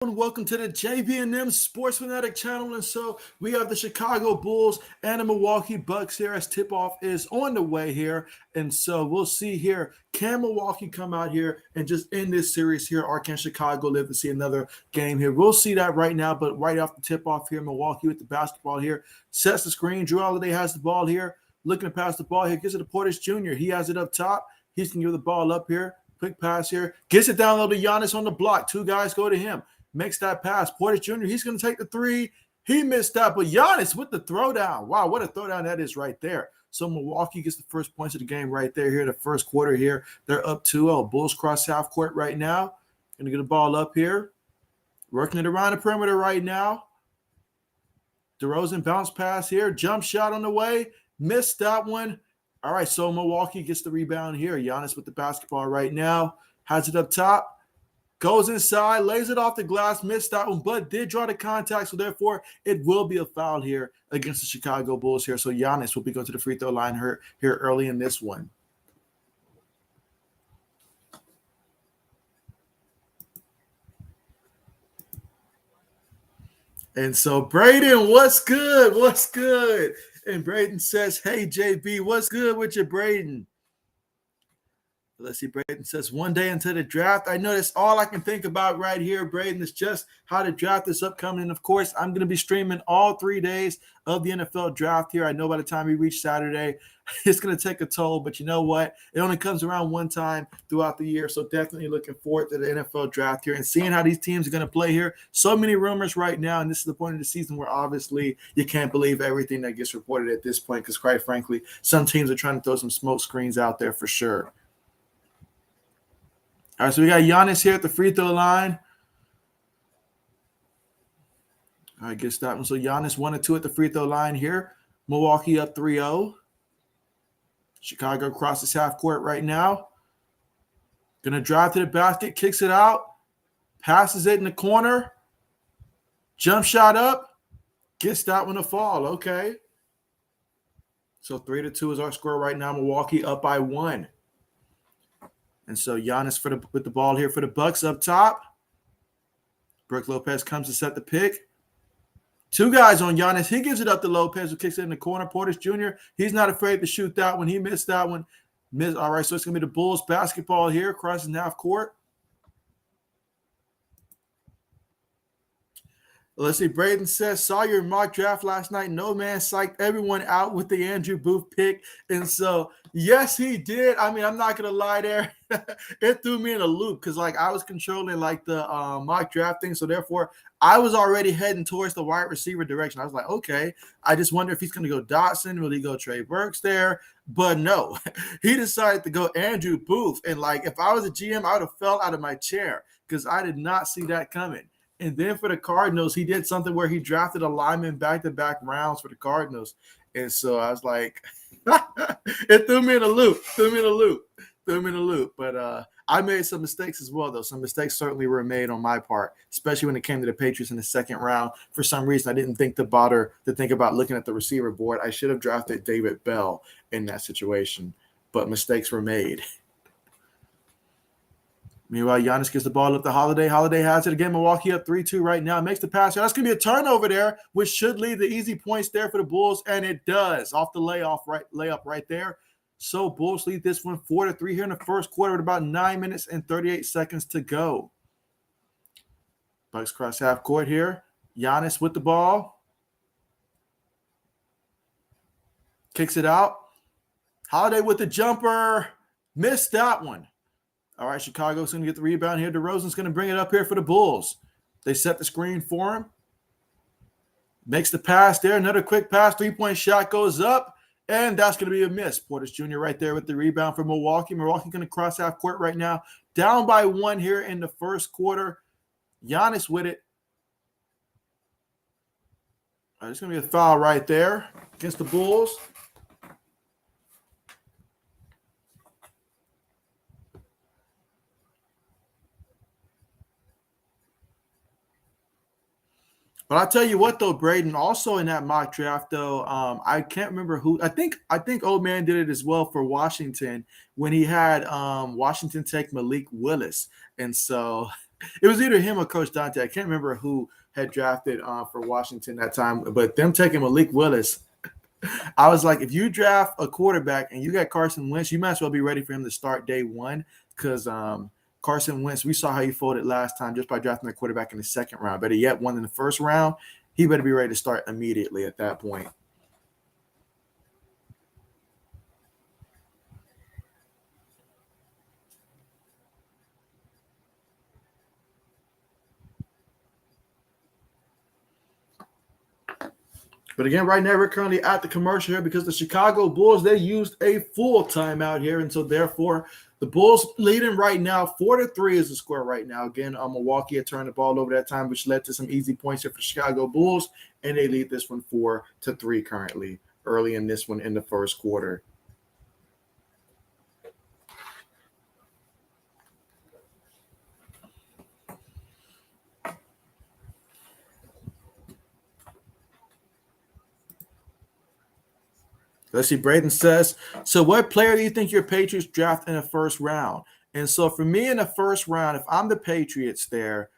And welcome to the JB&M Sports Fanatic channel. And so we have the Chicago Bulls and the Milwaukee Bucks here as tip-off is on the way here. And so we'll see here, can Milwaukee come out here and just end this series here, or can Chicago live to see another game here? We'll see that right now, but right off the tip-off here, Milwaukee with the basketball here, sets the screen. Drew Holiday has the ball here, looking to pass the ball here, gives it to Portis Jr. He has it up top. He's going to give the ball up here. Quick pass here. Gets it down low to Giannis on the block. Two guys go to him. Makes that pass. Portis Jr., he's going to take the three. He missed that, but Giannis with the throwdown. Wow, what a throwdown that is right there. So Milwaukee gets the first points of the game right there here, the first quarter here. They're up 2-0. Bulls cross half court right now. Going to get the ball up here. Working it around the perimeter right now. DeRozan bounce pass here. Jump shot on the way. Missed that one. All right, so Milwaukee gets the rebound here. Giannis with the basketball right now. Has it up top. Goes inside, lays it off the glass, missed that one, but did draw the contact, so therefore it will be a foul here against the Chicago Bulls here. So Giannis will be going to the free throw line here early in this one. And so Braden, what's good? What's good? And Braden says, hey, JB, what's good with you, Braden? Let's see, Braden says, one day into the draft. I know that's all I can think about right here, Braden, is just how the draft is upcoming. And, of course, I'm going to be streaming all 3 days of the NFL draft here. I know by the time we reach Saturday, it's going to take a toll. But you know what? It only comes around one time throughout the year. So definitely looking forward to the NFL draft here and seeing how these teams are going to play here. So many rumors right now, and this is the point of the season where obviously you can't believe everything that gets reported at this point because, quite frankly, some teams are trying to throw some smoke screens out there for sure. All right, so we got Giannis here at the free throw line. All right, gets that one. So Giannis 1 and 2 at the free throw line here. Milwaukee up 3-0. Chicago crosses half court right now. Going to drive to the basket, kicks it out, passes it in the corner. Jump shot up, gets that one to fall. Okay. So 3-2 is our score right now. Milwaukee up by 1. And so Giannis with the ball here for the Bucks up top. Brook Lopez comes to set the pick. Two guys on Giannis. He gives it up to Lopez, who kicks it in the corner. Portis Jr., he's not afraid to shoot that one. He missed that one. All right, so it's going to be the Bulls basketball here, crossing half court. Let's see. Braden says, saw your mock draft last night. No man psyched everyone out with the Andrew Booth pick. And so, yes, he did. I mean, I'm not going to lie there. It threw me in a loop because, like, I was controlling, like, the mock draft thing. So, therefore, I was already heading towards the wide receiver direction. I was like, okay, I just wonder if he's going to go Dotson. Will he go Trey Burks there? But no, he decided to go Andrew Booth. And, like, if I was a GM, I would have fell out of my chair because I did not see that coming. And then for the Cardinals, he did something where he drafted a lineman back-to-back rounds for the Cardinals. And so I was like, it threw me in a loop. But I made some mistakes as well, though. Some mistakes certainly were made on my part, especially when it came to the Patriots in the second round. For some reason, I didn't think to bother to think about looking at the receiver board. I should have drafted David Bell in that situation, but mistakes were made. Meanwhile, Giannis gets the ball up to Holiday. Holiday has it again. Milwaukee up 3-2 right now. Makes the pass. That's going to be a turnover there, which should lead to easy points there for the Bulls, and it does. Off the layup right there. So Bulls lead this one 4-3 here in the first quarter with about 9 minutes and 38 seconds to go. Bucks cross half court here. Giannis with the ball. Kicks it out. Holiday with the jumper. Missed that one. All right, Chicago's going to get the rebound here. DeRozan's going to bring it up here for the Bulls. They set the screen for him. Makes the pass there. Another quick pass. Three-point shot goes up, and that's going to be a miss. Portis Jr. right there with the rebound for Milwaukee. Milwaukee going to cross half court right now. Down by 1 here in the first quarter. Giannis with it. All right, there's going to be a foul right there against the Bulls. But I'll tell you what, though, Braden, also in that mock draft, though, I can't remember who. I think Old Man did it as well for Washington when he had Washington take Malik Willis. And so It was either him or Coach Dante. I can't remember who had drafted for Washington that time, but them taking Malik Willis, I was like, if you draft a quarterback and you got Carson Wentz, you might as well be ready for him to start day one because Carson Wentz, we saw how he folded last time just by drafting a quarterback in the second round. Better yet, one in the first round. He better be ready to start immediately at that point. But again, right now we're currently at the commercial here because the Chicago Bulls, they used a full timeout here. And so therefore, the Bulls leading right now, 4-3 is the score right now. Again, Milwaukee had turned the ball over that time, which led to some easy points here for the Chicago Bulls. And they lead this one 4-3 currently, early in this one in the first quarter. Let's see. Braden says, so what player do you think your Patriots draft in the first round? And so for me in the first round, if I'm the Patriots there,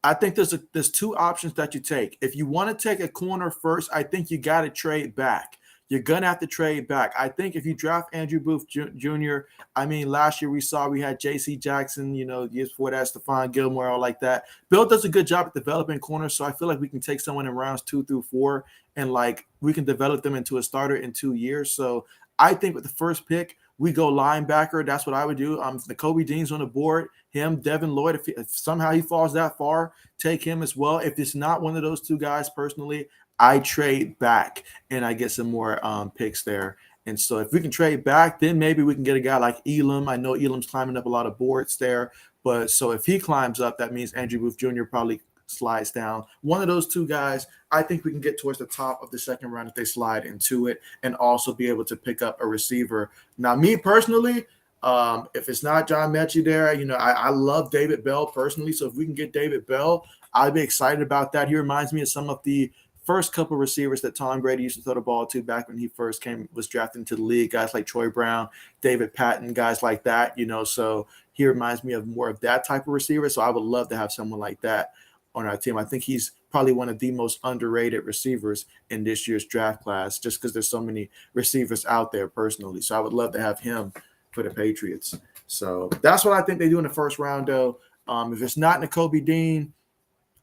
I think there's two options that you take. If you want to take a corner first, I think you got to trade back. You're going to have to trade back. I think if you draft Andrew Booth Jr., I mean, last year we had J.C. Jackson, years before that, Stephon Gilmore, all like that. Bill does a good job at developing corners, so I feel like we can take someone in rounds 2 through 4 and, we can develop them into a starter in 2 years. So I think with the first pick, we go linebacker. That's what I would do. Nakobe Dean's on the board. Him, Devin Lloyd. If somehow he falls that far, take him as well. If it's not one of those two guys, personally, I trade back and I get some more picks there. And so if we can trade back, then maybe we can get a guy like Elam. I know Elam's climbing up a lot of boards there. But so if he climbs up, that means Andrew Booth Jr. probably slides down. One of those two guys, I think we can get towards the top of the second round if they slide into it and also be able to pick up a receiver. Now, me personally, if it's not John Mechie there, I love David Bell personally. So if we can get David Bell, I'd be excited about that. He reminds me of some of the first couple receivers that Tom Brady used to throw the ball to back when he first was drafted into the league, guys like Troy Brown, David Patton, guys like that, so he reminds me of more of that type of receiver. So I would love to have someone like that on our team. I think he's probably one of the most underrated receivers in this year's draft class just because there's so many receivers out there personally. So I would love to have him for the Patriots. So that's what I think they do in the first round, though. If it's not Nakobe Dean,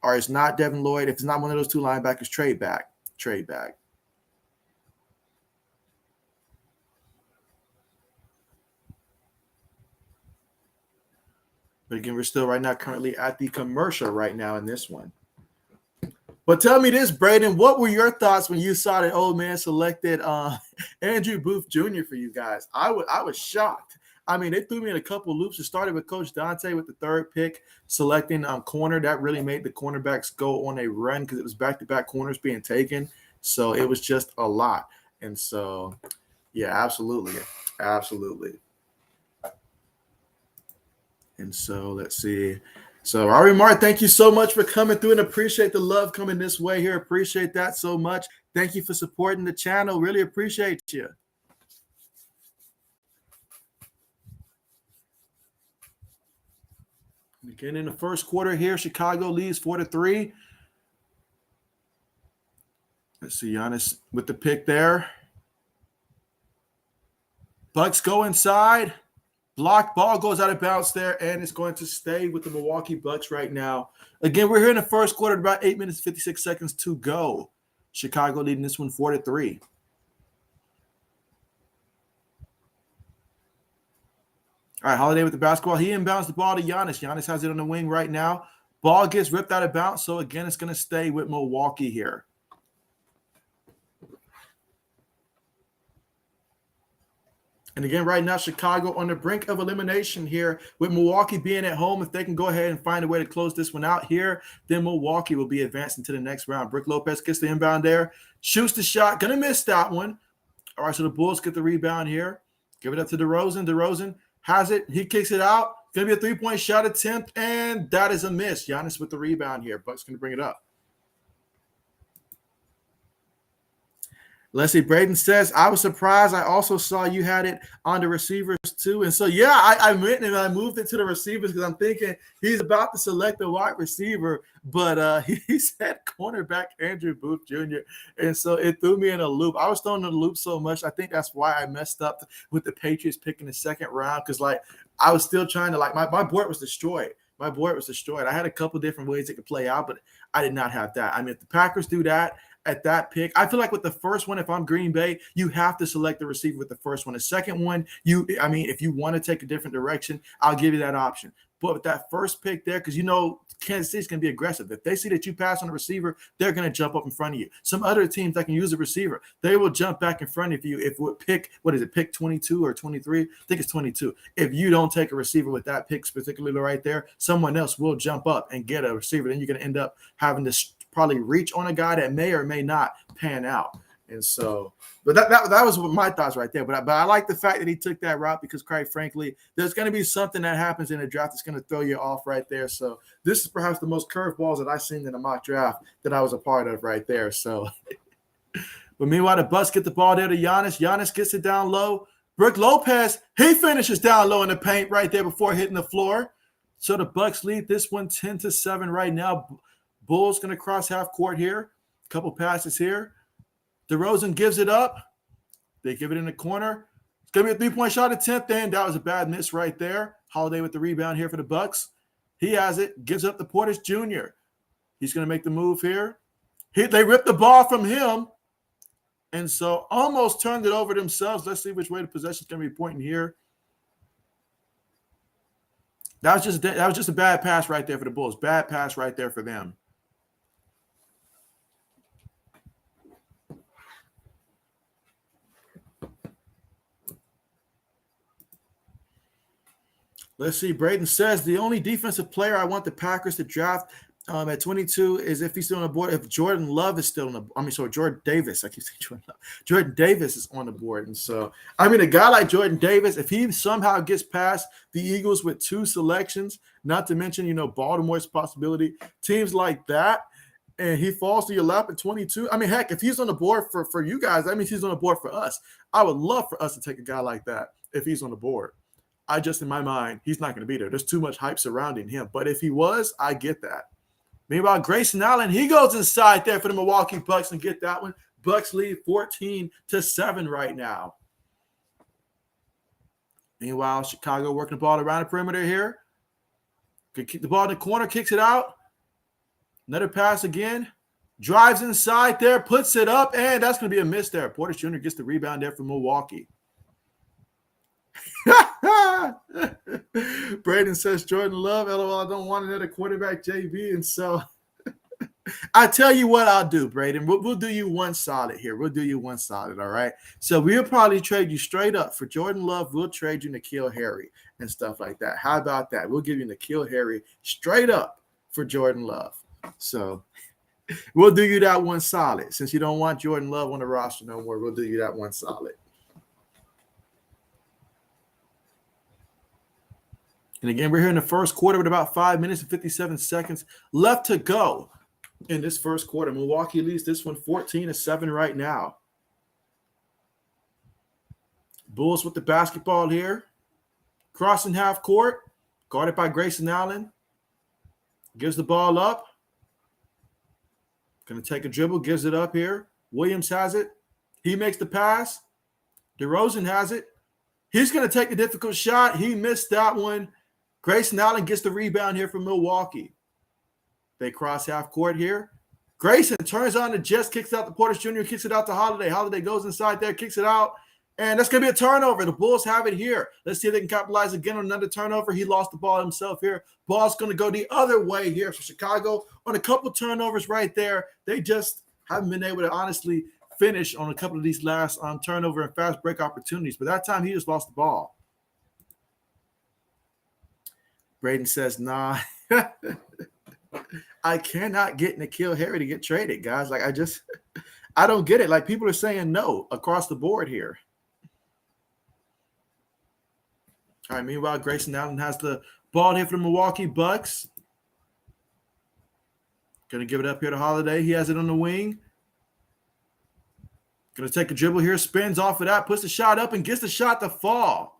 or it's not Devin Lloyd, if it's not one of those two linebackers, trade back. Trade back. But again, we're still right now currently at the commercial right now in this one. But tell me this, Braden, what were your thoughts when you saw that old man selected Andrew Booth Jr. for you guys? I was shocked. I mean, they threw me in a couple loops. It started with Coach Dante with the third pick, selecting corner. That really made the cornerbacks go on a run because it was back-to-back corners being taken. So it was just a lot. And so, yeah, absolutely. Absolutely. And so let's see. So, Ari Mark, thank you so much for coming through and appreciate the love coming this way here. Appreciate that so much. Thank you for supporting the channel. Really appreciate you. Again, in the first quarter here, Chicago leads 4-3. Let's see, Giannis with the pick there. Bucks go inside. Blocked ball goes out of bounds there, and it's going to stay with the Milwaukee Bucks right now. Again, we're here in the first quarter, about 8 minutes, 56 seconds to go. Chicago leading this one 4-3. All right, Holiday with the basketball. He inbounds the ball to Giannis. Giannis has it on the wing right now. Ball gets ripped out of bounds. So, again, it's going to stay with Milwaukee here. And, again, right now, Chicago on the brink of elimination here with Milwaukee being at home. If they can go ahead and find a way to close this one out here, then Milwaukee will be advancing to the next round. Brook Lopez gets the inbound there, shoots the shot. Going to miss that one. All right, so the Bulls get the rebound here. Give it up to DeRozan. DeRozan has it. He kicks it out. Going to be a three-point shot attempt, and that is a miss. Giannis with the rebound here. Bucks going to bring it up. Let's see. Braden says, I was surprised. I also saw you had it on the receivers too. And so, yeah, I went and I moved it to the receivers because I'm thinking he's about to select a wide receiver, but he said cornerback Andrew Booth Jr. And so it threw me in a loop. I was thrown in a loop so much. I think that's why I messed up with the Patriots picking the second round because, like, I was still trying to, like, my board was destroyed. My board was destroyed. I had a couple different ways it could play out, but I did not have that. I mean, if the Packers do that, at that pick. I feel like with the first one, if I'm Green Bay, you have to select the receiver with the first one. The second one, if you want to take a different direction, I'll give you that option. But with that first pick there, because Kansas City's going to be aggressive. If they see that you pass on a receiver, they're going to jump up in front of you. Some other teams that can use a receiver, they will jump back in front of you if we pick, pick 22 or 23? I think it's 22. If you don't take a receiver with that pick particularly right there, someone else will jump up and get a receiver. Then you're going to end up having to probably reach on a guy that may or may not pan out. And so, but that was my thoughts right there. But I like the fact that he took that route because, quite frankly, there's going to be something that happens in the draft that's going to throw you off right there. So this is perhaps the most curveballs that I've seen in a mock draft that I was a part of right there. So, but meanwhile, the Bucks get the ball there to Giannis. Giannis gets it down low. Brook Lopez, he finishes down low in the paint right there before hitting the floor. So the Bucks lead this one 10-7 right now. Bulls going to cross half court here. Couple passes here. DeRozan gives it up. They give it in the corner. It's going to be a 3-point shot at 10th end. That was a bad miss right there. Holiday with the rebound here for the Bucks. He has it. Gives up to Portis Jr. He's going to make the move here. They ripped the ball from him. And so almost turned it over themselves. Let's see which way the possession is going to be pointing here. That was just a bad pass right there for the Bulls. Bad pass right there for them. Let's see. Braden says the only defensive player I want the Packers to draft at 22 is if he's still on the board. If Jordan Love is still on the Jordan Davis. I keep saying Jordan Love. Jordan Davis is on the board. And so, a guy like Jordan Davis, if he somehow gets past the Eagles with 2 selections, not to mention, Baltimore's possibility, teams like that, and he falls to your lap at 22. Heck, if he's on the board for you guys, that means he's on the board for us. I would love for us to take a guy like that if he's on the board. In my mind, he's not going to be there. There's too much hype surrounding him. But if he was, I get that. Meanwhile, Grayson Allen, he goes inside there for the Milwaukee Bucks and get that one. Bucks lead 14-7 right now. Meanwhile, Chicago working the ball around the perimeter here. Could keep the ball in the corner, kicks it out. Another pass again. Drives inside there, puts it up, and that's going to be a miss there. Portis Jr. gets the rebound there from Milwaukee. Braden says Jordan Love, LOL, I don't want another quarterback, JB. And so I tell you what I'll do, Braden. We'll do you one solid here. We'll do you one solid, all right? So we'll probably trade you straight up. For Jordan Love, we'll trade you N'Keal Harry and stuff like that. How about that? We'll give you N'Keal Harry straight up for Jordan Love. So we'll do you that one solid. Since you don't want Jordan Love on the roster no more, we'll do you that one solid. And again, we're here in the first quarter with about 5 minutes and 57 seconds left to go in this first quarter. Milwaukee leads this one 14-7 right now. Bulls with the basketball here. Crossing half court. Guarded by Grayson Allen. Gives the ball up. Going to take a dribble. Gives it up here. Williams has it. He makes the pass. DeRozan has it. He's going to take the difficult shot. He missed that one. Grayson Allen gets the rebound here from Milwaukee. They cross half court here. Grayson turns on the Jets, kicks out to Portis Jr., kicks it out to Holiday. Holiday goes inside there, kicks it out, and that's going to be a turnover. The Bulls have it here. Let's see if they can capitalize again on another turnover. He lost the ball himself here. Ball's going to go the other way here for Chicago on a couple turnovers right there. They just haven't been able to honestly finish on a couple of these last turnover and fast break opportunities. But that time, he just lost the ball. Braden says, nah, I cannot get N'Keal Harry to get traded, guys. Like, I don't get it. Like, people are saying no across the board here. All right, meanwhile, Grayson Allen has the ball here for the Milwaukee Bucks. Going to give it up here to Holiday. He has it on the wing. Going to take a dribble here, spins off of that, puts the shot up, and gets the shot to fall.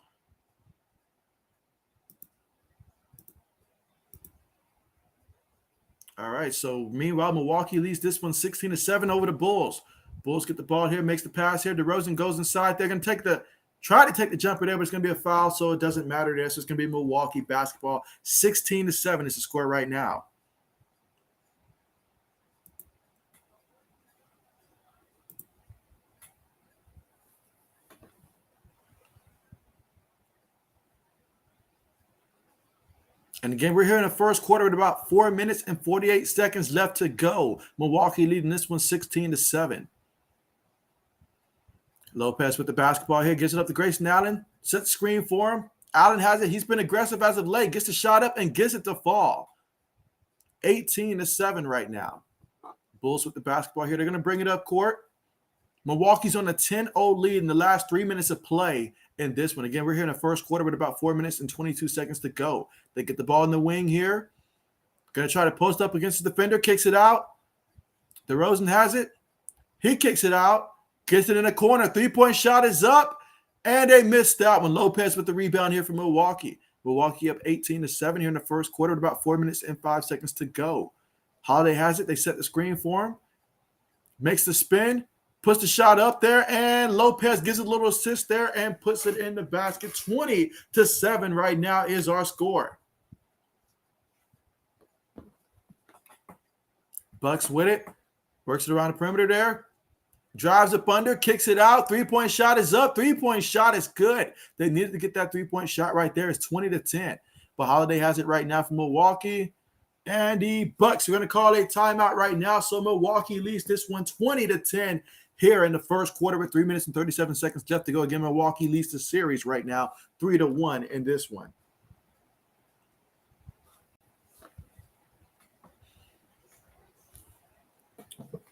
All right, so meanwhile, Milwaukee leads this one 16-7 over the Bulls. Bulls get the ball here, makes the pass here. DeRozan goes inside. They're going to try to take the jumper there, but it's going to be a foul, so it doesn't matter there. So it's going to be Milwaukee basketball. 16-7 is the score right now. And again, we're here in the first quarter with about 4 minutes and 48 seconds left to go. Milwaukee leading this one 16-7. Lopez with the basketball here, gets it up to Grayson Allen, sets the screen for him. Allen has it. He's been aggressive as of late, gets the shot up and gets it to fall. 18-7 right now. Bulls with the basketball here. They're going to bring it up court. Milwaukee's on a 10-0 lead in the last 3 minutes of play in this one. Again, we're here in the first quarter with about 4 minutes and 22 seconds to go. They get the ball in the wing here. Going to try to post up against the defender, kicks it out. DeRozan has it. He kicks it out, gets it in the corner. Three-point shot is up, and they missed that one. Lopez with the rebound here for Milwaukee. Milwaukee up 18-7 here in the first quarter with about 4 minutes and 5 seconds to go. Holiday has it. They set the screen for him. Makes the spin. Puts the shot up there, and Lopez gives a little assist there and puts it in the basket. 20-7 right now is our score. Bucks with it. Works it around the perimeter there. Drives up under, kicks it out. Three-point shot is up. Three-point shot is good. They needed to get that three-point shot right there. It's 20-10. But Holiday has it right now for Milwaukee. And the Bucks are going to call a timeout right now. So Milwaukee leads this one 20-10 here in the first quarter with 3 minutes and 37 seconds left to go. Again, Milwaukee leads the series right now 3-1 in this one.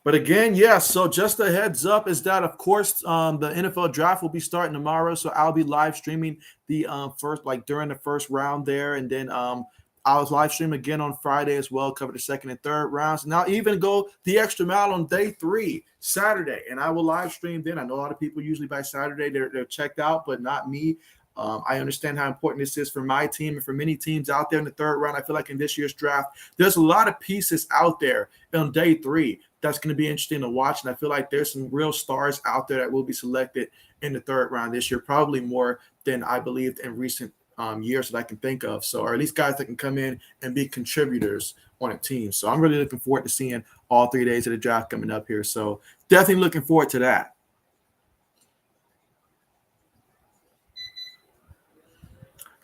But again, so just a heads up is that, of course, the NFL draft will be starting tomorrow. So I'll be live streaming the first, like during the first round there. And then I'll live stream again on Friday as well, cover the second and third rounds. And I'll even go the extra mile on day 3, Saturday. And I will live stream then. I know a lot of people usually by Saturday, they're checked out, but not me. I understand how important this is for my team and for many teams out there in the third round. I feel like in this year's draft, there's a lot of pieces out there on day 3 that's going to be interesting to watch. And I feel like there's some real stars out there that will be selected in the third round this year, probably more than I believed in recent years that I can think of. So, or at least guys that can come in and be contributors on a team. So I'm really looking forward to seeing all 3 days of the draft coming up here. So definitely looking forward to that.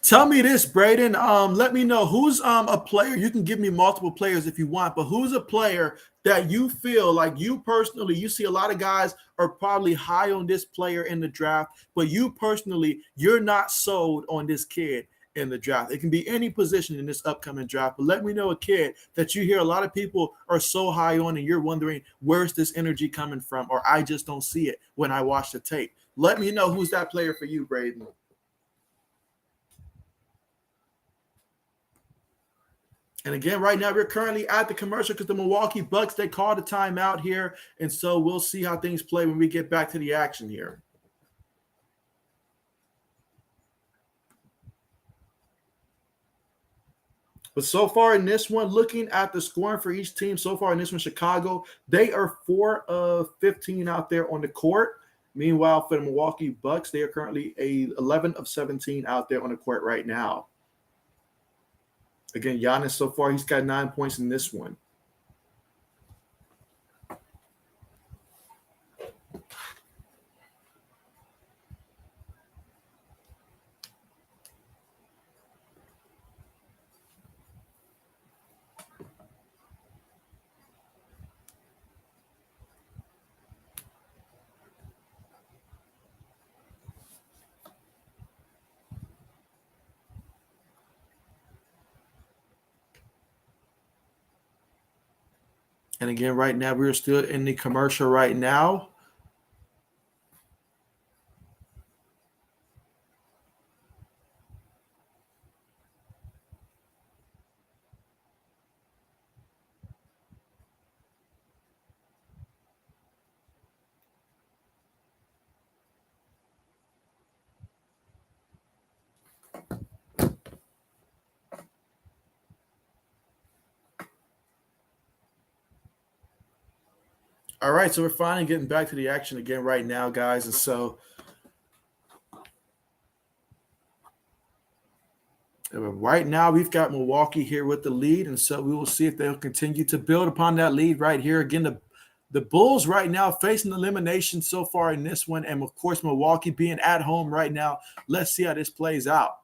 Tell me this, Braden. Let me know who's a player. You can give me multiple players if you want, but who's a player that you feel like you personally, you see a lot of guys are probably high on this player in the draft, but you personally, you're not sold on this kid in the draft. It can be any position in this upcoming draft, but let me know a kid that you hear a lot of people are so high on and you're wondering, where's this energy coming from? Or I just don't see it when I watch the tape. Let me know who's that player for you, Braden. And again, right now we're currently at the commercial because the Milwaukee Bucks, they called a timeout here. And so we'll see how things play when we get back to the action here. But so far in this one, looking at the scoring for each team, so far in this one, Chicago, they are 4 of 15 out there on the court. Meanwhile, for the Milwaukee Bucks, they are currently 11 of 17 out there on the court right now. Again, Giannis so far, he's got 9 points in this one. And again, right now, we're still in the commercial right now. All right, so we're finally getting back to the action again right now, guys. And so right now we've got Milwaukee here with the lead. And so we will see if they'll continue to build upon that lead right here. Again, the Bulls right now facing elimination so far in this one. And, of course, Milwaukee being at home right now. Let's see how this plays out.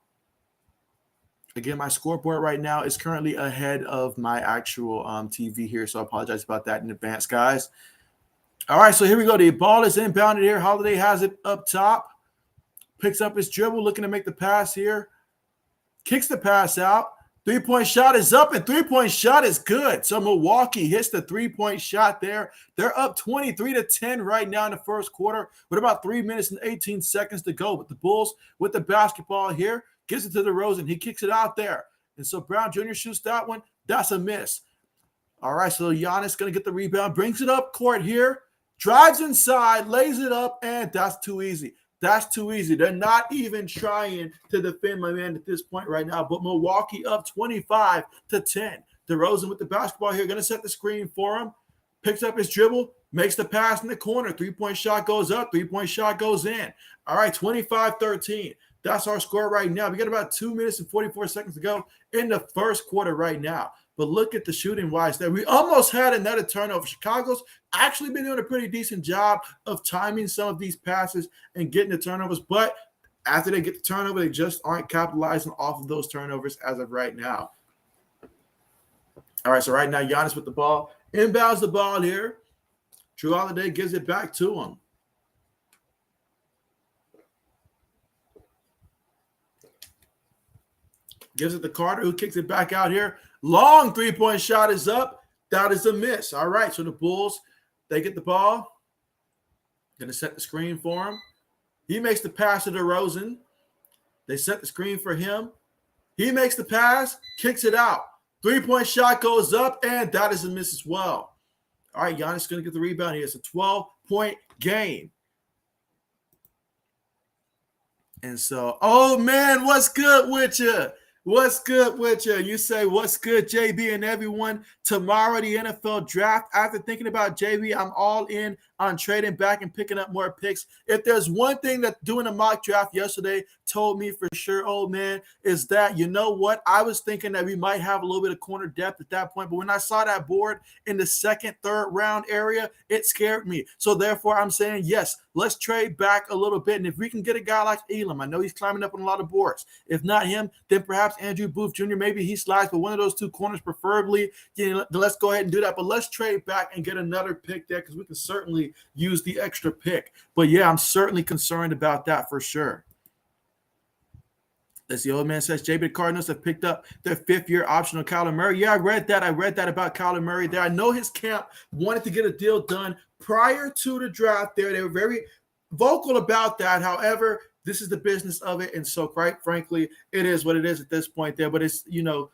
Again, my scoreboard right now is currently ahead of my actual TV here. So I apologize about that in advance, guys. All right, so here we go. The ball is inbounded here. Holiday has it up top. Picks up his dribble, looking to make the pass here. Kicks the pass out. Three-point shot is up, and three-point shot is good. So Milwaukee hits the three-point shot there. They're up 23-10 right now in the first quarter with about 3 minutes and 18 seconds to go. But the Bulls with the basketball here, gives it to DeRozan. He kicks it out there. And so Brown Jr. shoots that one. That's a miss. All right, so Giannis going to get the rebound, brings it up court here, drives inside, lays it up, and that's too easy. That's too easy. They're not even trying to defend my man at this point right now. But Milwaukee up 25-10. DeRozan with the basketball here, going to set the screen for him. Picks up his dribble, makes the pass in the corner. Three-point shot goes up. Three-point shot goes in. All right, 25-13. That's our score right now. We got about 2 minutes and 44 seconds to go in the first quarter right now. But look at the shooting-wise there. We almost had another turnover. Chicago's actually been doing a pretty decent job of timing some of these passes and getting the turnovers. But after they get the turnover, they just aren't capitalizing off of those turnovers as of right now. All right, so right now, Giannis with the ball. Inbounds the ball here. Drew Holiday gives it back to him. Gives it to Carter, who kicks it back out here. Long three-point shot is up. That is a miss. All right, so the Bulls, they get the ball. Going to set the screen for him. He makes the pass to DeRozan. They set the screen for him. He makes the pass, kicks it out. Three-point shot goes up, and that is a miss as well. All right, Giannis is going to get the rebound here. It's a 12-point game. And so, oh, man, what's good with you? What's good with you? You say, what's good, JB and everyone? Tomorrow, the NFL draft. After thinking about JB, I'm all in on trading back and picking up more picks. If there's one thing that doing a mock draft yesterday told me for sure, old man, is that, you know what? I was thinking that we might have a little bit of corner depth at that point. But when I saw that board in the second, third round area, it scared me. So therefore, I'm saying, yes, let's trade back a little bit. And if we can get a guy like Elam, I know he's climbing up on a lot of boards. If not him, then perhaps Andrew Booth Jr., maybe he slides, but one of those two corners preferably, you know, let's go ahead and do that. But let's trade back and get another pick there because we can certainly use the extra pick. But yeah, I'm certainly concerned about that for sure. As the old man says, JB Cardinals have picked up their fifth-year option on Kyler Murray. Yeah, I read that about Kyler Murray there. I know his camp wanted to get a deal done prior to the draft there. They were very vocal about that. However, this is the business of it. And so, quite frankly, it is what it is at this point there. But it's, you know,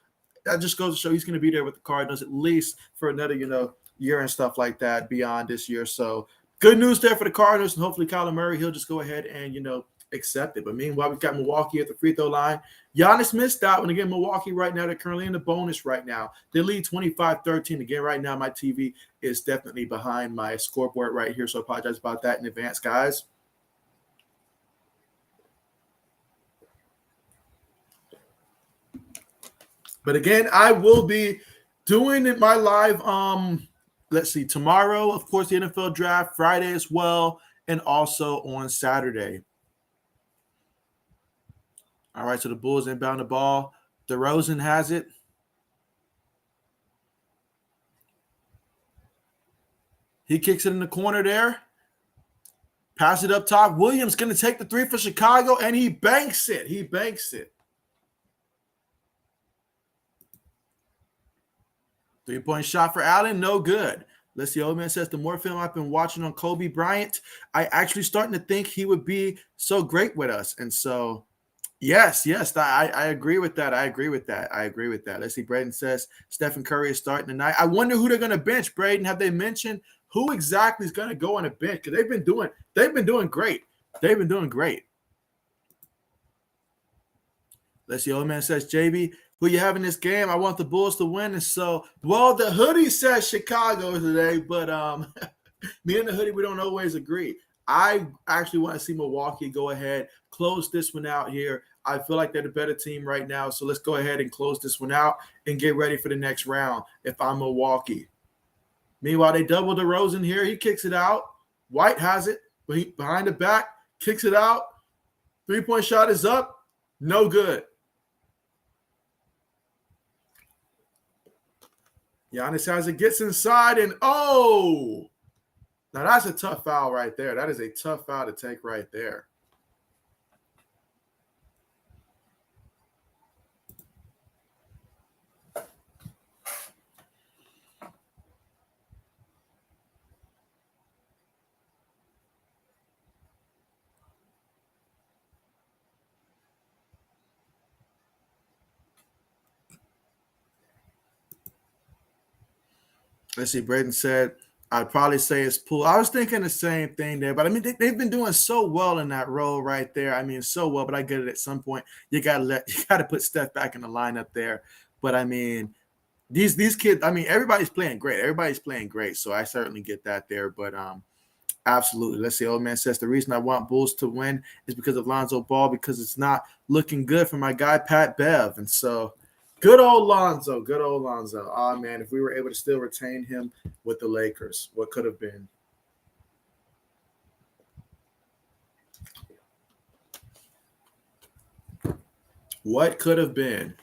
that just goes to show he's going to be there with the Cardinals at least for another, you know, year and stuff like that beyond this year. So good news there for the Cardinals. And hopefully Kyler Murray, he'll just go ahead and, you know, accept it. But meanwhile, we've got Milwaukee at the free throw line. Giannis missed that one. Again, Milwaukee right now, they're currently in the bonus right now. They lead 25-13. Again, right now, my TV is definitely behind my scoreboard right here. So I apologize about that in advance, guys. But again, I will be doing it my live, let's see, tomorrow, of course, the NFL draft, Friday as well, and also on Saturday. All right, so the Bulls inbound the ball. DeRozan has it. He kicks it in the corner there. Pass it up top. Williams going to take the three for Chicago, and he banks it. He banks it. Three-point shot for Allen, no good. Let's see, old man says, the more film I've been watching on Kobe Bryant, I actually starting to think he would be so great with us. And so, yes, I agree with that. I agree with that. Let's see, Braden says, Stephen Curry is starting tonight. I wonder who they're going to bench, Braden. Have they mentioned who exactly is going to go on a bench? Because they've been doing great. They've been doing great. Let's see, old man says, JB, who you have in this game? I want the Bulls to win. And so, well, the hoodie says Chicago today, but Me and the hoodie, we don't always agree. I actually want to see Milwaukee go ahead, close this one out here. I feel like they're the better team right now. So let's go ahead and close this one out and get ready for the next round if I'm Milwaukee. Meanwhile, they double DeRozan here. He kicks it out. White has it. Behind the back, kicks it out. Three-point shot is up. No good. Giannis has it, gets inside, and oh! Now, that's a tough foul right there. That is a tough foul to take right there. Let's see. Braden said, I'd probably say it's Poole. I was thinking the same thing there, but I mean, they've been doing so well in that role right there. I mean, so well, but I get it at some point. You gotta put Steph back in the lineup there. But I mean, these kids, I mean, everybody's playing great. Everybody's playing great. So I certainly get that there. But absolutely. Let's see. Old man says the reason I want Bulls to win is because of Lonzo Ball, because it's not looking good for my guy Pat Bev. And so good old Lonzo. Good old Lonzo. Oh man, if we were able to still retain him with the Lakers, what could have been? What could have been?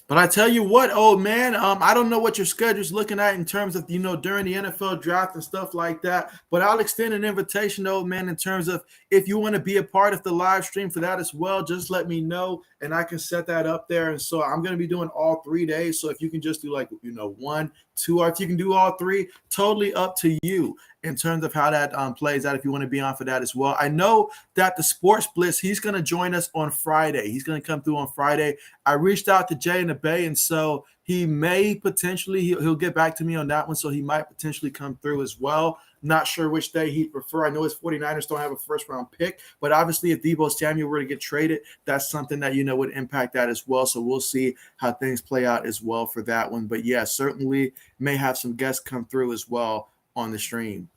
But I tell you what, old man, I don't know what your schedule's looking at in terms of, during the NFL draft and stuff like that. But I'll extend an invitation, old man, in terms of if you want to be a part of the live stream for that as well, just let me know and I can set that up there. And so I'm going to be doing all 3 days. So if you can just do 1, 2, or if you can do all 3, totally up to you in terms of how that plays out if you want to be on for that as well. I know that the Sports Blitz, he's going to join us on Friday. He's going to come through on Friday. I reached out to Jay in the Bay, and so he may potentially, he'll get back to me on that one, so he might potentially come through as well. Not sure which day he'd prefer. I know his 49ers don't have a first-round pick, but obviously if Deebo Samuel were to get traded, that's something that, would impact that as well. So we'll see how things play out as well for that one. But, yeah, certainly may have some guests come through as well on the stream.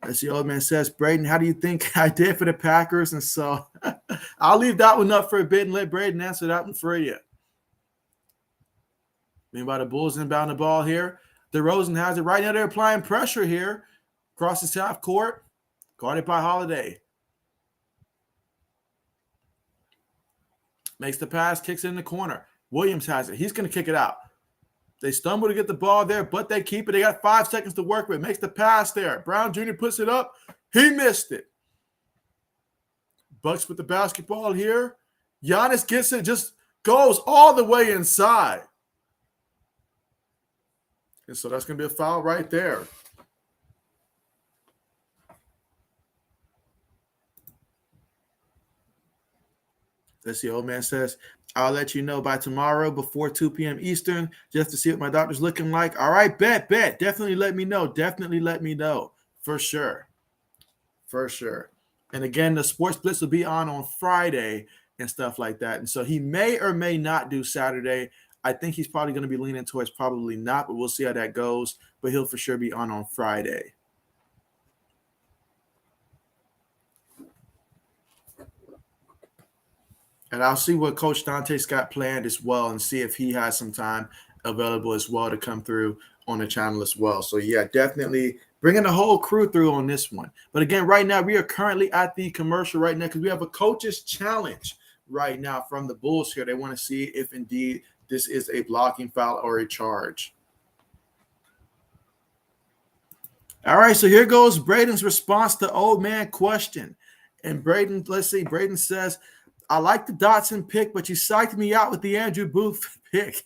As the old man says, Braden, how do you think I did for the Packers? And so I'll leave that one up for a bit and let Braden answer that one for you. Meanwhile, the Bulls inbound the ball here. DeRozan has it right now. They're applying pressure here. Across the south court. Guarded by Holiday. Makes the pass, kicks it in the corner. Williams has it. He's going to kick it out. They stumble to get the ball there, but they keep it. They got 5 seconds to work with. Makes the pass there. Brown Jr. puts it up. He missed it. Bucks with the basketball here. Giannis gets it, just goes all the way inside. And so that's going to be a foul right there. Let's see, old man says, I'll let you know by tomorrow before 2 p.m. Eastern just to see what my doctor's looking like. All right, bet. Definitely let me know. For sure. And again, the Sports Blitz will be on Friday and stuff like that. And so he may or may not do Saturday. I think he's probably going to be leaning towards probably not, but we'll see how that goes. But he'll for sure be on Friday. And I'll see what Coach Dante's got planned as well and see if he has some time available as well to come through on the channel as well. So, yeah, definitely bringing the whole crew through on this one. But, again, right now we are currently at the commercial right now because we have a coach's challenge right now from the Bulls here. They want to see if indeed this is a blocking foul or a charge. All right, so here goes Braden's response to old man question. And Braden, let's see, Braden says, I like the Dotson pick, but you psyched me out with the Andrew Booth pick.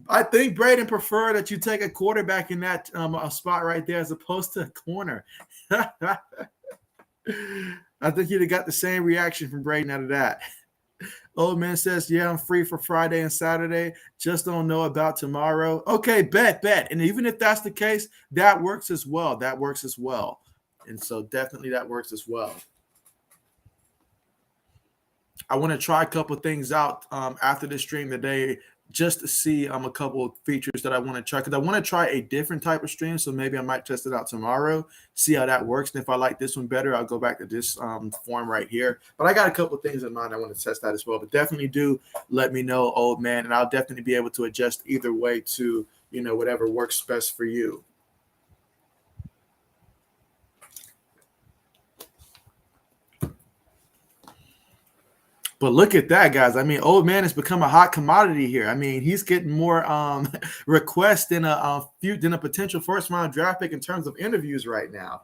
I think Braden preferred that you take a quarterback in that spot right there as opposed to a corner. I think you'd have got the same reaction from Braden out of that. Old man says, yeah, I'm free for Friday and Saturday. Just don't know about tomorrow. Okay, bet. And even if that's the case, that works as well. And so definitely that works as well. I want to try a couple things out after the stream today just to see a couple of features that I want to try because I want to try a different type of stream. So maybe I might test it out tomorrow, see how that works. And if I like this one better, I'll go back to this form right here. But I got a couple of things in mind I want to test that as well. But definitely do let me know, old man, and I'll definitely be able to adjust either way to whatever works best for you. But look at that, guys. I mean, old man has become a hot commodity here. I mean, he's getting more requests than a potential first round draft pick in terms of interviews right now.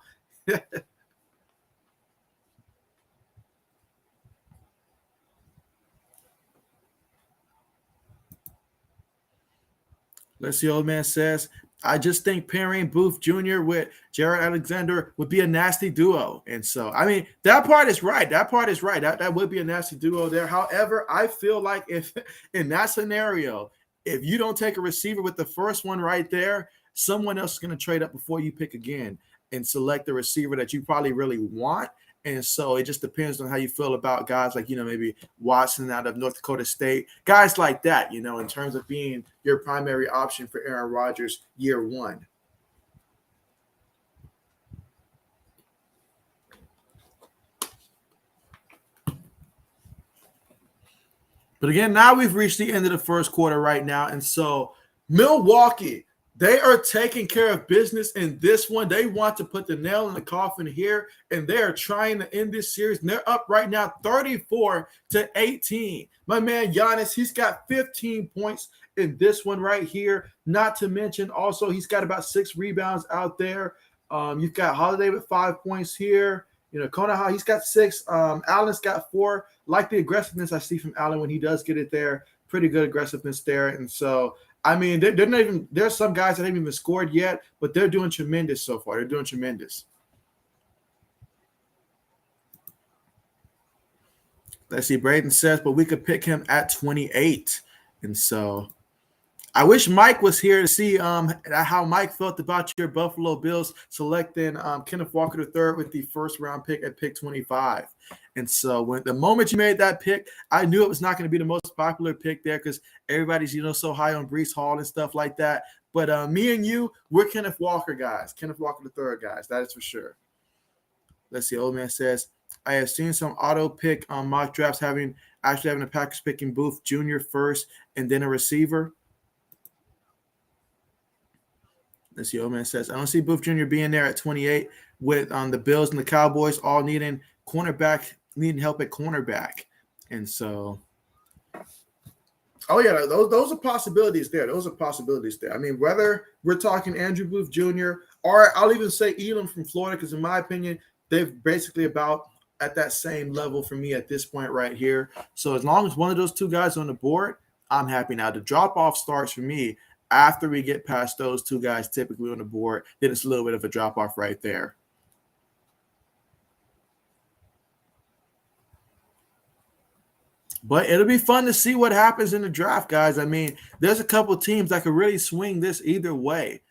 Let's see, old man says, I just think pairing Booth Jr. with Jared Alexander would be a nasty duo. And so, I mean, that part is right. That would be a nasty duo there. However, I feel like if in that scenario, if you don't take a receiver with the first one right there, someone else is going to trade up before you pick again and select the receiver that you probably really want. And so it just depends on how you feel about guys like, maybe Watson out of North Dakota State, guys like that, in terms of being your primary option for Aaron Rodgers year one. But again, now we've reached the end of the first quarter right now. And so Milwaukee, they are taking care of business in this one. They want to put the nail in the coffin here, and they are trying to end this series. And they're up right now 34-18. My man Giannis, he's got 15 points in this one right here. Not to mention also he's got about 6 rebounds out there. You've got Holiday with 5 points here. Konoha, he's got 6. Allen's got 4. Like the aggressiveness I see from Allen when he does get it there. Pretty good aggressiveness there. And so I mean, they're not even. There's some guys that haven't even scored yet, but they're doing tremendous so far. They're doing tremendous. Let's see. Braden says, but we could pick him at 28, and so I wish Mike was here to see how Mike felt about your Buffalo Bills selecting Kenneth Walker III with the first round pick at pick 25. And so when the moment you made that pick, I knew it was not going to be the most popular pick there because everybody's, so high on Breece Hall and stuff like that. But me and you, we're Kenneth Walker guys, Kenneth Walker III guys. That is for sure. Let's see. Old man says, I have seen some auto pick on mock drafts actually having the Packers picking Booth Jr. first and then a receiver. Let's see. Old man says, I don't see Booth Jr. being there at 28 with the Bills and the Cowboys all needing help at cornerback. And so, oh yeah, those are possibilities there. I mean, whether we're talking Andrew Booth Jr. or I'll even say Elam from Florida, because in my opinion, they're basically about at that same level for me at this point right here. So as long as one of those two guys on the board, I'm happy. Now the drop-off starts for me after we get past those two guys typically on the board. Then it's a little bit of a drop-off right there. But it'll be fun to see what happens in the draft, guys. I mean, there's a couple of teams that could really swing this either way.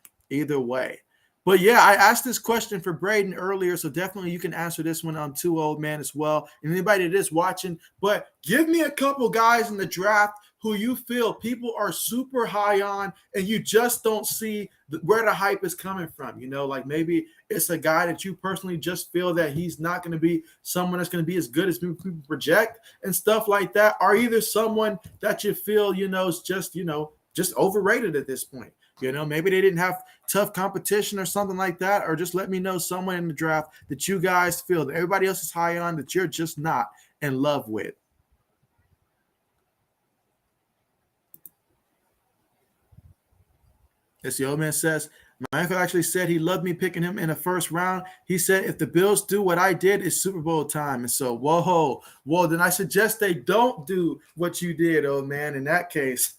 But yeah, I asked this question for Braden earlier, so definitely you can answer this one too, old man, as well. And anybody that is watching, but give me a couple guys in the draft who you feel people are super high on and you just don't see where the hype is coming from. Like maybe it's a guy that you personally just feel that he's not going to be someone that's going to be as good as people project and stuff like that, or either someone that you feel, is just overrated at this point. Maybe they didn't have tough competition or something like that, or just let me know someone in the draft that you guys feel that everybody else is high on that you're just not in love with. As the old man says, my uncle actually said he loved me picking him in the first round. He said, if the Bills do what I did, it's Super Bowl time. And so, whoa, then I suggest they don't do what you did, old man, in that case.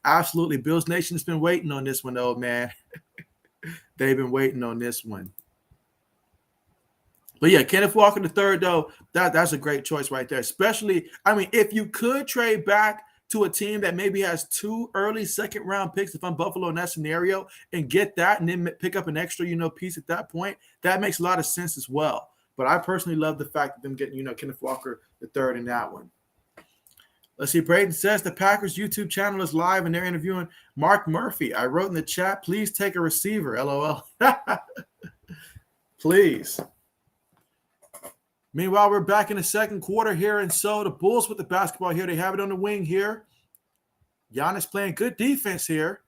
Absolutely. Bills Nation has been waiting on this one, old man. They've been waiting on this one. But yeah, Kenneth Walker III, though, that's a great choice right there. Especially, I mean, if you could trade back to a team that maybe has 2 early second-round picks, if I'm Buffalo in that scenario, and get that and then pick up an extra, piece at that point, that makes a lot of sense as well. But I personally love the fact that them getting, Kenneth Walker the third in that one. Let's see. Braden says the Packers YouTube channel is live and they're interviewing Mark Murphy. I wrote in the chat, please take a receiver. LOL. Please. Meanwhile, we're back in the second quarter here. And so the Bulls with the basketball here. They have it on the wing here. Giannis playing good defense here.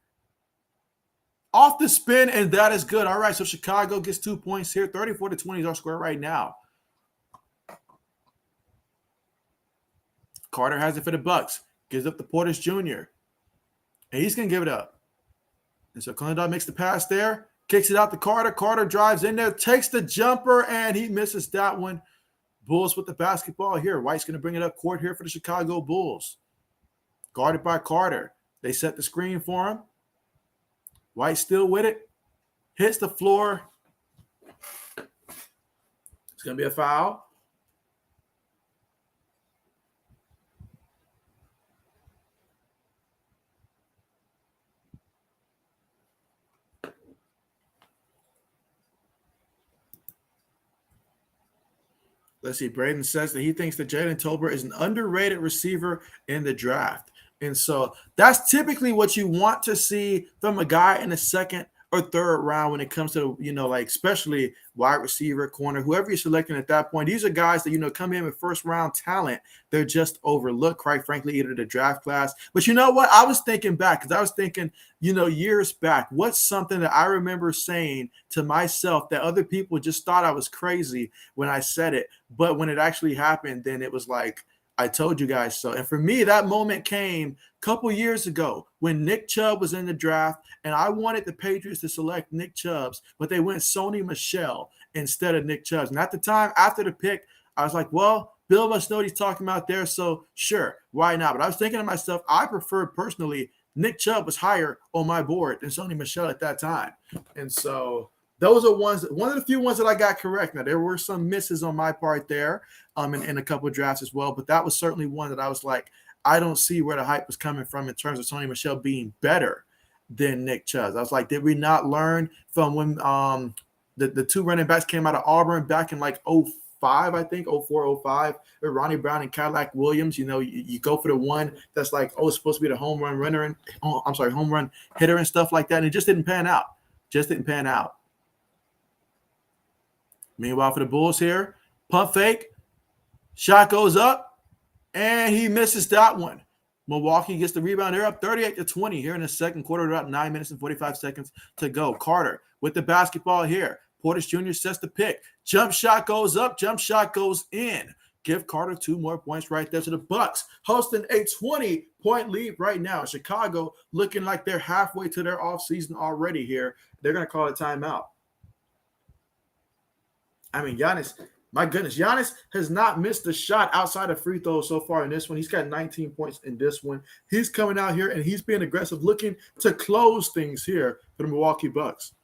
Off the spin, and that is good. All right, so Chicago gets 2 points here. 34-20 is our score right now. Carter has it for the Bucks. Gives up to Portis Jr. And he's going to give it up. And so Condon makes the pass there. Kicks it out to Carter. Carter drives in there. Takes the jumper, and he misses that one. Bulls with the basketball here. White's going to bring it up court here for the Chicago Bulls. Guarded by Carter. They set the screen for him. White still with it. Hits the floor. It's going to be a foul. Let's see. Braden says that he thinks that Jalen Tolbert is an underrated receiver in the draft. And so that's typically what you want to see from a guy in the second or third round when it comes to, especially wide receiver, corner, whoever you're selecting at that point. These are guys that, come in with first round talent. They're just overlooked, quite frankly, either the draft class. But you know what? I was thinking back because I was thinking, years back, what's something that I remember saying to myself that other people just thought I was crazy when I said it. But when it actually happened, then it was like, I told you guys so. And for me, that moment came a couple years ago when Nick Chubb was in the draft, and I wanted the Patriots to select Nick Chubbs, but they went Sony Michel instead of Nick Chubbs. And at the time, after the pick, I was like, well, Bill must know what he's talking about there, so sure, why not? But I was thinking to myself, I preferred personally Nick Chubb was higher on my board than Sony Michel at that time. And so those are one of the few ones that I got correct. Now, there were some misses on my part there in a couple of drafts as well, but that was certainly one that I was like, I don't see where the hype was coming from in terms of Sony Michel being better than Nick Chubb. I was like, did we not learn from when the two running backs came out of Auburn back in like 05, I think, 04, 05, with Ronnie Brown and Cadillac Williams? You go for the one that's like, it's supposed to be the home run hitter and stuff like that, and it just didn't pan out. Meanwhile, for the Bulls here, pump fake, shot goes up, and he misses that one. Milwaukee gets the rebound. They're up 38-20 here in the second quarter, about 9 minutes and 45 seconds to go. Carter with the basketball here. Portis Jr. sets the pick. Jump shot goes up, jump shot goes in. Give Carter 2 more points right there to the Bucks, hosting a 20-point lead right now. Chicago looking like they're halfway to their offseason already here. They're going to call a timeout. I mean, Giannis, my goodness, Giannis has not missed a shot outside of free throws so far in this one. He's got 19 points in this one. He's coming out here, and he's being aggressive, looking to close things here for the Milwaukee Bucks.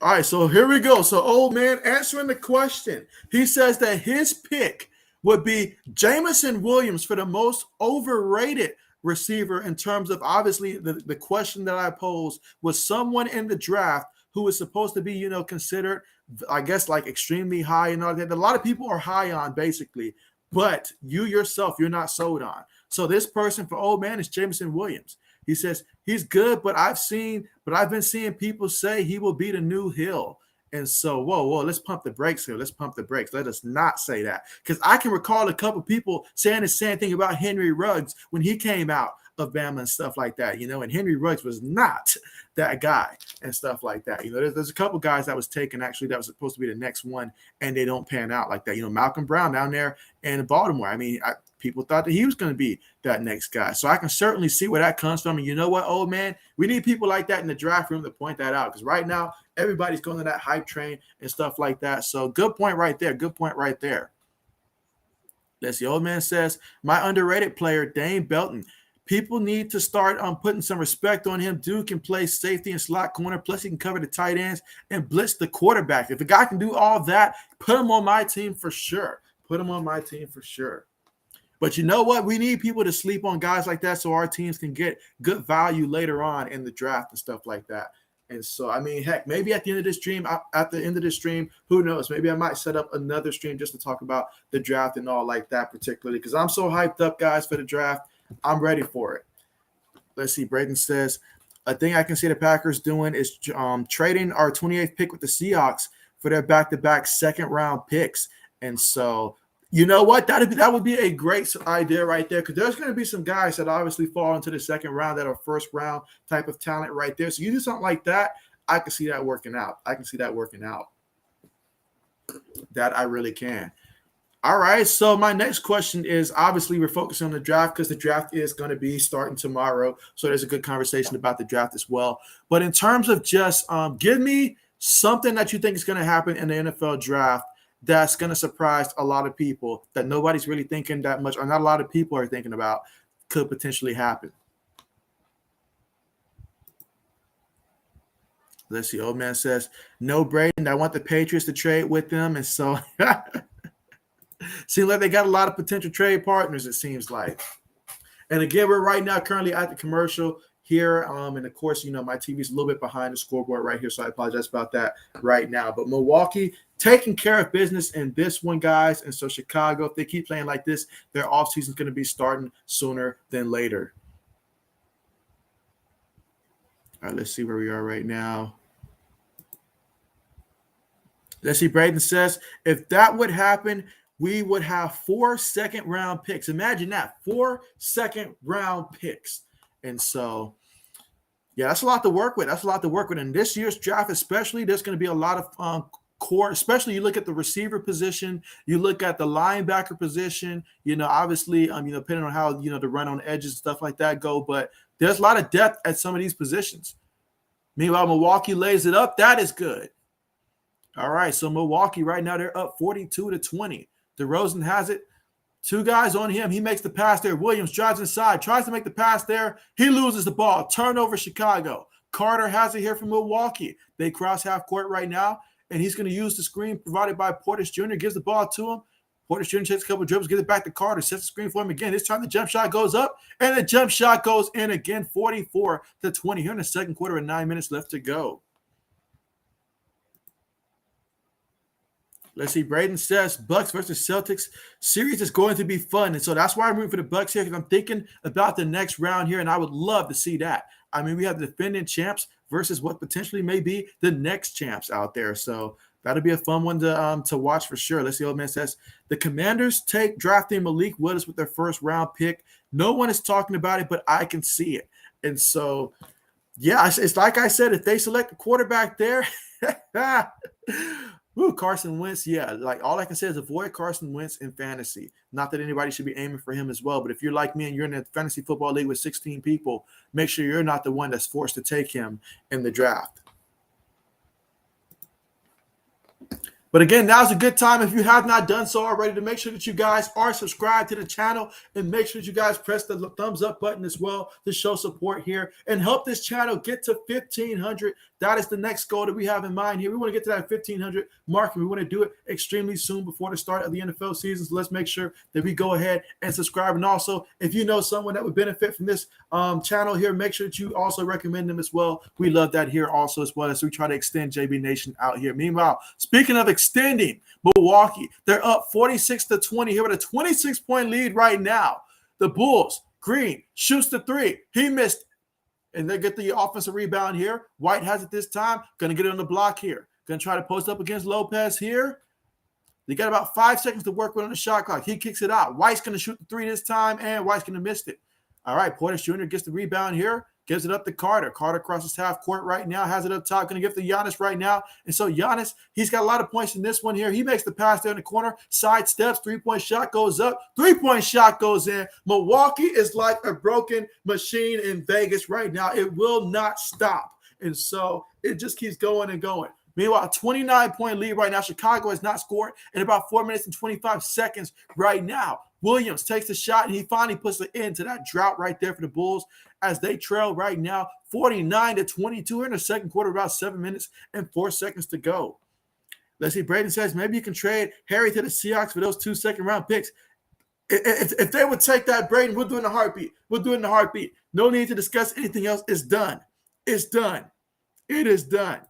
All right, so here we go. So, old man answering the question. He says that his pick would be Jamison Williams for the most overrated receiver in terms of, obviously, the question that I posed was someone in the draft who is supposed to be, considered, I guess, like extremely high and all that. A lot of people are high on, basically, but you yourself, you're not sold on. So this person for old man is Jamison Williams. He says he's good, but I've been seeing people say he will be the new Hill. And so, whoa, let's pump the brakes here. Let us not say that. Because I can recall a couple people saying the same thing about Henry Ruggs when he came out of Bama and stuff like that, and Henry Ruggs was not that guy and stuff like that. There's a couple guys that was taken, actually, that was supposed to be the next one, and they don't pan out like that. Malcolm Brown down there in Baltimore. I mean, people thought that he was going to be that next guy. So I can certainly see where that comes from. And you know what, old man? We need people like that in the draft room to point that out, because right now everybody's going to that hype train and stuff like that. So good point right there. Let's see. Old man says, my underrated player, Dane Belton. People need to start putting some respect on him. Dude can play safety and slot corner. Plus, he can cover the tight ends and blitz the quarterback. If a guy can do all that, put him on my team for sure. But you know what? We need people to sleep on guys like that so our teams can get good value later on in the draft and stuff like that. And so, I mean, heck, maybe at the end of this stream, who knows? Maybe I might set up another stream just to talk about the draft and all like that, particularly because I'm so hyped up, guys, for the draft. I'm ready for it. Let's see. Braden says, a thing I can see the Packers doing is trading our 28th pick with the Seahawks for their back-to-back second-round picks. And so, you know what? That would be a great idea right there, because there's going to be some guys that obviously fall into the second round that are first-round type of talent right there. So you do something like that, I can see that working out. That I really can. All right, so my next question is, obviously we're focusing on the draft because the draft is going to be starting tomorrow. So there's a good conversation about the draft as well. But in terms of just give me something that you think is going to happen in the NFL draft that's going to surprise a lot of people that nobody's really thinking that much, or not a lot of people are thinking about, could potentially happen. Let's see. Old man says, no, Braden, I want the Patriots to trade with them. And so seems like they got a lot of potential trade partners, it seems like. And again, we're right now currently at the commercial here. And of course, my TV's a little bit behind the scoreboard right here, so I apologize about that right now. But Milwaukee taking care of business in this one, guys. And so Chicago, if they keep playing like this, their offseason is going to be starting sooner than later. All right, let's see where we are right now. Let's see. Braden says, if that would happen, we would have 4 second-round picks. Imagine that, 4 second-round picks. And so, yeah, that's a lot to work with. In this year's draft especially, there's going to be a lot of core, especially you look at the receiver position, you look at the linebacker position, obviously, depending on how, the run on edges and stuff like that go. But there's a lot of depth at some of these positions. Meanwhile, Milwaukee lays it up. That is good. All right, so Milwaukee right now, they're up 42-20. DeRozan has it. 2 guys on him. He makes the pass there. Williams drives inside, tries to make the pass there. He loses the ball. Turnover, Chicago. Carter has it here from Milwaukee. They cross half court right now, and he's going to use the screen provided by Portis Jr. Gives the ball to him. Portis Jr. takes a couple of dribbles, gives it back to Carter, sets the screen for him again. This time the jump shot goes up, and the jump shot goes in again, 44-20 here in the second quarter with 9 minutes left to go. Let's see. Braden says Bucks versus Celtics series is going to be fun. And so that's why I'm rooting for the Bucks here, because I'm thinking about the next round here, and I would love to see that. I mean, we have the defending champs versus what potentially may be the next champs out there. So that'll be a fun one to watch for sure. Let's see. Old man says the Commanders drafting Malik Willis with their first round pick. No one is talking about it, but I can see it. And so, yeah, it's like I said, if they select a quarterback there, ooh, Carson Wentz, yeah. Like, all I can say is avoid Carson Wentz in fantasy. Not that anybody should be aiming for him as well, but if you're like me and you're in a fantasy football league with 16 people, make sure you're not the one that's forced to take him in the draft. But again, now's a good time, if you have not done so already, to make sure that you guys are subscribed to the channel, and make sure that you guys press the thumbs up button as well to show support here and help this channel get to 1,500. That is the next goal that we have in mind here. We want to get to that 1,500 mark, and we want to do it extremely soon before the start of the NFL season. So let's make sure that we go ahead and subscribe. And also, if you know someone that would benefit from this channel here, make sure that you also recommend them as well. We love that here also as well, as we try to extend JB Nation out here. Meanwhile, speaking of extending, Milwaukee, they're up 46-20 here with a 26-point lead right now. The Bulls, Green shoots the 3. He missed it. And they get the offensive rebound here. White has it this time. Going to get it on the block here. Going to try to post up against Lopez here. They got about 5 seconds to work with on the shot clock. He kicks it out. White's going to shoot the 3 this time, and White's going to miss it. All right, Portis Jr. gets the rebound here. Gives it up to Carter. Carter crosses half court right now. Has it up top. Going to give it to Giannis right now. And so Giannis, he's got a lot of points in this one here. He makes the pass there in the corner. Side steps. 3-point shot goes up. 3-point shot goes in. Milwaukee is like a broken machine in Vegas right now. It will not stop. And so it just keeps going and going. Meanwhile, a 29-point lead right now. Chicago has not scored in about 4 minutes and 25 seconds right now. Williams takes the shot, and he finally puts the end to that drought right there for the Bulls as they trail right now 49-22 in the second quarter, about 7 minutes and 4 seconds to go. Let's see. Braden says maybe you can trade Harry to the Seahawks for those 2 second-round picks. If they would take that, Braden, we'll do it in a heartbeat. We'll do it in a heartbeat. No need to discuss anything else. It's done. It's done. It is done.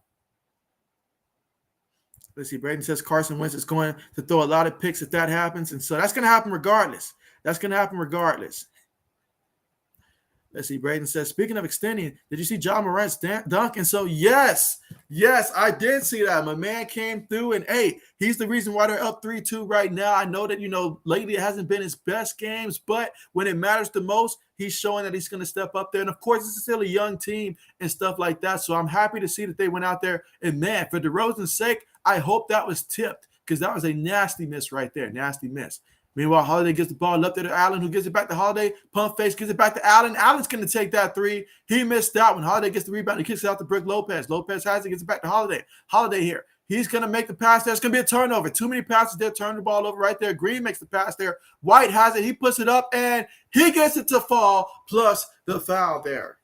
Let's see. Braden says Carson Wentz is going to throw a lot of picks if that happens. And so that's going to happen regardless. That's going to happen regardless. Let's see. Braden says, speaking of extending, did you see John Morant's dunk? And so, yes, I did see that. My man came through, and hey, he's the reason why they're up 3-2 right now. I know that, lately it hasn't been his best games, but when it matters the most, he's showing that he's going to step up there. And of course, it's still a young team and stuff like that. So I'm happy to see that they went out there. And man, for DeRozan's sake, I hope that was tipped, because that was a nasty miss right there. Nasty miss. Meanwhile, Holiday gives the ball up there to Allen, who gives it back to Holiday. Pump face gives it back to Allen. Allen's going to take that three. He missed that one. Holiday gets the rebound. He kicks it out to Brook Lopez. Lopez has it, gets it back to Holiday. Holiday here. He's going to make the pass there. It's going to be a turnover. Too many passes there. Turn the ball over right there. Green makes the pass there. White has it. He puts it up, and he gets it to fall, plus the foul there.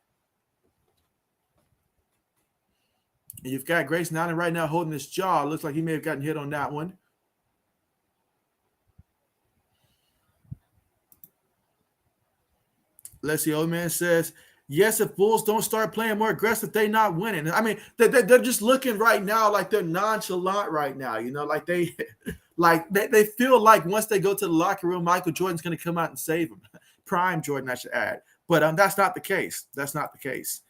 And you've got Grayson Allen right now holding his jaw. Looks like he may have gotten hit on that one. Let's see. Old man says, yes, if Bulls don't start playing more aggressive, they're not winning. I mean, they're just looking right now like they're nonchalant right now. Like they feel like once they go to the locker room, Michael Jordan's going to come out and save them. Prime Jordan, I should add. But that's not the case. That's not the case.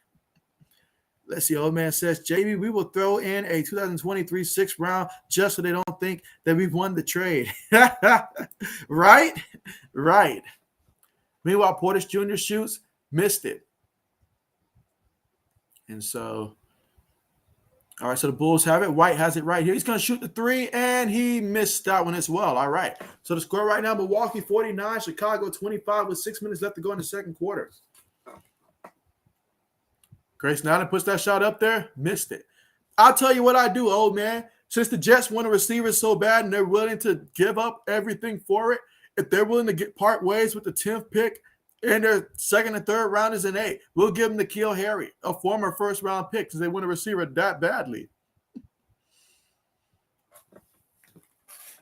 Let's see. Old man says, JB, we will throw in a 2023 sixth round just so they don't think that we've won the trade. Right? Right. Meanwhile, Portis Jr. shoots, missed it. And so, all right, so the Bulls have it. White has it right here. He's going to shoot the three, and he missed that one as well. All right. So the score right now, Milwaukee 49, Chicago 25 with 6 minutes left to go in the second quarter. Grayson Allen puts that shot up there, missed it. I'll tell you what I do, old man. Since the Jets want a receiver so bad and they're willing to give up everything for it, if they're willing to part ways with the 10th pick and their second and third round is an 8, we'll give them N'Keal Harry, a former first-round pick, because they want a receiver that badly.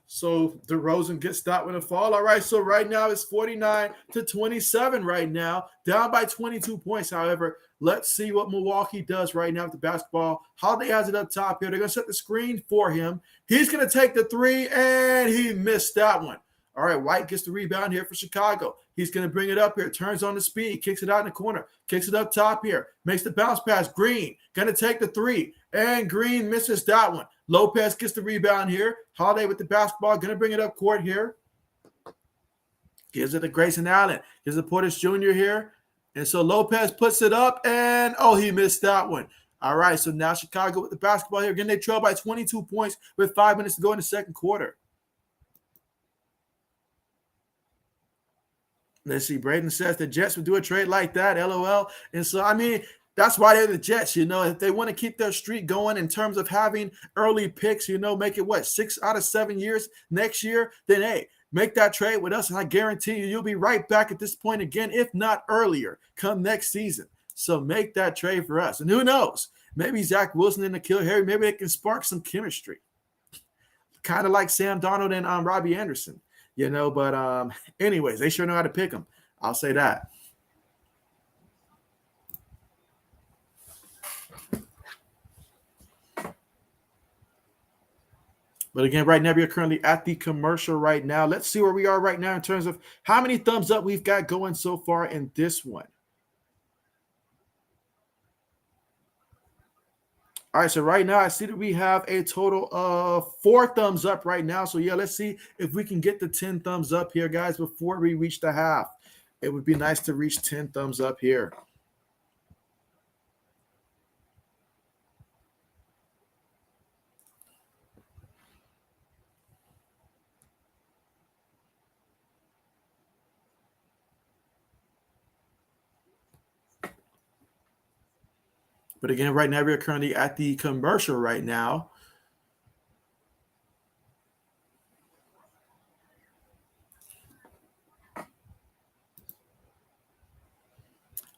So DeRozan gets that one to fall. All right, so right now it's 49-27 right now, down by 22 points. However, let's see what Milwaukee does right now with the basketball. Holiday has it up top here. They're going to set the screen for him. He's going to take the three, and he missed that one. All right, White gets the rebound here for Chicago. He's going to bring it up here, turns on the speed, kicks it out in the corner, kicks it up top here, makes the bounce pass. Green going to take the three, and Green misses that one. Lopez gets the rebound here. Holiday with the basketball, going to bring it up court here. Gives it to Grayson Allen. Gives it to Portis Jr. here. And so Lopez puts it up, and, he missed that one. All right, so now Chicago with the basketball here. Again, they trail by 22 points with 5 minutes to go in the second quarter. Let's see. Braden says the Jets would do a trade like that, LOL. And so, I mean, that's why they're the Jets, If they want to keep their streak going in terms of having early picks, make it, 6 out of 7 years next year, then, hey, make that trade with us, and I guarantee you'll be right back at this point again, if not earlier, come next season. So make that trade for us. And who knows? Maybe Zach Wilson and N'Keal Harry, maybe they can spark some chemistry. Kind of like Sam Darnold and Robbie Anderson. But anyways, they sure know how to pick them. I'll say that. But again, right now, we are currently at the commercial right now. Let's see where we are right now in terms of how many thumbs up we've got going so far in this one. All right, so right now I see that we have a total of 4 thumbs up right now. So, yeah, let's see if we can get the 10 thumbs up here, guys, before we reach the half. It would be nice to reach 10 thumbs up here. But again, right now, we're currently at the commercial right now.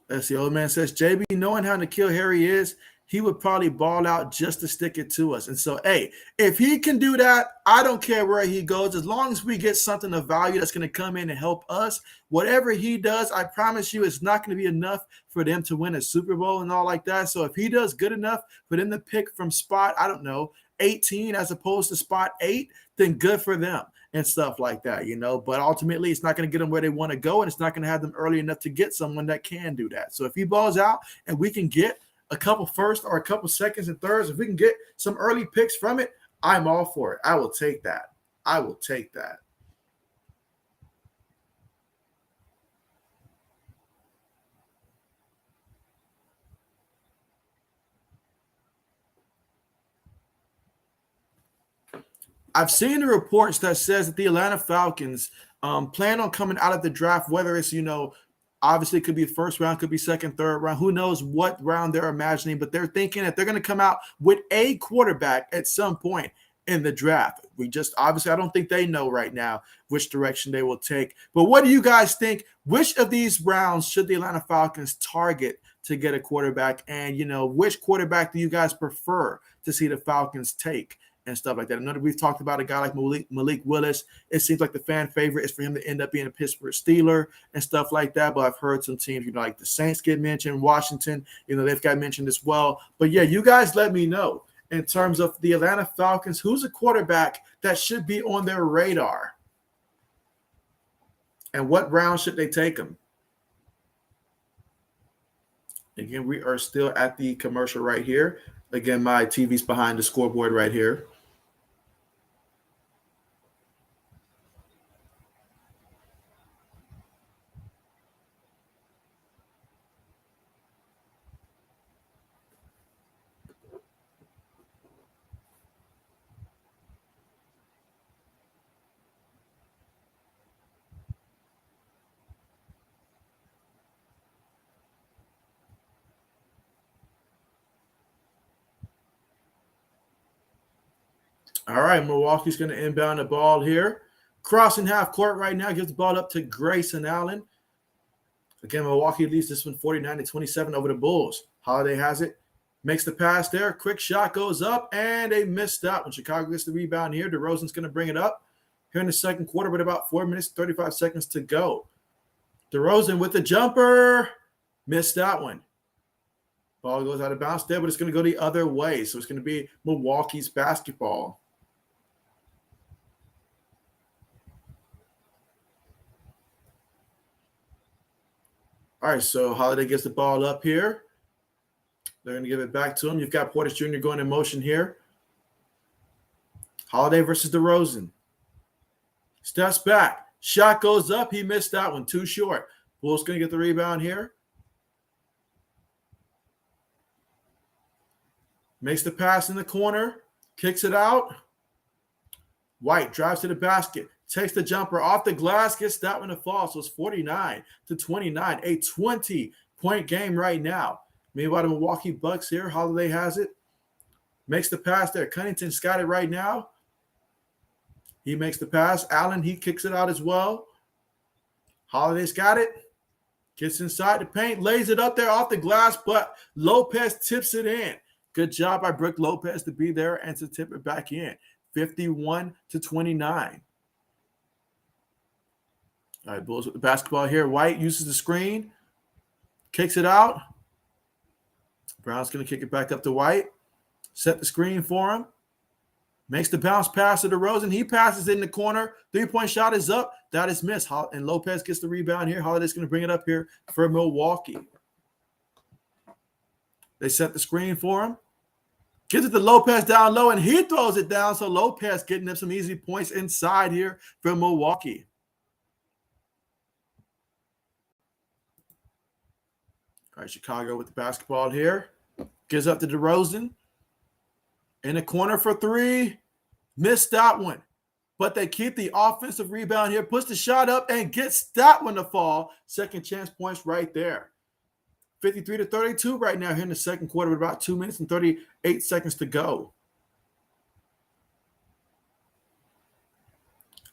Let's see. Old man says, JB, knowing how N'Keal Harry is, he would probably ball out just to stick it to us. And so, hey, if he can do that, I don't care where he goes. As long as we get something of value that's going to come in and help us, whatever he does, I promise you it's not going to be enough for them to win a Super Bowl and all like that. So if he does good enough for them to pick from spot, I don't know, 18 as opposed to spot 8, then good for them and stuff like that, you know. But ultimately, it's not going to get them where they want to go, and it's not going to have them early enough to get someone that can do that. So if he balls out and we can get a couple first or a couple seconds and thirds, if we can get some early picks from it, I'm all for it. I will take that. I will take that. I've seen the reports that says that the Atlanta Falcons plan on coming out of the draft, whether it's, you know, obviously it could be first round, could be second, third round. Who knows what round they're imagining, but they're thinking that they're going to come out with a quarterback at some point in the draft. We just obviously, I don't think they know right now which direction they will take. But what do you guys think? Which of these rounds should the Atlanta Falcons target to get a quarterback? And, you know, which quarterback do you guys prefer to see the Falcons take and stuff like that? I know that we've talked about a guy like Malik Willis. It seems like the fan favorite is for him to end up being a Pittsburgh Steeler and stuff like that. But I've heard some teams, you know, like the Saints get mentioned, Washington, you know, they've got mentioned as well. But yeah, you guys let me know in terms of the Atlanta Falcons, who's a quarterback that should be on their radar? And what round should they take them? Again, we are still at the commercial right here. Again, my TV's behind the scoreboard right here. All right, Milwaukee's going to inbound the ball here. Crossing half court right now, gives the ball up to Grayson Allen. Again, Milwaukee leads this one 49-27 over the Bulls. Holiday has it, makes the pass there. Quick shot goes up, and they missed that when Chicago gets the rebound here. DeRozan's going to bring it up here in the second quarter with about 4 minutes, 35 seconds to go. DeRozan with the jumper. Missed that one. Ball goes out of bounds there, but it's going to go the other way. So it's going to be Milwaukee's basketball. All right, so Holiday gets the ball up here. They're going to give it back to him. You've got Portis Jr. going in motion here. Holiday versus DeRozan. Steps back. Shot goes up. He missed that one. Too short. Bulls going to get the rebound here. Makes the pass in the corner. Kicks it out. White drives to the basket. Takes the jumper off the glass. Gets that one to fall. So it's 49-29. A 20-point game right now. Meanwhile, the Milwaukee Bucks here. Holiday has it. Makes the pass there. Cunnington's got it right now. He makes the pass. Allen, he kicks it out as well. Holiday's got it. Gets inside the paint. Lays it up there off the glass, but Lopez tips it in. Good job by Brook Lopez to be there and to tip it back in. 51-29. All right, Bulls with the basketball here. White uses the screen. Kicks it out. Brown's going to kick it back up to White. Set the screen for him. Makes the bounce pass to DeRozan. He passes in the corner. Three-point shot is up. That is missed. And Lopez gets the rebound here. Holiday's going to bring it up here for Milwaukee. They set the screen for him. Gives it to Lopez down low, and he throws it down. So Lopez getting them some easy points inside here for Milwaukee. All right, Chicago with the basketball here. Gives up to DeRozan. In the corner for three. Missed that one. But they keep the offensive rebound here. Puts the shot up and gets that one to fall. Second chance points right there. 53-32 right now here in the second quarter with about 2 minutes and 38 seconds to go.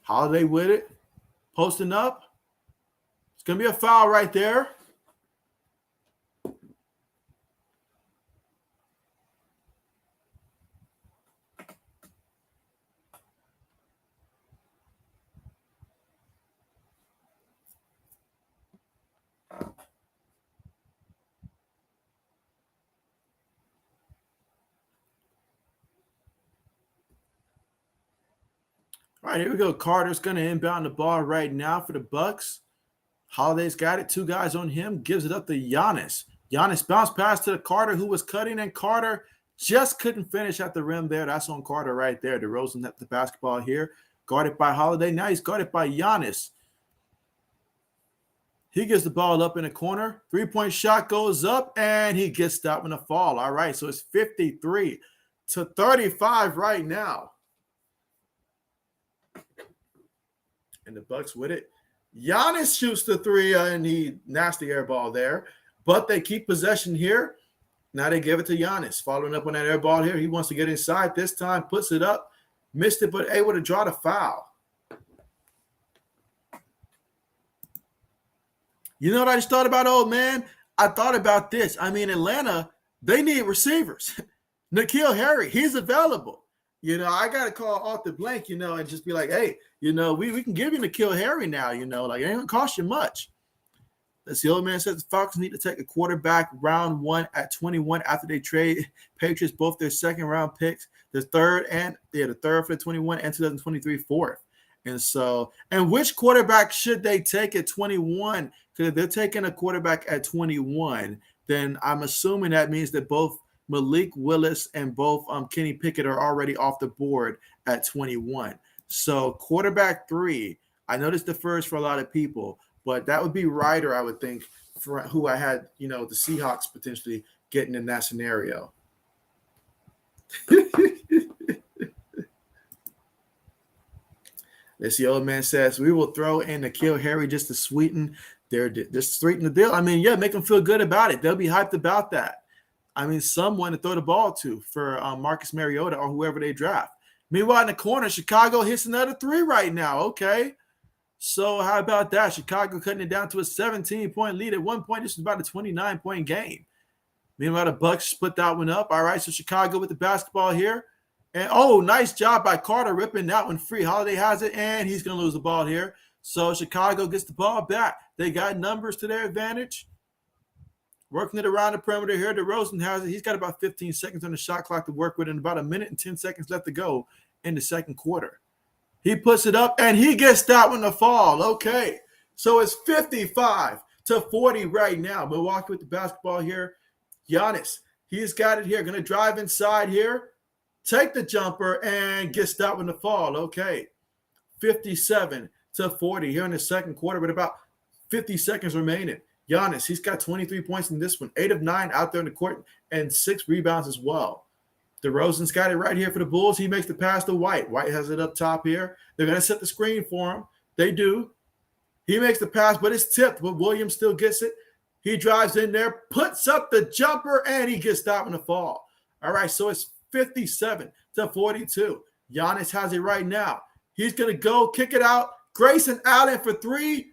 Holiday with it. Posting up. It's going to be a foul right there. All right, here we go. Carter's going to inbound the ball right now for the Bucks. Holiday's got it. 2 guys on him. Gives it up to Giannis. Giannis bounced pass to Carter, who was cutting, and Carter just couldn't finish at the rim there. That's on Carter right there. DeRozan at the basketball here. Guarded by Holiday. Now he's guarded by Giannis. He gets the ball up in the corner. 3-point shot goes up, and he gets stopped in the fall. All right, so it's 53-35 right now. And the Bucks with it. Giannis shoots the 3, and he nasty air ball there. But they keep possession here. Now they give it to Giannis. Following up on that air ball here. He wants to get inside this time. Puts it up. Missed it, but able to draw the foul. You know what I just thought about, old man? I thought about this. I mean, Atlanta, they need receivers. N'Keal Harry, he's available. I got to call off the blank, and just be like, hey, we can give you N'Keal Harry now, like it ain't going to cost you much. That's the old man says the Falcons need to take a quarterback round 1 at 21 after they trade Patriots both their second-round picks, the third for the 21 and 2023 fourth. And which quarterback should they take at 21? Because if they're taking a quarterback at 21, then I'm assuming that means that both Malik Willis and both Kenny Pickett are already off the board at 21. So quarterback 3, I know this differs for a lot of people, but that would be Ryder, I would think, for who I had, the Seahawks potentially getting in that scenario. As the old man says, we will throw in N'Keal Harry just to sweeten the deal. I mean, make them feel good about it. They'll be hyped about that. I mean, someone to throw the ball to for Marcus Mariota or whoever they draft. Meanwhile, in the corner, Chicago hits another 3 right now. Okay. So how about that? Chicago cutting it down to a 17-point lead. At one point, this was about a 29-point game. Meanwhile, the Bucks split that one up. All right, so Chicago with the basketball here. And, nice job by Carter ripping that one free. Holiday has it, and he's going to lose the ball here. So Chicago gets the ball back. They got numbers to their advantage. Working it around the perimeter here. DeRozan has it. He's got about 15 seconds on the shot clock to work with and about 1 minute and 10 seconds left to go in the second quarter. He puts it up, and he gets that one to fall. Okay, so it's 55-40 right now. Milwaukee with the basketball here. Giannis, he's got it here. Going to drive inside here. Take the jumper and gets that one to fall. Okay, 57-40 here in the second quarter with about 50 seconds remaining. Giannis, he's got 23 points in this one, 8 of 9 out there in the court, and 6 rebounds as well. DeRozan's got it right here for the Bulls. He makes the pass to White. White has it up top here. They're going to set the screen for him. They do. He makes the pass, but it's tipped, but Williams still gets it. He drives in there, puts up the jumper, and he gets that one to fall. All right, so it's 57-42. Giannis has it right now. He's going to go kick it out. Grayson Allen for 3.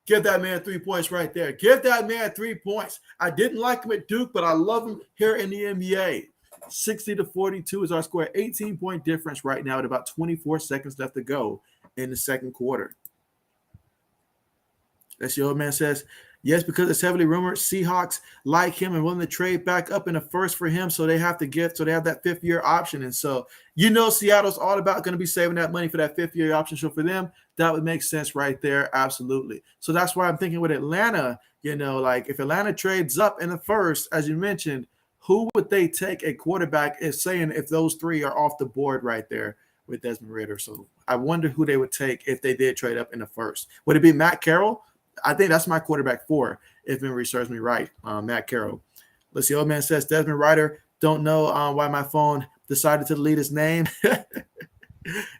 Give that man 3 points right there. Give that man 3 points. I didn't like him at Duke, but I love him here in the NBA. 60-42 is our score. 18-point difference right now at about 24 seconds left to go in the second quarter. That's the old man says, yes, because it's heavily rumored Seahawks like him and willing to trade back up in the first for him, so they have to get, so they have that 5th-year option. And so, Seattle's all about going to be saving that money for that 5th-year option. So for them, that would make sense right there. Absolutely. So that's why I'm thinking with Atlanta, like if Atlanta trades up in the first, as you mentioned, who would they take a quarterback is saying if those 3 are off the board right there with Desmond Ridder. So I wonder who they would take if they did trade up in the first. Would it be Matt Carroll? I think that's my quarterback 4, if memory serves me right, Matt Carroll. Let's see, old man says, Desmond Ridder, don't know why my phone decided to delete his name.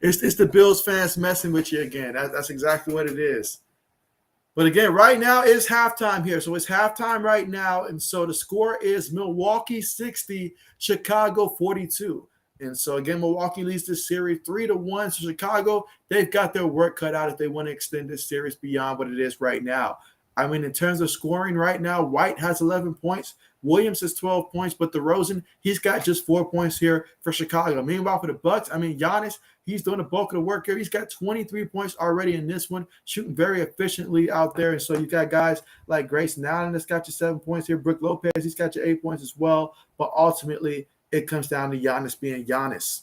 It's the Bills fans messing with you again. That's exactly what it is. But again, right now is halftime here. So it's halftime right now. And so the score is Milwaukee 60, Chicago 42. And so, again, Milwaukee leads this series 3-1. So Chicago, they've got their work cut out if they want to extend this series beyond what it is right now. I mean, in terms of scoring right now, White has 11 points. Williams has 12 points. But DeRozan, he's got just 4 points here for Chicago. Meanwhile, for the Bucks, I mean, Giannis, he's doing the bulk of the work here. He's got 23 points already in this one, shooting very efficiently out there. And so you got guys like Grayson Allen that's got your 7 points here. Brook Lopez, he's got your 8 points as well. But ultimately, it comes down to Giannis being Giannis.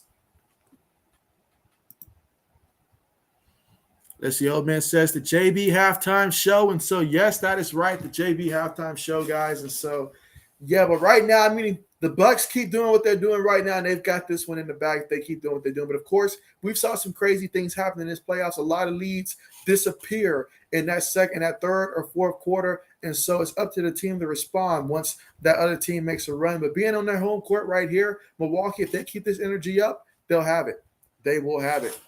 Let's see. Old man says the JB halftime show. And so, yes, that is right. The JB halftime show, guys. And so, yeah, but right now, I mean, the Bucks keep doing what they're doing right now, and they've got this one in the bag. They keep doing what they're doing. But of course, we've saw some crazy things happen in this playoffs. A lot of leads disappear in that third or fourth quarter. And so it's up to the team to respond once that other team makes a run. But being on their home court right here, Milwaukee, if they keep this energy up, they'll have it. They will have it.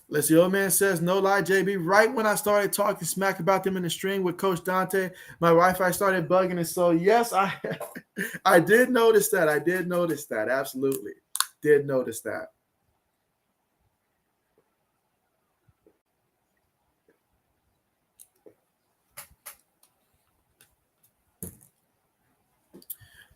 Let's see. Old man says, no lie, JB. Right when I started talking smack about them in the stream with Coach Dante, my Wi-Fi started bugging. And so, yes, I did notice that. I did notice that. Absolutely. Did notice that.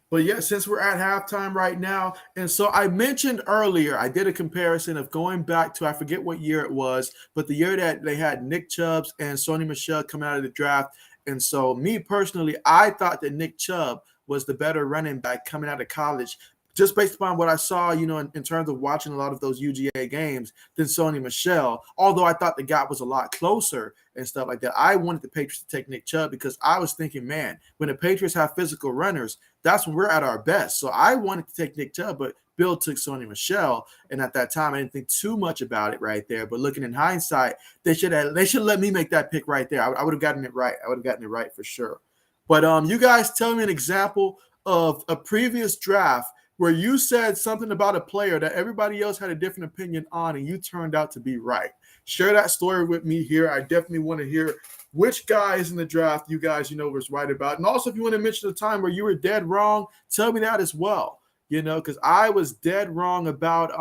But yeah, since we're at halftime right now, and so I mentioned earlier, I did a comparison of going back to, I forget what year it was, but the year that they had Nick Chubb and Sony Michel coming out of the draft. And so, me personally, I thought that Nick Chubb was the better running back coming out of college, just based upon what I saw, in terms of watching a lot of those UGA games than Sony Michel. Although I thought the gap was a lot closer and stuff like that. I wanted the Patriots to take Nick Chubb because I was thinking, man, when the Patriots have physical runners, that's when we're at our best. So I wanted to take Nick Chubb, but Bill took Sony Michel, and at that time I didn't think too much about it right there. But looking in hindsight, they should let me make that pick right there. I would have gotten it right. I would have gotten it right for sure. But you guys tell me an example of a previous draft where you said something about a player that everybody else had a different opinion on, and you turned out to be right. Share that story with me here. I definitely want to hear which guys in the draft you guys, was right about. And also, if you want to mention the time where you were dead wrong, tell me that as well, because I was dead wrong about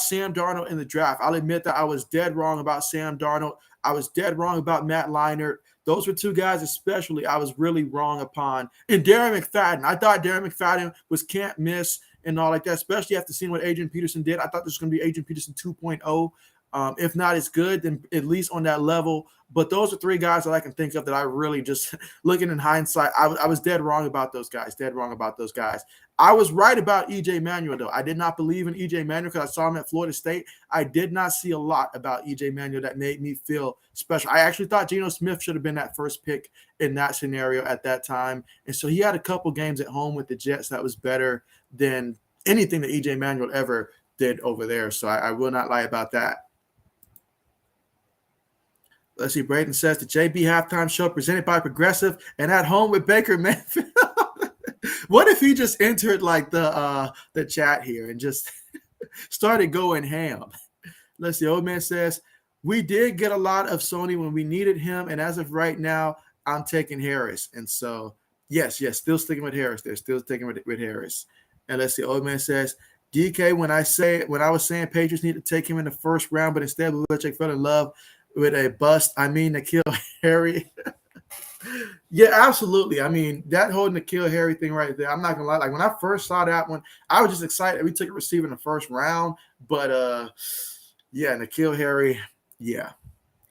Sam Darnold in the draft. I'll admit that I was dead wrong about Sam Darnold. I was dead wrong about Matt Leinart. Those were two guys especially I was really wrong upon. And Darren McFadden. I thought Darren McFadden was can't miss and all like that, especially after seeing what Adrian Peterson did. I thought this was going to be Adrian Peterson 2.0. If not as good, then at least on that level. But those are three guys that I can think of that I really just, looking in hindsight, I was dead wrong about those guys, I was right about E.J. Manuel, though. I did not believe in E.J. Manuel because I saw him at Florida State. I did not see a lot about E.J. Manuel that made me feel special. I actually thought Geno Smith should have been that first pick in that scenario at that time. And so he had a couple games at home with the Jets that was better than anything that E.J. Manuel ever did over there. So I will not lie about that. Let's see. Braden says the JB halftime show presented by Progressive and at home with Baker Mayfield. What if he just entered like the chat here and just started going ham? Let's see. Old man says we did get a lot of Sony when we needed him, and as of right now, I'm taking Harris. And so yes, still sticking with Harris. They're still sticking with Harris. And let's see. Old man says DK when I was saying Patriots need to take him in the first round, but instead Belichick fell in love with a bust. I mean, N'Keal Harry. Yeah, absolutely. I mean, that whole N'Keal Harry thing right there, I'm not gonna lie. Like when I first saw that one, I was just excited. We took a receiver in the first round, but yeah, N'Keal Harry, yeah.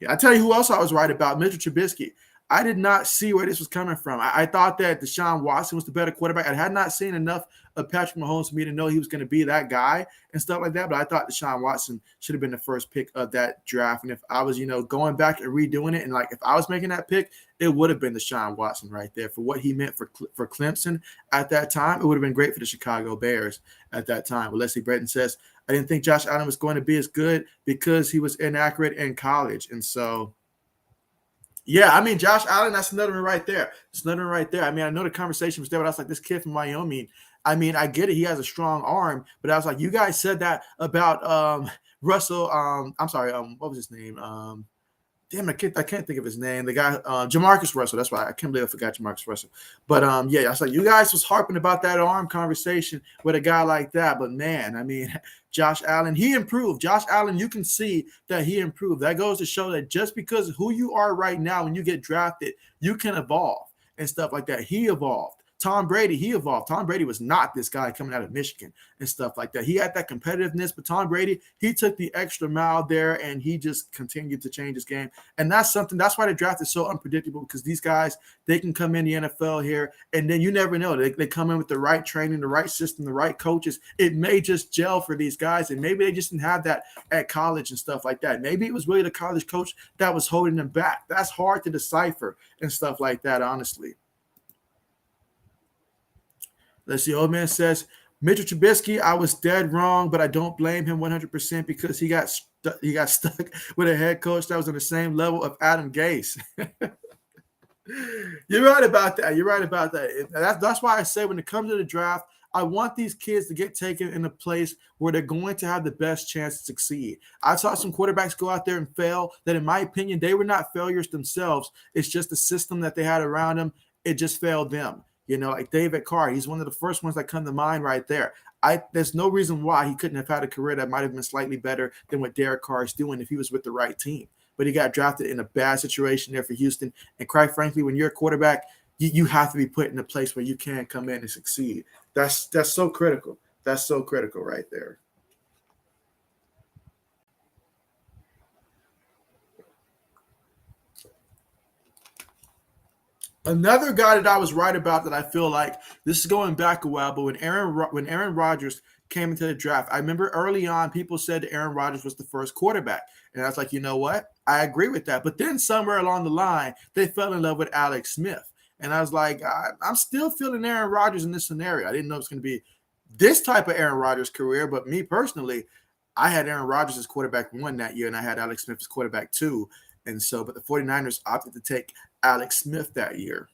I tell you who else I was right about, Mitchell Trubisky. I did not see where this was coming from. I thought that Deshaun Watson was the better quarterback. I had not seen enough of Patrick Mahomes for me to know he was going to be that guy and stuff like that. But I thought Deshaun Watson should have been the first pick of that draft. And if I was, going back and redoing it, and like if I was making that pick, it would have been Deshaun Watson right there for what he meant for Clemson at that time. It would have been great for the Chicago Bears at that time. Well, Leslie Breton says, I didn't think Josh Allen was going to be as good because he was inaccurate in college. And so, yeah, I mean, Josh Allen, that's another one right there. It's another one right there. I mean, I know the conversation was there, but I was like, this kid from Wyoming, I mean, I get it. He has a strong arm, but I was like, you guys said that about Russell. I'm sorry. What was his name? Damn, I can't think of his name. The guy, Jamarcus Russell. That's why I can't believe I forgot Jamarcus Russell. But yeah, I was like, you guys was harping about that arm conversation with a guy like that. But man, I mean, Josh Allen, he improved. Josh Allen, you can see that he improved. That goes to show that just because of who you are right now, when you get drafted, you can evolve and stuff like that. He evolved Tom Brady, he evolved. Tom Brady was not this guy coming out of Michigan and stuff like that. He had that competitiveness, but Tom Brady, he took the extra mile there, and he just continued to change his game. And that's why the draft is so unpredictable, because these guys, they can come in the NFL here, and then you never know. They come in with the right training, the right system, the right coaches. It may just gel for these guys, and maybe they just didn't have that at college and stuff like that. Maybe it was really the college coach that was holding them back. That's hard to decipher and stuff like that, honestly. Let's see. Old man says, Mitchell Trubisky, I was dead wrong, but I don't blame him 100% because he got stuck with a head coach that was on the same level of Adam Gase. You're right about that. You're right about that. That's why I say when it comes to the draft, I want these kids to get taken in a place where they're going to have the best chance to succeed. I saw some quarterbacks go out there and fail that, in my opinion, they were not failures themselves. It's just the system that they had around them. It just failed them. Like David Carr, he's one of the first ones that come to mind right there. There's no reason why he couldn't have had a career that might have been slightly better than what Derek Carr is doing if he was with the right team. But he got drafted in a bad situation there for Houston. And quite frankly, when you're a quarterback, you have to be put in a place where you can come in and succeed. That's so critical. That's so critical right there. Another guy that I was right about that I feel like this is going back a while, but when Aaron Rodgers came into the draft, I remember early on people said that Aaron Rodgers was the first quarterback. And I was like, you know what? I agree with that. But then somewhere along the line, they fell in love with Alex Smith. And I was like, I'm still feeling Aaron Rodgers in this scenario. I didn't know it was going to be this type of Aaron Rodgers career, but me personally, I had Aaron Rodgers as quarterback 1 that year, and I had Alex Smith as quarterback 2. And so, but the 49ers opted to take Alex Smith that year.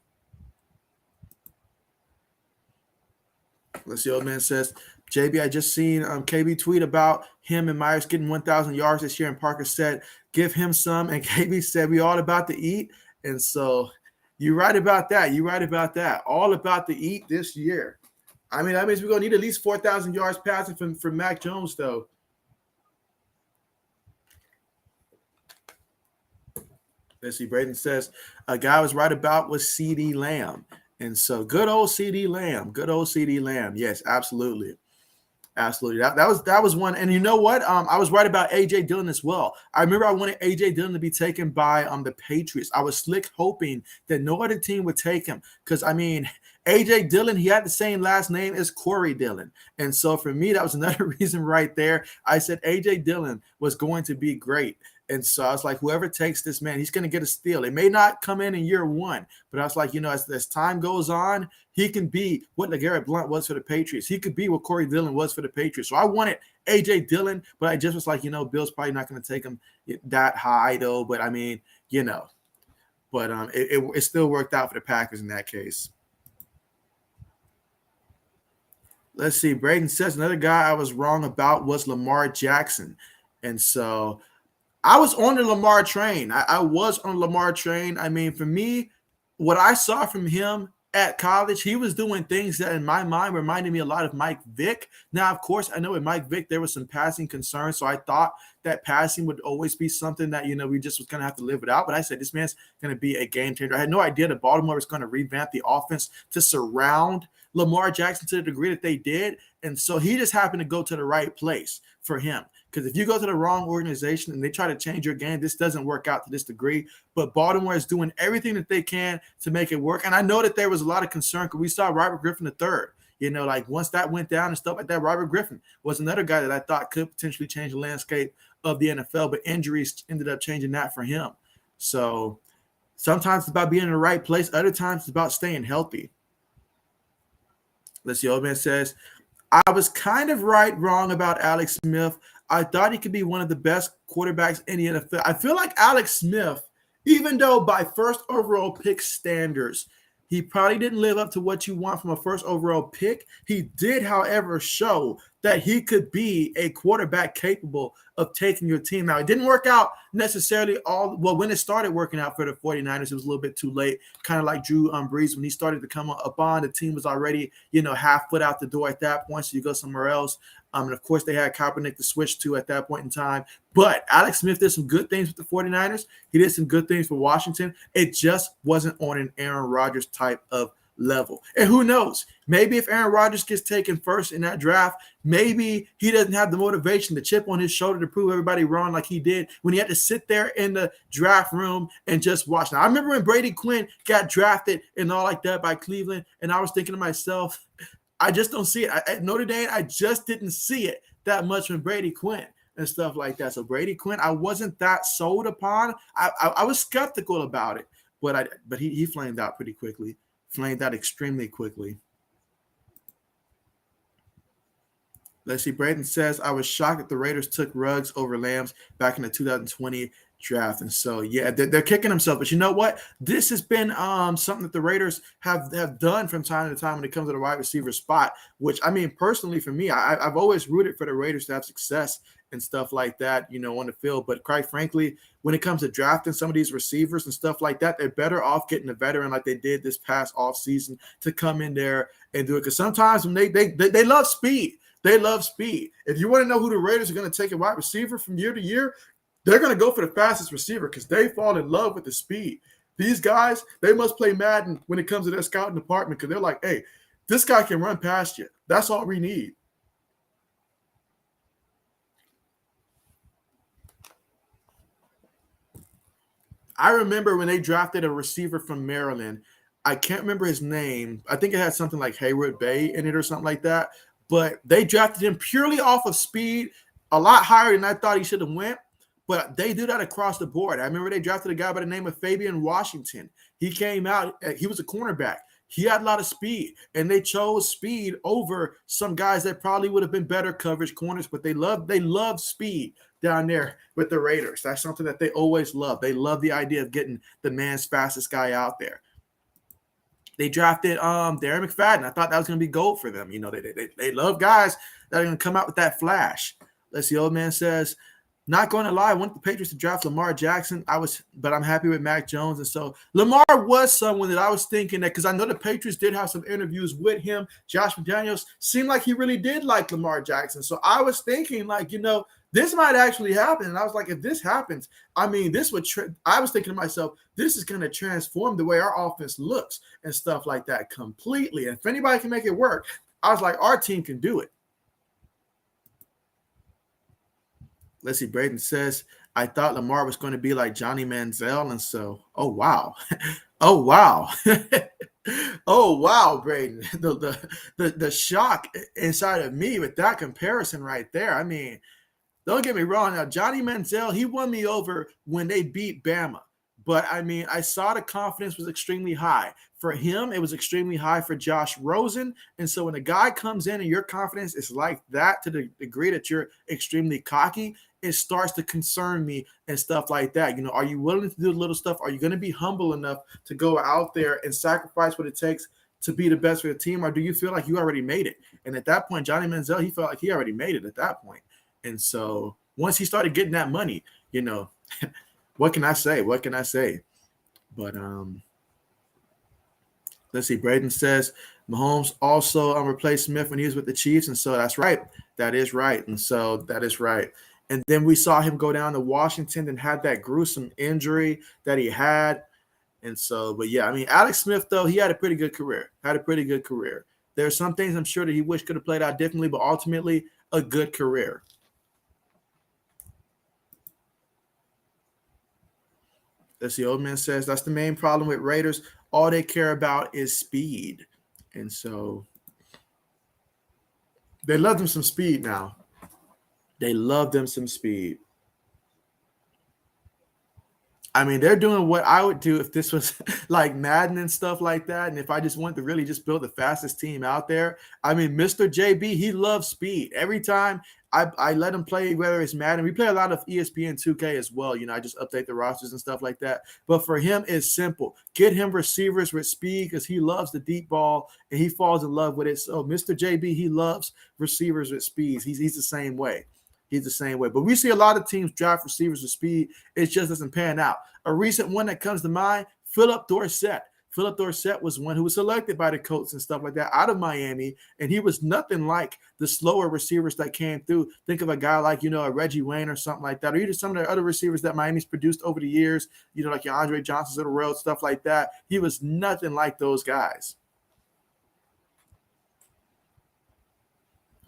Let's see, old man says, JB, I just seen KB tweet about him and Myers getting 1,000 yards this year, and Parker said, give him some, and KB said, we all about to eat. And so you're right about that. You're right about that. All about to eat this year. I mean, that means we're going to need at least 4,000 yards passing from Mac Jones, though. Let's see, Braden says, a guy I was right about was CeeDee Lamb. And so good old CeeDee Lamb. Good old CeeDee Lamb. Yes, absolutely. Absolutely. That was one. And you know what? I was right about A.J. Dillon as well. I remember I wanted A.J. Dillon to be taken by the Patriots. I was slick hoping that no other team would take him because, I mean, A.J. Dillon, he had the same last name as Corey Dillon. And so for me, that was another reason right there. I said A.J. Dillon was going to be great. And so I was like, whoever takes this, man, he's going to get a steal. It may not come in year 1, but I was like, as time goes on, he can be what LeGarrette Blount was for the Patriots. He could be what Corey Dillon was for the Patriots. So I wanted A.J. Dillon, but I just was like, Bill's probably not going to take him that high, though. But, I mean, but it still worked out for the Packers in that case. Let's see. Braden says another guy I was wrong about was Lamar Jackson. And so I was on the Lamar train. I was on the Lamar train. I mean, for me, what I saw from him at college, he was doing things that in my mind reminded me a lot of Mike Vick. Now, of course, I know with Mike Vick, there was some passing concerns. So I thought that passing would always be something that, we just was going to have to live it out. But I said, this man's going to be a game changer. I had no idea that Baltimore was going to revamp the offense to surround Lamar Jackson to the degree that they did. And so he just happened to go to the right place for him. Because if you go to the wrong organization and they try to change your game, this doesn't work out to this degree. But Baltimore is doing everything that they can to make it work. And I know that there was a lot of concern because we saw Robert Griffin III. Like once that went down and stuff like that, Robert Griffin was another guy that I thought could potentially change the landscape of the NFL. But injuries ended up changing that for him. So sometimes it's about being in the right place. Other times it's about staying healthy. Let's see, old man says, I was kind of wrong about Alex Smith. I thought he could be one of the best quarterbacks in the NFL. I feel like Alex Smith, even though by first overall pick standards, he probably didn't live up to what you want from a first overall pick. He did, however, show that he could be a quarterback capable of taking your team. Now, it didn't work out necessarily when it started working out for the 49ers, it was a little bit too late, kind of like Drew Brees. When he started to come up on, the team was already, half foot out the door at that point, so you go somewhere else. And, of course, they had Kaepernick to switch to at that point in time. But Alex Smith did some good things with the 49ers. He did some good things for Washington. It just wasn't on an Aaron Rodgers type of level. And who knows? Maybe if Aaron Rodgers gets taken first in that draft, maybe he doesn't have the motivation, the chip on his shoulder to prove everybody wrong like he did when he had to sit there in the draft room and just watch. Now, I remember when Brady Quinn got drafted and all like that by Cleveland, and I was thinking to myself, I just don't see it. At Notre Dame, I just didn't see it that much when Brady Quinn and stuff like that. So Brady Quinn, I wasn't that sold upon. I was skeptical about it, but he flamed out pretty quickly. Flamed out extremely quickly. Let's see. Braden says, I was shocked that the Raiders took Ruggs over Lambs back in the 2020 draft. And so, yeah, they're kicking themselves. But you know what? This has been something that the Raiders have done from time to time when it comes to the wide receiver spot, which, I mean, personally for me, I've always rooted for the Raiders to have success and stuff like that, you know, on the field. But quite frankly, when it comes to drafting some of these receivers and stuff like that, they're better off getting a veteran like they did this past offseason to come in there and do it. Because sometimes when they love speed. They love speed. If you want to know who the Raiders are going to take a wide receiver from year to year, they're going to go for the fastest receiver because they fall in love with the speed. These guys, they must play Madden when it comes to their scouting department because they're like, hey, this guy can run past you. That's all we need. I remember when they drafted a receiver from Maryland. I can't remember his name. I think it had something like Haywood Bay in it or something like that. But they drafted him purely off of speed, a lot higher than I thought he should have went. But they do that across the board. I remember they drafted a guy by the name of Fabian Washington. He came out, he was a cornerback. He had a lot of speed, and they chose speed over some guys that probably would have been better coverage corners, but they love speed down there with the Raiders. That's something that they always love. They love the idea of getting the man's fastest guy out there. They drafted Darren McFadden. I thought that was going to be gold for them. You know, they love guys that are going to come out with that flash. Let's see, old man says, not going to lie, I wanted the Patriots to draft Lamar Jackson. But I'm happy with Mac Jones. And so Lamar was someone that I was thinking that because I know the Patriots did have some interviews with him. Josh McDaniels seemed like he really did like Lamar Jackson. So I was thinking like, you know, this might actually happen. And I was like, if this happens, I mean, this would I was thinking to myself, this is going to transform the way our offense looks and stuff like that completely. And if anybody can make it work, I was like, our team can do it. Let's see, Braden says, I thought Lamar was going to be like Johnny Manziel. And so, oh, wow. Oh, wow. Oh, wow, Braden. The shock inside of me with that comparison right there. I mean, don't get me wrong. Now, Johnny Manziel, he won me over when they beat Bama. But, I mean, I saw the confidence was extremely high. For him, it was extremely high for Josh Rosen. And so when a guy comes in and your confidence is like that to the degree that you're extremely cocky, it starts to concern me and stuff like that. You know, are you willing to do the little stuff? Are you going to be humble enough to go out there and sacrifice what it takes to be the best for the team? Or do you feel like you already made it? And at that point, Johnny Manziel, he felt like he already made it at that point. And so once he started getting that money, you know, what can I say? What can I say? But let's see. Braden says Mahomes also replaced Smith when he was with the Chiefs. And so that's right. That is right. And so that is right. And then we saw him go down to Washington and had that gruesome injury that he had. And so, but yeah, I mean, Alex Smith, though, he had a pretty good career. There are some things I'm sure that he wished could have played out differently, but ultimately a good career. That's the old man says, that's the main problem with Raiders. All they care about is speed. And so they love them some speed now. They love them some speed. I mean, they're doing what I would do if this was like Madden and stuff like that. And if I just wanted to really just build the fastest team out there. I mean, Mr. JB, he loves speed. Every time I let him play, whether it's Madden, we play a lot of ESPN 2K as well. You know, I just update the rosters and stuff like that. But for him, it's simple. Get him receivers with speed because he loves the deep ball and he falls in love with it. So Mr. JB, he loves receivers with speeds. He's the same way. He's the same way. But we see a lot of teams draft receivers with speed. It just doesn't pan out. A recent one that comes to mind, Philip Dorsett. Philip Dorsett was one who was selected by the Colts and stuff like that out of Miami, and he was nothing like the slower receivers that came through. Think of a guy like, you know, a Reggie Wayne or something like that, or even some of the other receivers that Miami's produced over the years, you know, like your Andre Johnson's of the world, stuff like that. He was nothing like those guys.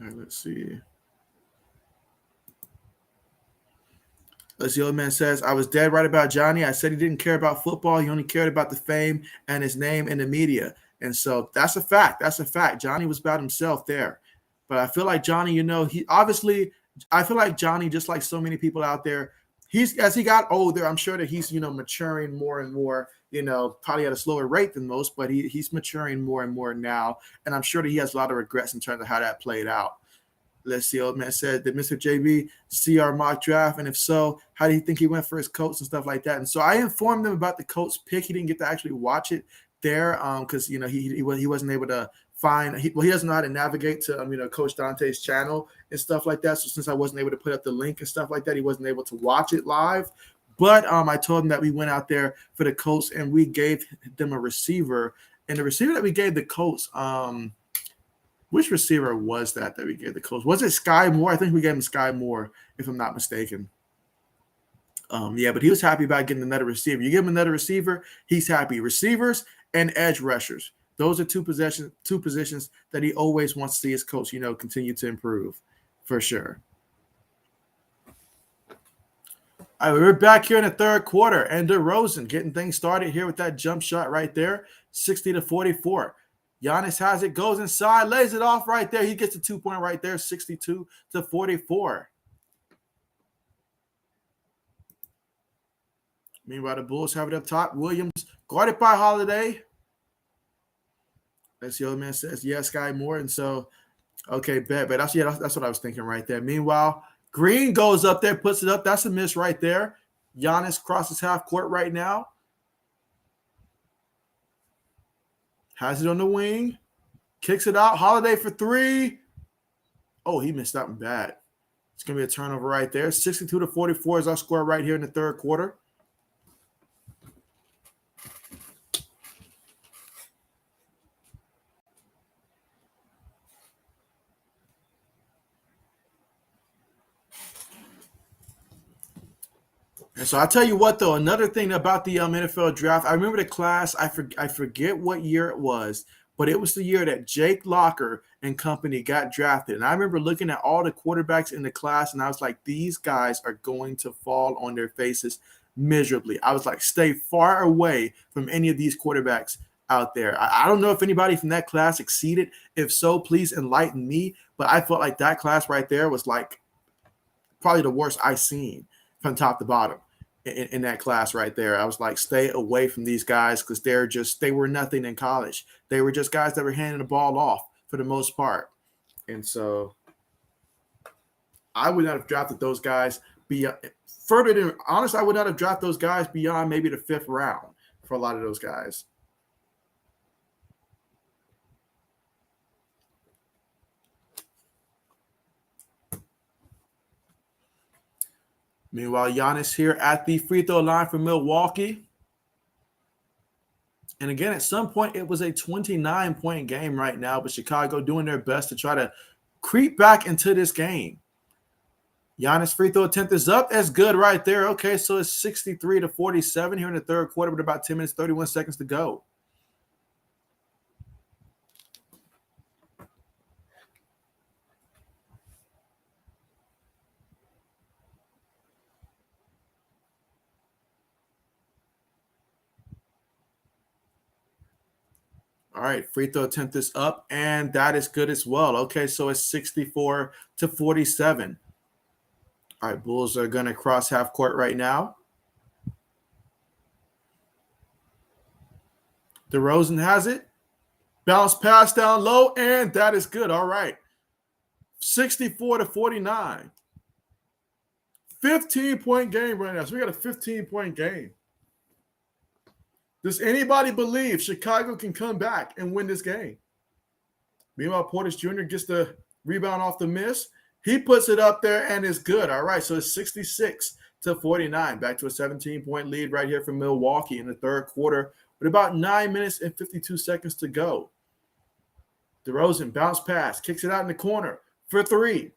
All right, let's see. As the old man says, I was dead right about Johnny. I said he didn't care about football. He only cared about the fame and his name in the media. And so that's a fact. That's a fact. Johnny was about himself there. But I feel like Johnny, he obviously, I feel like Johnny, just like so many people out there, as he got older, I'm sure that he's, maturing more and more, probably at a slower rate than most, but he's maturing more and more now. And I'm sure that he has a lot of regrets in terms of how that played out. Let's see. Old man said, did Mr. JB see our mock draft? And if so, how do you think he went for his coats and stuff like that? And so I informed him about the coats pick. He didn't get to actually watch it there because, he wasn't able to find – he doesn't know how to navigate to, Coach Dante's channel and stuff like that. So since I wasn't able to put up the link and stuff like that, he wasn't able to watch it live. But I told him that we went out there for the coats and we gave them a receiver. And the receiver that we gave the coats which receiver was that we gave the coach? Was it Sky Moore? I think we gave him Sky Moore, if I'm not mistaken. But he was happy about getting another receiver. You give him another receiver, he's happy. Receivers and edge rushers. Those are two positions that he always wants to see his coach, continue to improve for sure. All right, we're back here in the third quarter, and DeRozan getting things started here with that jump shot right there, 60-44. Giannis has it, goes inside, lays it off right there. He gets a 2-point right there, 62-44. Meanwhile, the Bulls have it up top. Williams guarded by Holiday. As the other man says, yes, Sky Moore. And so, okay, bet. But that's what I was thinking right there. Meanwhile, Green goes up there, puts it up. That's a miss right there. Giannis crosses half court right now. Has it on the wing. Kicks it out. Holiday for three. Oh, he missed that one bad. It's going to be a turnover right there. 62-44 is our score right here in the third quarter. And so I'll tell you what, though, another thing about the NFL draft, I remember the class, I forget what year it was, but it was the year that Jake Locker and company got drafted. And I remember looking at all the quarterbacks in the class, and I was like, these guys are going to fall on their faces miserably. I was like, stay far away from any of these quarterbacks out there. I don't know if anybody from that class succeeded. If so, please enlighten me. But I felt like that class right there was like probably the worst I've seen from top to bottom. In that class right there, I was like, stay away from these guys because they were nothing in college. They were just guys that were handing the ball off for the most part. And so I would not have drafted those guys further than, honestly, I would not have drafted those guys beyond maybe the fifth round for a lot of those guys. Meanwhile, Giannis here at the free throw line for Milwaukee. And again, at some point, it was a 29-point game right now, but Chicago doing their best to try to creep back into this game. Giannis' free throw attempt is up. That's good right there. Okay, so it's 63-47 here in the third quarter with about 10 minutes, 31 seconds to go. All right, free throw attempt is up, and that is good as well. Okay, so it's 64-47. All right, Bulls are going to cross half court right now. DeRozan has it. Bounce pass down low, and that is good. All right, 64-49. 15-point game right now. So we got a 15-point game. Does anybody believe Chicago can come back and win this game? Meanwhile, Portis Jr. gets the rebound off the miss. He puts it up there and is good. All right, so it's 66-49. Back to a 17-point lead right here from Milwaukee in the third quarter with about 9 minutes and 52 seconds to go. DeRozan bounce pass, kicks it out in the corner for three.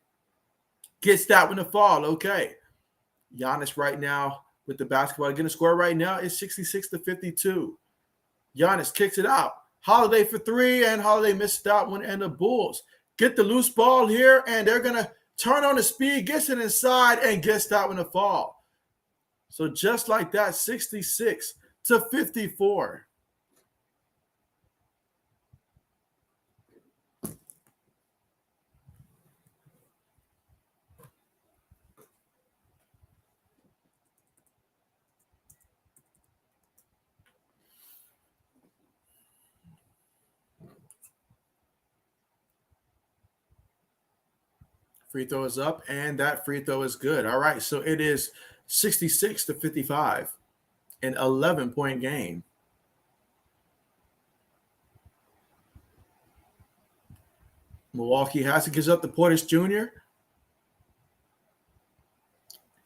Gets that one to fall. Okay. Giannis right now with the basketball. Getting a score right now is 66-52. Giannis kicks it out. Holiday for three, and Holiday missed that one, and the Bulls get the loose ball here, and they're going to turn on the speed, gets it inside, and gets that one to fall. So just like that, 66-54. Free throw is up, and that free throw is good. All right, so it is 66-55, an 11-point game. Milwaukee has to give up to Portis Jr.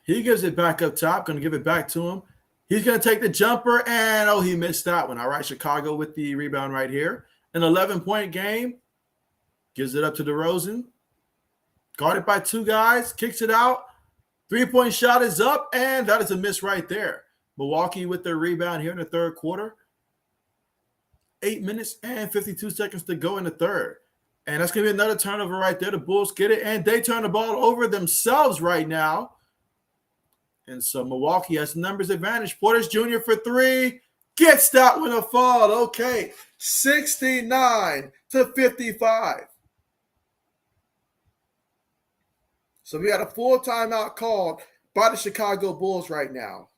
He gives it back up top, going to give it back to him. He's going to take the jumper, and he missed that one. All right, Chicago with the rebound right here. An 11-point game. Gives it up to DeRozan. Guarded by two guys, kicks it out. Three-point shot is up, and that is a miss right there. Milwaukee with their rebound here in the third quarter. 8 minutes and 52 seconds to go in the third. And that's going to be another turnover right there. The Bulls get it, and they turn the ball over themselves right now. And so Milwaukee has numbers advantage. Portis Jr. for three. Gets that one to fall. Okay, 69-55. So we got a full timeout called by the Chicago Bulls right now.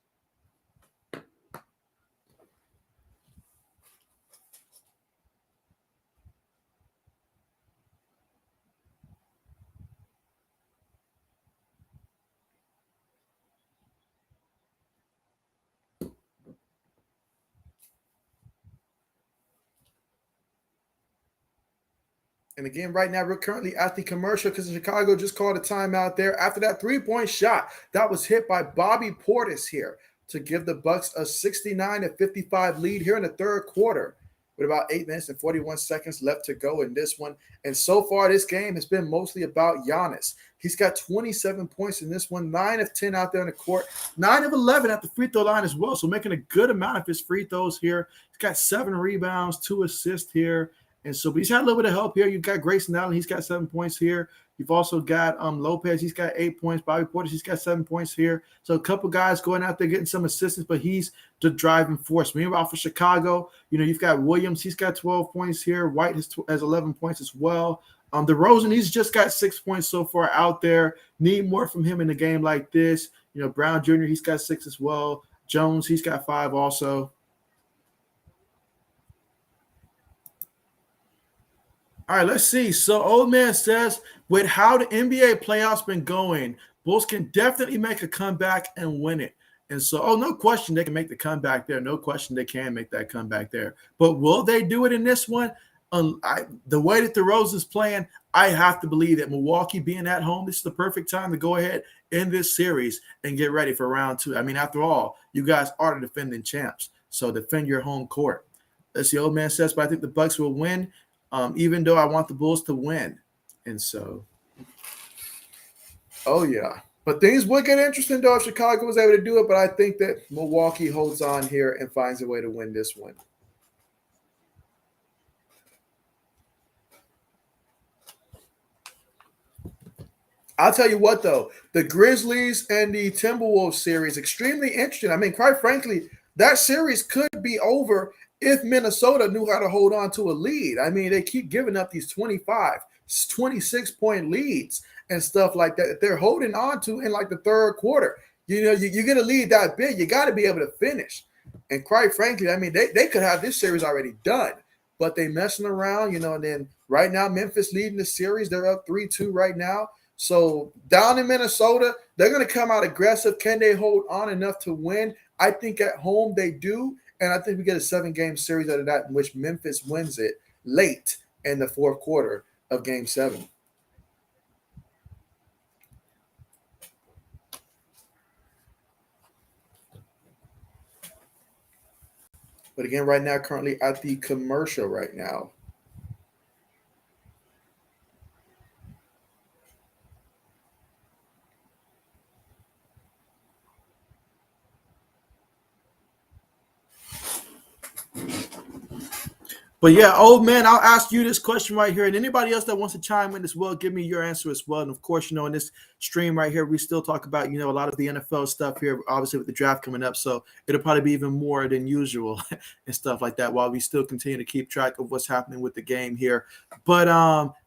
And again, right now, we're currently at the commercial because Chicago just called a timeout there after that three-point shot that was hit by Bobby Portis here to give the Bucks a 69-55 lead here in the third quarter with about 8 minutes and 41 seconds left to go in this one. And so far, this game has been mostly about Giannis. He's got 27 points in this one, 9 of 10 out there on the court, 9 of 11 at the free throw line as well, so making a good amount of his free throws here. He's got 7 rebounds, 2 assists here. And so, but he's had a little bit of help here. You've got Grayson Allen. He's got 7 points here. You've also got Lopez. He's got 8 points. Bobby Portis, he's got 7 points here. So a couple guys going out there getting some assistance, but he's the driving force. Meanwhile, for Chicago, you've got Williams. He's got 12 points here. White has 11 points as well. DeRozan, he's just got 6 points so far out there. Need more from him in a game like this. Brown Jr., he's got 6 as well. Jones, he's got 5 also. All right, let's see. So Old Man says, with how the NBA playoffs been going, Bulls can definitely make a comeback and win it. And so, no question they can make the comeback there. No question they can make that comeback there. But will they do it in this one? The way that DeRozan's playing, I have to believe that Milwaukee being at home, this is the perfect time to go ahead in this series and get ready for round 2. I mean, after all, you guys are the defending champs. So defend your home court. That's the Old Man says, but I think the Bucks will win. Even though I want the Bulls to win. And so, yeah. But things would get interesting, though, if Chicago was able to do it. But I think that Milwaukee holds on here and finds a way to win this one. I'll tell you what, though. The Grizzlies and the Timberwolves series, extremely interesting. I mean, quite frankly, that series could be over if Minnesota knew how to hold on to a lead. I mean, they keep giving up these 25, 26-point leads and stuff like that they're holding on to in like the third quarter. You're going to lead that big. You got to be able to finish. And quite frankly, I mean, they could have this series already done, but they messing around, and then right now Memphis leading the series. They're up 3-2 right now. So down in Minnesota, they're going to come out aggressive. Can they hold on enough to win? I think at home they do. And I think we get a 7-game series out of that in which Memphis wins it late in the fourth quarter of Game 7. But again, right now, currently at the commercial right now. But yeah, old man, I'll ask you this question right here, and anybody else that wants to chime in as well, give me your answer as well. And of course, in this stream right here, we still talk about a lot of the NFL stuff here, obviously with the draft coming up, so it'll probably be even more than usual and stuff like that. While we still continue to keep track of what's happening with the game here, but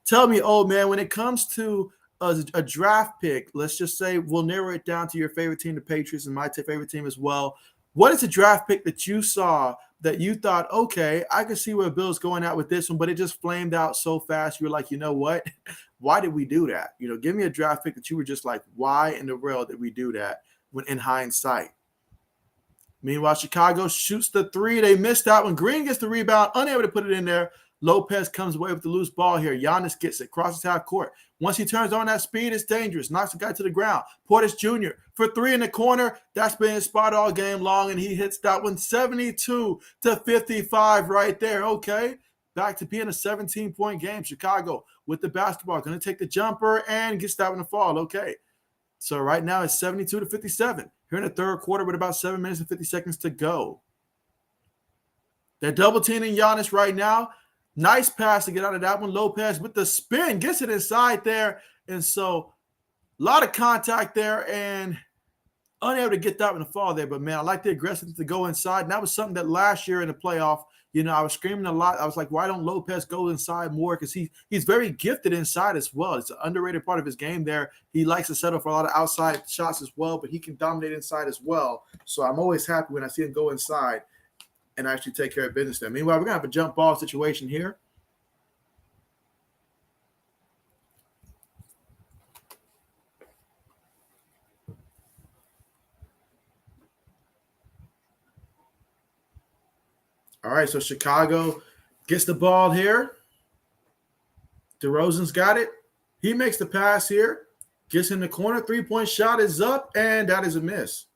tell me, old man, when it comes to a draft pick, let's just say we'll narrow it down to your favorite team, the Patriots, and my favorite team as well. What is a draft pick that you saw that you thought, okay, I can see where Bill's going out with this one, but it just flamed out so fast. You were like, you know what? Why did we do that? Give me a draft pick that you were just like, why in the world did we do that when in hindsight? Meanwhile, Chicago shoots the three. They missed that one. Green gets the rebound, unable to put it in there. Lopez comes away with the loose ball here. Giannis gets it, crosses half court. Once he turns on that speed, it's dangerous. Knocks the guy to the ground. Portis Jr. for three in the corner. That's been his spot all game long, and he hits that one 72-55 right there. Okay, back to being a 17-point game. Chicago with the basketball. Going to take the jumper and gets that one to fall. Okay, so right now it's 72-57. Here in the third quarter with about 7 minutes and 50 seconds to go. They're double teaming Giannis right now. Nice pass to get out of that one. Lopez with the spin gets it inside there. And so a lot of contact there and unable to get that one to fall there. But, man, I like the aggressiveness to go inside. And that was something that last year in the playoff, I was screaming a lot. I was like, why don't Lopez go inside more? Because he's very gifted inside as well. It's an underrated part of his game there. He likes to settle for a lot of outside shots as well, but he can dominate inside as well. So I'm always happy when I see him go inside and actually take care of business there. Meanwhile, we're going to have a jump ball situation here. All right, so Chicago gets the ball here. DeRozan's got it. He makes the pass here. Gets in the corner. Three-point shot is up, and that is a miss.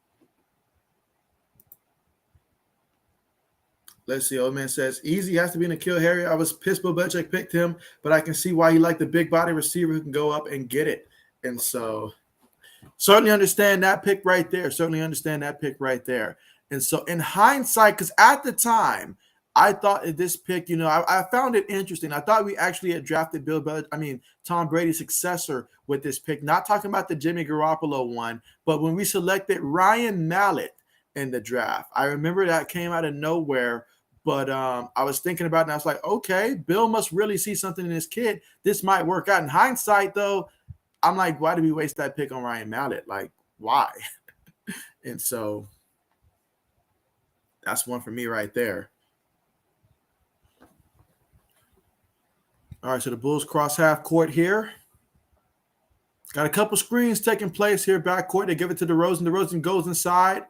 Let's see. Old man says, easy has to be in the kill area. I was pissed Bill Belichick picked him, but I can see why he liked the big body receiver who can go up and get it. And so certainly understand that pick right there. And so in hindsight, because at the time, I thought this pick, I found it interesting. I thought we actually had drafted Tom Brady's successor with this pick. Not talking about the Jimmy Garoppolo one, but when we selected Ryan Mallett in the draft. I remember that came out of nowhere. But I was thinking about it, and I was like, okay, Bill must really see something in this kid. This might work out. In hindsight, though, I'm like, why did we waste that pick on Ryan Mallett? Like, why? And so that's one for me right there. All right, so the Bulls cross half court here. Got a couple screens taking place here back court. They give it to DeRozan. DeRozan goes inside,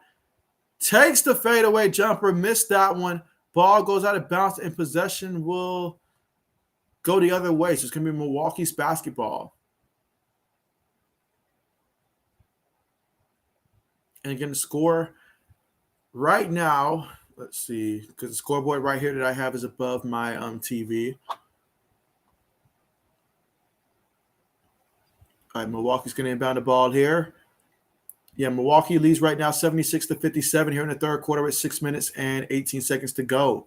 takes the fadeaway jumper, missed that one. Ball goes out of bounds, and possession will go the other way. So it's going to be Milwaukee's basketball. And again, the score right now, let's see, because the scoreboard right here that I have is above my TV. All right, Milwaukee's going to inbound the ball here. Yeah, Milwaukee leads right now 76-57 here in the third quarter with 6 minutes and 18 seconds to go.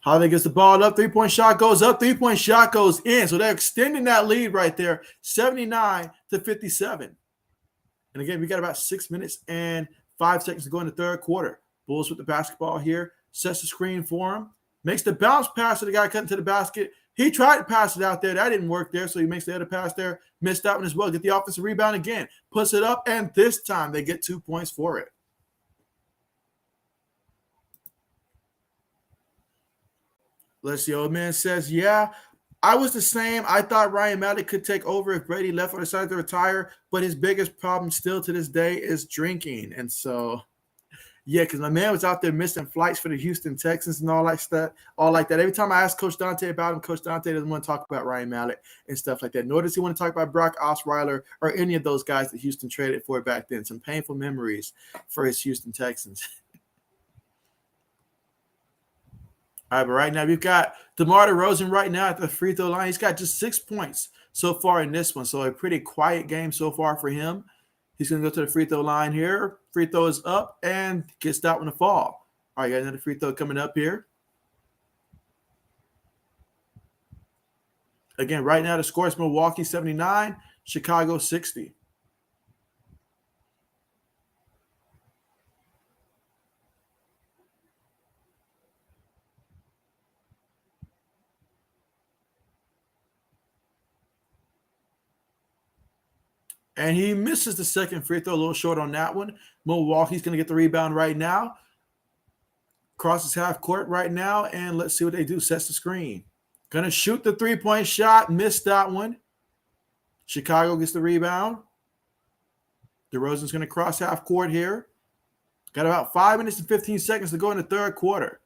Holiday gets the ball up. Three-point shot goes up. Three-point shot goes in. So they're extending that lead right there, 79-57. And again, we got about 6 minutes and 5 seconds to go in the third quarter. Bulls with the basketball here. Sets the screen for him. Makes the bounce pass to the guy cutting to the basket. He tried to pass it out there. That didn't work there, so he makes the other pass there. Missed that one as well. Get the offensive rebound again. Puts it up, and this time they get 2 points for it. Let's see. Old man says, yeah, I was the same. I thought Ryan Mallett could take over if Brady left or decided to retire, but his biggest problem still to this day is drinking. And so, yeah, because my man was out there missing flights for the Houston Texans and all like that. Every time I ask Coach Dante about him, Coach Dante doesn't want to talk about Ryan Mallett and stuff like that. Nor does he want to talk about Brock Osweiler or any of those guys that Houston traded for back then. Some painful memories for his Houston Texans. All right, but right now we've got DeMar DeRozan right now at the free throw line. He's got just 6 points so far in this one, so a pretty quiet game so far for him. He's going to go to the free throw line here. Free throw is up and gets that one to fall. All right, got another free throw coming up here. Again, right now the score is Milwaukee 79, Chicago 60. And he misses the second free throw, a little short on that one. Milwaukee's going to get the rebound right now. Crosses half court right now, and let's see what they do. Sets the screen. Going to shoot the three-point shot. Missed that one. Chicago gets the rebound. DeRozan's going to cross half court here. Got about 5 minutes and 15 seconds to go in the third quarter.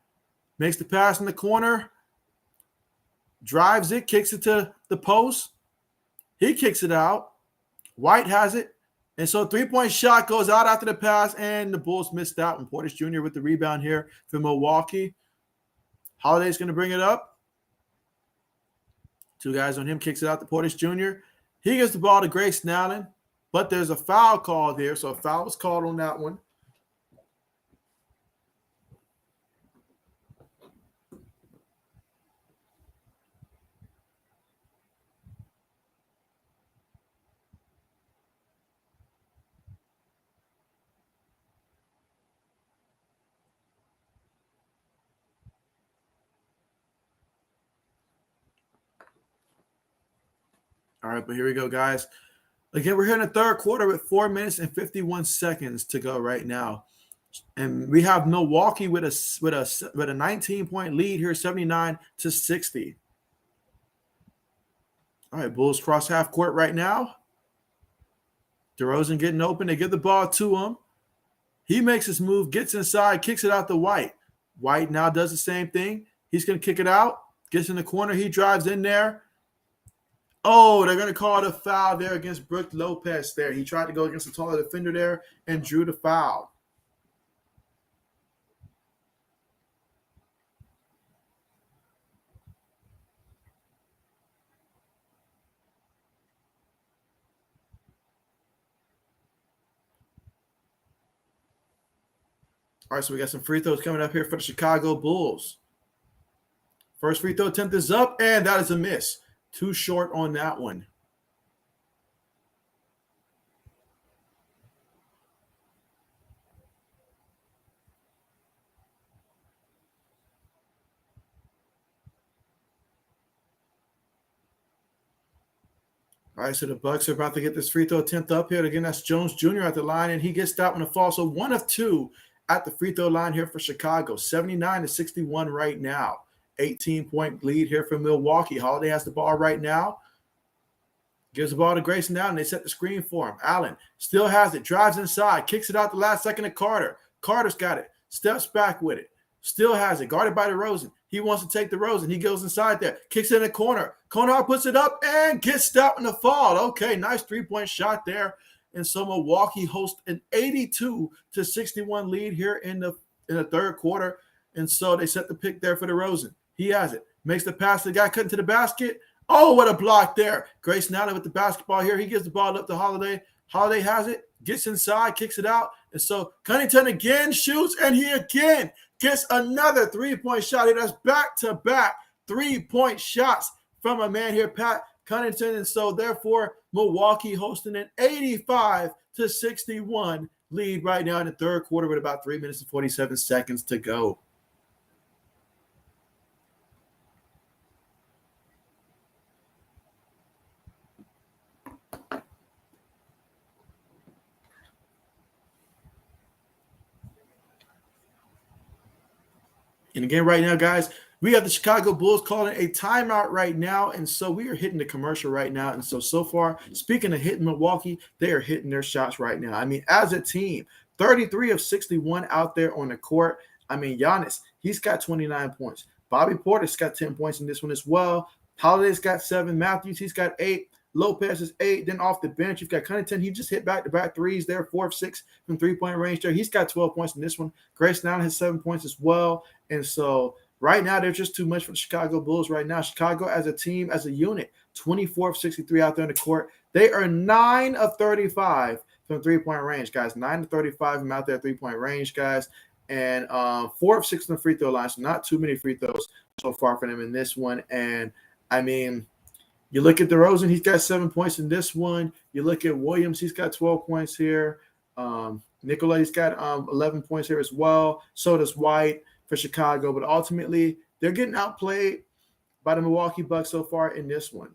Makes the pass in the corner. Drives it, kicks it to the post. He kicks it out. White has it. And so three-point shot goes out after the pass, and the Bulls missed that one. Portis Jr. with the rebound here for Milwaukee. Holiday's going to bring it up. Two guys on him, kicks it out to Portis Jr. He gives the ball to Grayson Allen, but there's a foul called here, so a foul was called on that one. All right, but here we go, guys. Again, we're here in the third quarter with 4 minutes and 51 seconds to go right now. And we have Milwaukee with a 19-point lead here, 79-60. All right, Bulls cross half court right now. DeRozan getting open. They give the ball to him. He makes his move, gets inside, kicks it out to White. White now does the same thing. He's going to kick it out, gets in the corner. He drives in there. Oh, they're going to call the foul there against Brook Lopez there. He tried to go against the taller defender there and drew the foul. All right, so we got some free throws coming up here for the Chicago Bulls. First free throw attempt is up, and that is a miss. Too short on that one. All right, so the Bucks are about to get this free throw attempt up here. Again, that's Jones Jr. at the line, and he gets that one to fall. So 1 of 2 at the free throw line here for Chicago. 79-61 right now. 18-point lead here for Milwaukee. Holiday has the ball right now. Gives the ball to Grayson Allen. They set the screen for him. Allen still has it. Drives inside. Kicks it out the last second to Carter. Carter's got it. Steps back with it. Still has it. Guarded by DeRozan. He wants to take DeRozan. He goes inside there. Kicks it in the corner. Konar puts it up and gets that one to fall. Okay, nice three-point shot there. And so Milwaukee hosts an 82-61 lead here in the third quarter. And so they set the pick there for DeRozan. He has it. Makes the pass to the guy cutting to the basket. Oh, what a block there. Grayson Allen with the basketball here. He gives the ball up to Holiday. Holiday has it, gets inside, kicks it out. And so Cunningham again shoots, and he again gets another three-point shot here. That's back-to-back three-point shots from a man here, Pat Connaughton. And so, therefore, Milwaukee hosting an 85-61 lead right now in the third quarter with about 3 minutes and 47 seconds to go. And again, right now, guys, we have the Chicago Bulls calling a timeout right now. And so we are hitting the commercial right now. And so far, speaking of hitting Milwaukee, they are hitting their shots right now. I mean, as a team, 33 of 61 out there on the court. I mean, Giannis, he's got 29 points. Bobby Portis got 10 points in this one as well. Holiday's got 7. Matthews, he's got 8. Lopez is 8. Then off the bench, you've got Cunningham. He just hit back-to-back threes there, 4 of 6 from three-point range there. He's got 12 points in this one. Grayson Allen has 7 points as well. And so right now, they're just too much for the Chicago Bulls right now. Chicago as a team, as a unit, 24 of 63 out there in the court. They are 9 of 35 from three-point range, guys. 9 of 35 from out there three-point range, guys. And 4 of 6 from the free throw line. So not too many free throws so far for them in this one. And, I mean, You look at DeRozan, he's got 7 points in this one. You look at Williams, he's got 12 points here. Nicolai's got 11 points here as well. So does White for Chicago. But ultimately, they're getting outplayed by the Milwaukee Bucks so far in this one.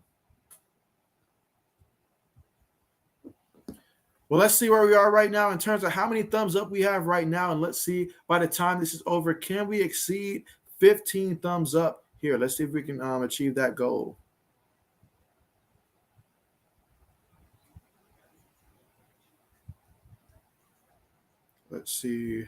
Well, let's see where we are right now in terms of how many thumbs up we have right now. And let's see by the time this is over, can we exceed 15 thumbs up here? Let's see if we can achieve that goal. Let's see.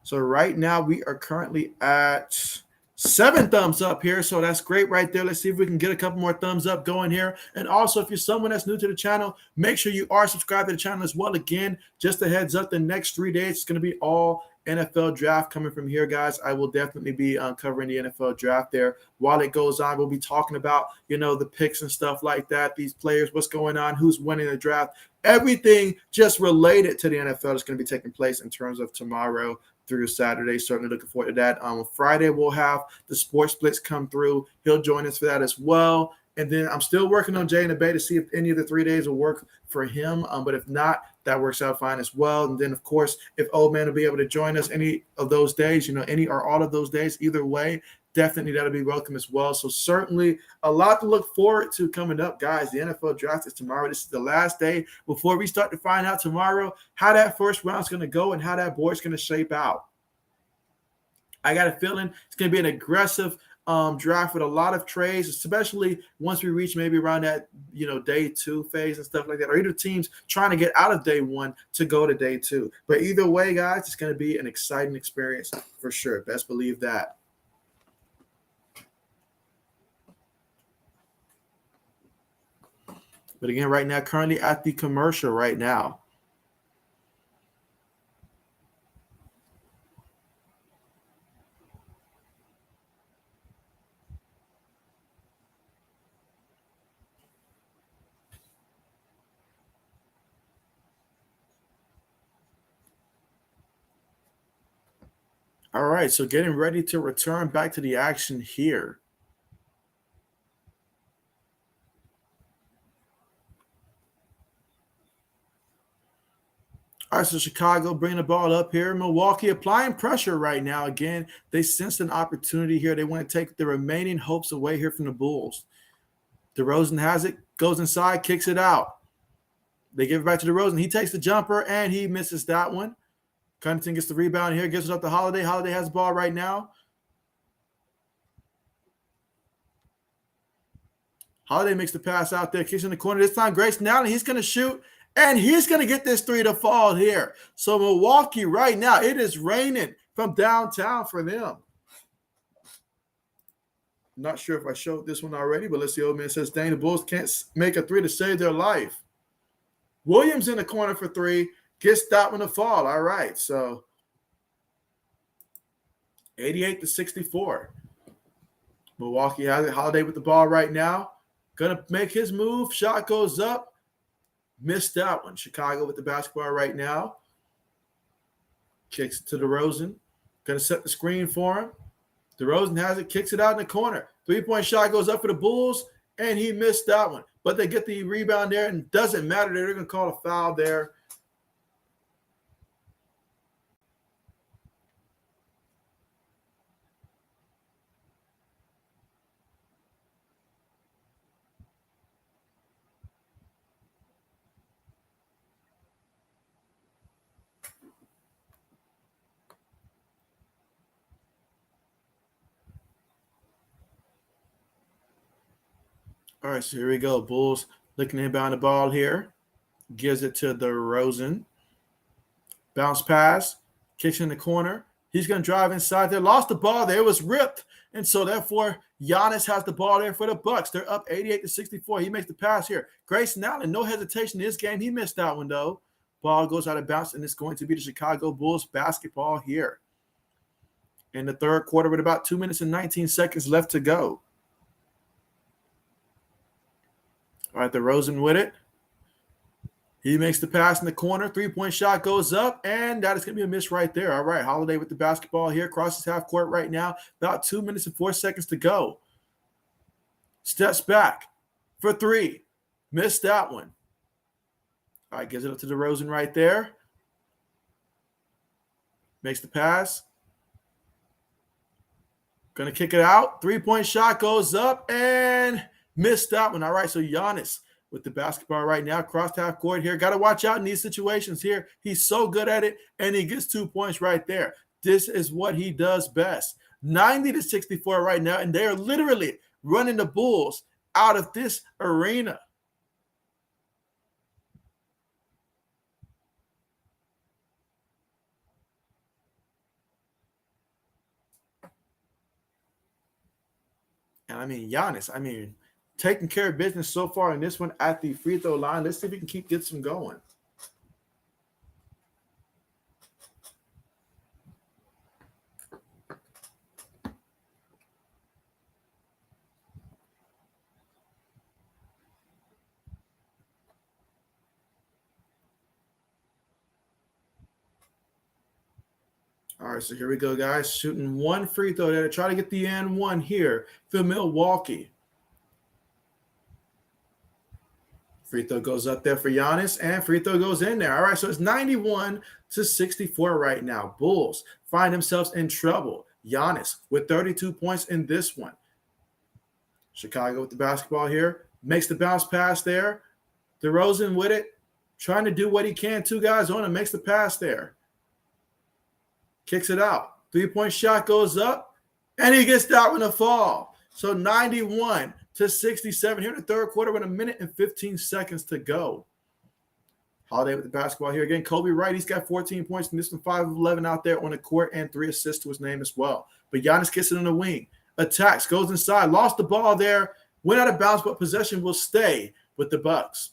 So right now we are currently at 7 thumbs up here. So that's great right there. Let's see if we can get a couple more thumbs up going here. And also, if you're someone that's new to the channel, make sure you are subscribed to the channel as well. Again, just a heads up, the next 3 days, it's going to be all NFL draft coming from here, guys. I will definitely be covering the NFL draft there. While it goes on, we'll be talking about, the picks and stuff like that, these players, what's going on, who's winning the draft. Everything just related to the NFL is going to be taking place in terms of tomorrow through Saturday. Certainly looking forward to that. On Friday, we'll have the sports splits come through. He'll join us for that as well. And then I'm still working on Jay and the Bay to see if any of the 3 days will work for him. But if not, that works out fine as well. And then, of course, if Old Man will be able to join us any of those days, any or all of those days, either way, definitely that'll be welcome as well. So certainly a lot to look forward to coming up, guys. The NFL draft is tomorrow. This is the last day before we start to find out tomorrow how that first round's going to go and how that board's going to shape out. I got a feeling it's going to be an aggressive draft with a lot of trades, especially once we reach maybe around that, day 2 phase and stuff like that, or either teams trying to get out of day 1 to go to day 2. But either way, guys, it's going to be an exciting experience for sure. Best believe that. But again, right now, currently at the commercial right now. All right, so getting ready to return back to the action here. All right, so Chicago bringing the ball up here. Milwaukee applying pressure right now. Again, they sensed an opportunity here. They want to take the remaining hopes away here from the Bulls. DeRozan has it, goes inside, kicks it out. They give it back to DeRozan. He takes the jumper, and he misses that one. Covington gets the rebound here, gives it up to Holiday. Holiday has the ball right now. Holiday makes the pass out there, kicks in the corner. This time, Grayson Allen, he's going to shoot, and he's going to get this 3 to fall here. So Milwaukee right now, it is raining from downtown for them. Not sure if I showed this one already, but let's see. Old Man says, dang, the Bulls can't make a 3 to save their life. Williams in the corner for 3. Gets that one to fall. All right, so 88-64. Milwaukee has it. Holiday with the ball right now. Going to make his move. Shot goes up. Missed that one. Chicago with the basketball right now. Kicks it to DeRozan. Going to set the screen for him. DeRozan has it. Kicks it out in the corner. 3-point shot goes up for the Bulls, and he missed that one. But they get the rebound there, and doesn't matter. They're going to call a foul there. All right, so here we go. Bulls looking to inbound the ball here. Gives it to DeRozan. Bounce pass. Kicks in the corner. He's going to drive inside there. Lost the ball there. It was ripped. And so, therefore, Giannis has the ball there for the Bucks. They're up 88-64. He makes the pass here. Grayson Allen, no hesitation in this game. He missed that one, though. Ball goes out of bounds, and it's going to be the Chicago Bulls basketball here. In the third quarter with about 2 minutes and 19 seconds left to go. All right, DeRozan with it. He makes the pass in the corner. 3-point shot goes up, and that is going to be a miss right there. All right, Holiday with the basketball here. Crosses half court right now. About 2 minutes and 4 seconds to go. Steps back. for three. Missed that one. All right, gives it up to DeRozan right there. Makes the pass. Going to kick it out. Three-point shot goes up and missed that one. All right, so Giannis with the basketball right now. Crossed half court here. Got to watch out in these situations here. He's so good at it, and he gets 2 points right there. This is what he does best. 90-64 right now, and they are literally running the Bulls out of this arena. And I mean, Giannis, taking care of business so far in this one at the free throw line. Let's see if we can get some going. All right, so here we go, guys. Shooting one free throw there to try to get the and one here for Milwaukee. Free throw goes up there for Giannis, and free throw goes in there. All right, so it's 91-64 right now. Bulls find themselves in trouble. Giannis with 32 points in this one. Chicago with the basketball here. Makes the bounce pass there. DeRozan with it. Trying to do what he can. Two guys on him. Makes the pass there. Kicks it out. Three-point shot goes up, and he gets that one to fall. So 91-67 here in the third quarter with 1 minute and 15 seconds to go. Holiday with the basketball here again. Kobe Wright, he's got 14 points in this one, 5 of 11 out there on the court, and 3 assists to his name as well. But Giannis gets it on the wing. Attacks, goes inside, lost the ball there, went out of bounds, but possession will stay with the Bucks.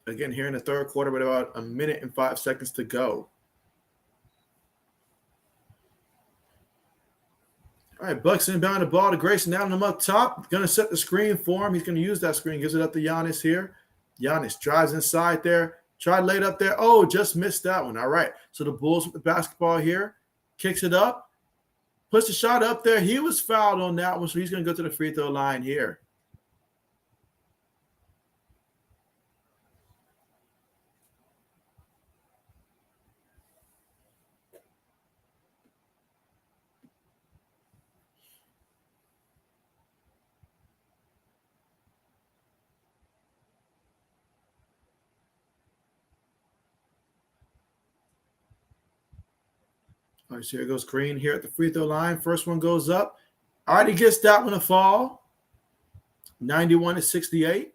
Again, here in the third quarter with about 1 minute and 5 seconds to go. All right, Bucks inbound the ball to Grayson down him up top. Going to set the screen for him. He's going to use that screen. Gives it up to Giannis here. Giannis drives inside there. Tried late up there. Oh, just missed that one. All right, so the Bulls with the basketball here. Kicks it up. Puts the shot up there. He was fouled on that one, so he's going to go to the free throw line here. All right, so here goes Green here at the free throw line. First one goes up. All right, he gets that one to fall. 91-68.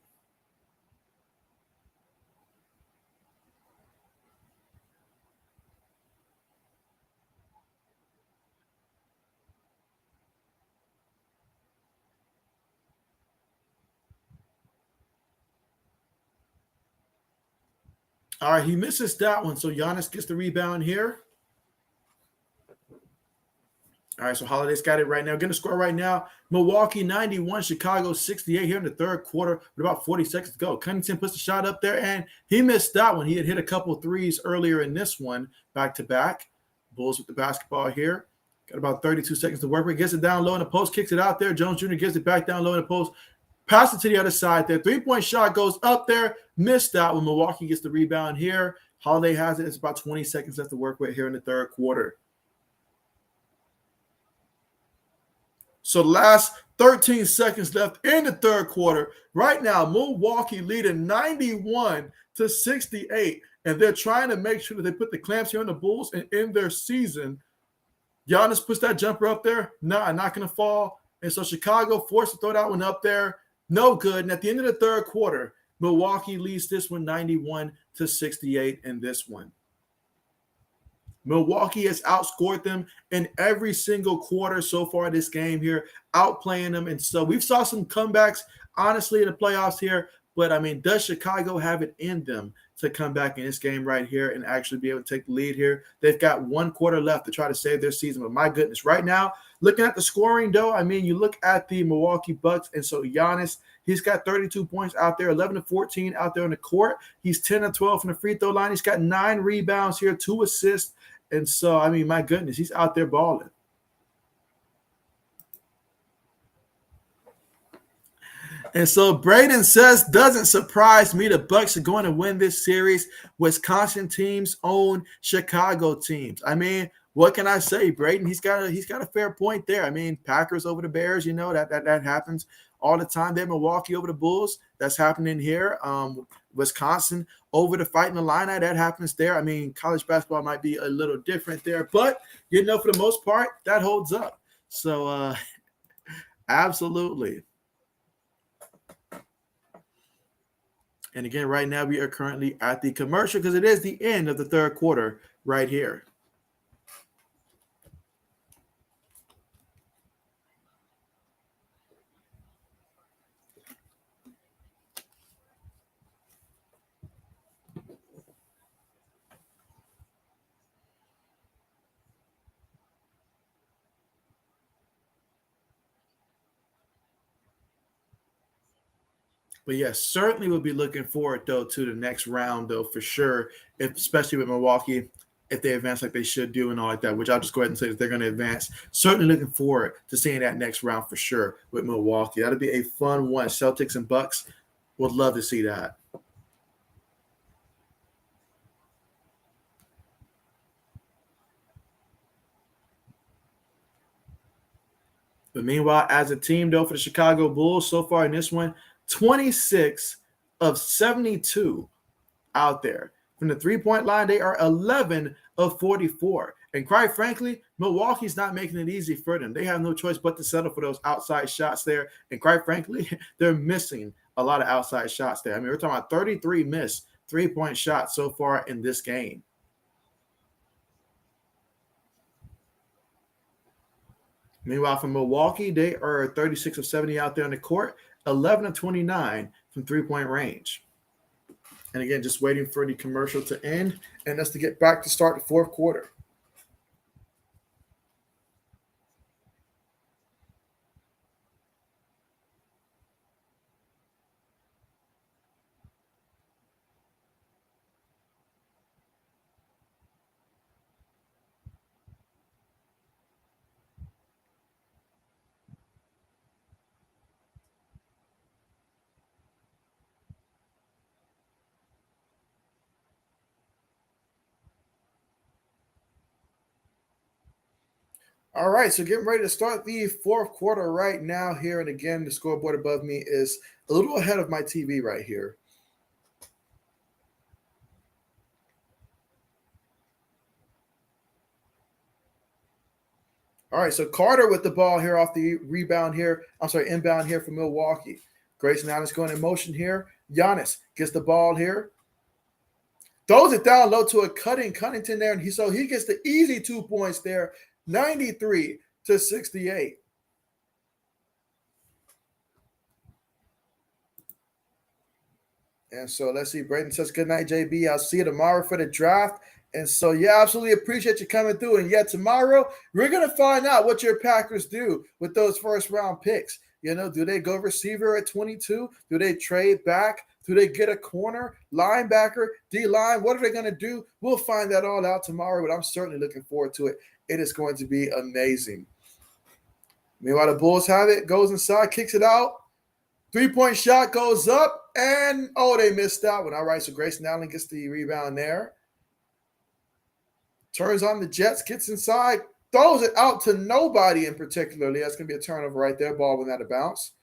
All right, he misses that one, so Giannis gets the rebound here. All right, so Holiday's got it right now. Going to score right now. Milwaukee 91, Chicago 68 here in the third quarter with about 40 seconds to go. Cunningham puts the shot up there, and he missed that one. He had hit a couple threes earlier in this one, back-to-back. Bulls with the basketball here. Got about 32 seconds to work with. Gets it down low in the post, kicks it out there. Jones Jr. gives it back down low in the post. Pass it to the other side there. Three-point shot goes up there. Missed that one. Milwaukee gets the rebound here. Holiday has it. It's about 20 seconds left to work with here in the third quarter. So the last 13 seconds left in the third quarter. Right now, Milwaukee leading 91-68, and they're trying to make sure that they put the clamps here on the Bulls and end their season. Giannis puts that jumper up there. Not going to fall. And so Chicago forced to throw that one up there. No good. And at the end of the third quarter, Milwaukee leads this one 91-68 in this one. Milwaukee has outscored them in every single quarter so far this game here, outplaying them. And so we've saw some comebacks, honestly, in the playoffs here. But, does Chicago have it in them to come back in this game right here and actually be able to take the lead here? They've got 1 quarter left to try to save their season. But, my goodness, right now, looking at the scoring, though, you look at the Milwaukee Bucks, and so Giannis, he's got 32 points out there, 11-14 out there on the court. He's 10-12 from the free throw line. He's got 9 rebounds here, 2 assists. And so, my goodness, he's out there balling. And so Braden says, doesn't surprise me. The Bucks are going to win this series. Wisconsin teams own Chicago teams. I mean, what can I say, Braden? He's got a fair point there. I mean, Packers over the Bears, that happens all the time. They're Milwaukee over the Bulls. That's happening here. Wisconsin over the Fighting Illini. That happens there. I mean, college basketball might be a little different there, but for the most part, that holds up. So absolutely. And again, right now we are currently at the commercial because it is the end of the third quarter right here. But yes, certainly we'll be looking forward though to the next round though for sure, especially with Milwaukee if they advance like they should do and all like that. Which I'll just go ahead and say that they're going to advance. Certainly looking forward to seeing that next round for sure with Milwaukee. That'll be a fun one. Celtics and Bucks would love to see that. But meanwhile, as a team though for the Chicago Bulls so far in this one, 26 of 72 out there. From the three-point line, they are 11 of 44. And quite frankly, Milwaukee's not making it easy for them. They have no choice but to settle for those outside shots there. And quite frankly, they're missing a lot of outside shots there. I mean, we're talking about 33 missed three-point shots so far in this game. Meanwhile, from Milwaukee, they are 36 of 70 out there on the court, 11 of 29 from three-point range. And again, just waiting for the commercial to end and us to get back to start the fourth quarter. All right, so getting ready to start the fourth quarter right now here. And again, the scoreboard above me is a little ahead of my TV right here. All right, so Carter with the ball here off the rebound here. I'm sorry, inbound here for Milwaukee. Grayson Allen's going in motion here. Giannis gets the ball here. Throws it down low to a Cunnington there. And he gets the easy 2 points there, 93 to 68. And so let's see. Braden says, good night, JB. I'll see you tomorrow for the draft. And so, yeah, absolutely appreciate you coming through. And yeah, tomorrow we're going to find out what your Packers do with those first round picks. Do they go receiver at 22? Do they trade back? Do they get a corner, linebacker, D-line? What are they going to do? We'll find that all out tomorrow, but I'm certainly looking forward to it. It is going to be amazing. Meanwhile, the Bulls have it, goes inside, kicks it out. 3-point shot goes up, and they missed that one. All right, so Grayson Allen gets the rebound there. Turns on the Jets, gets inside, throws it out to nobody in particularly. That's going to be a turnover right there. Ball went out of bounds.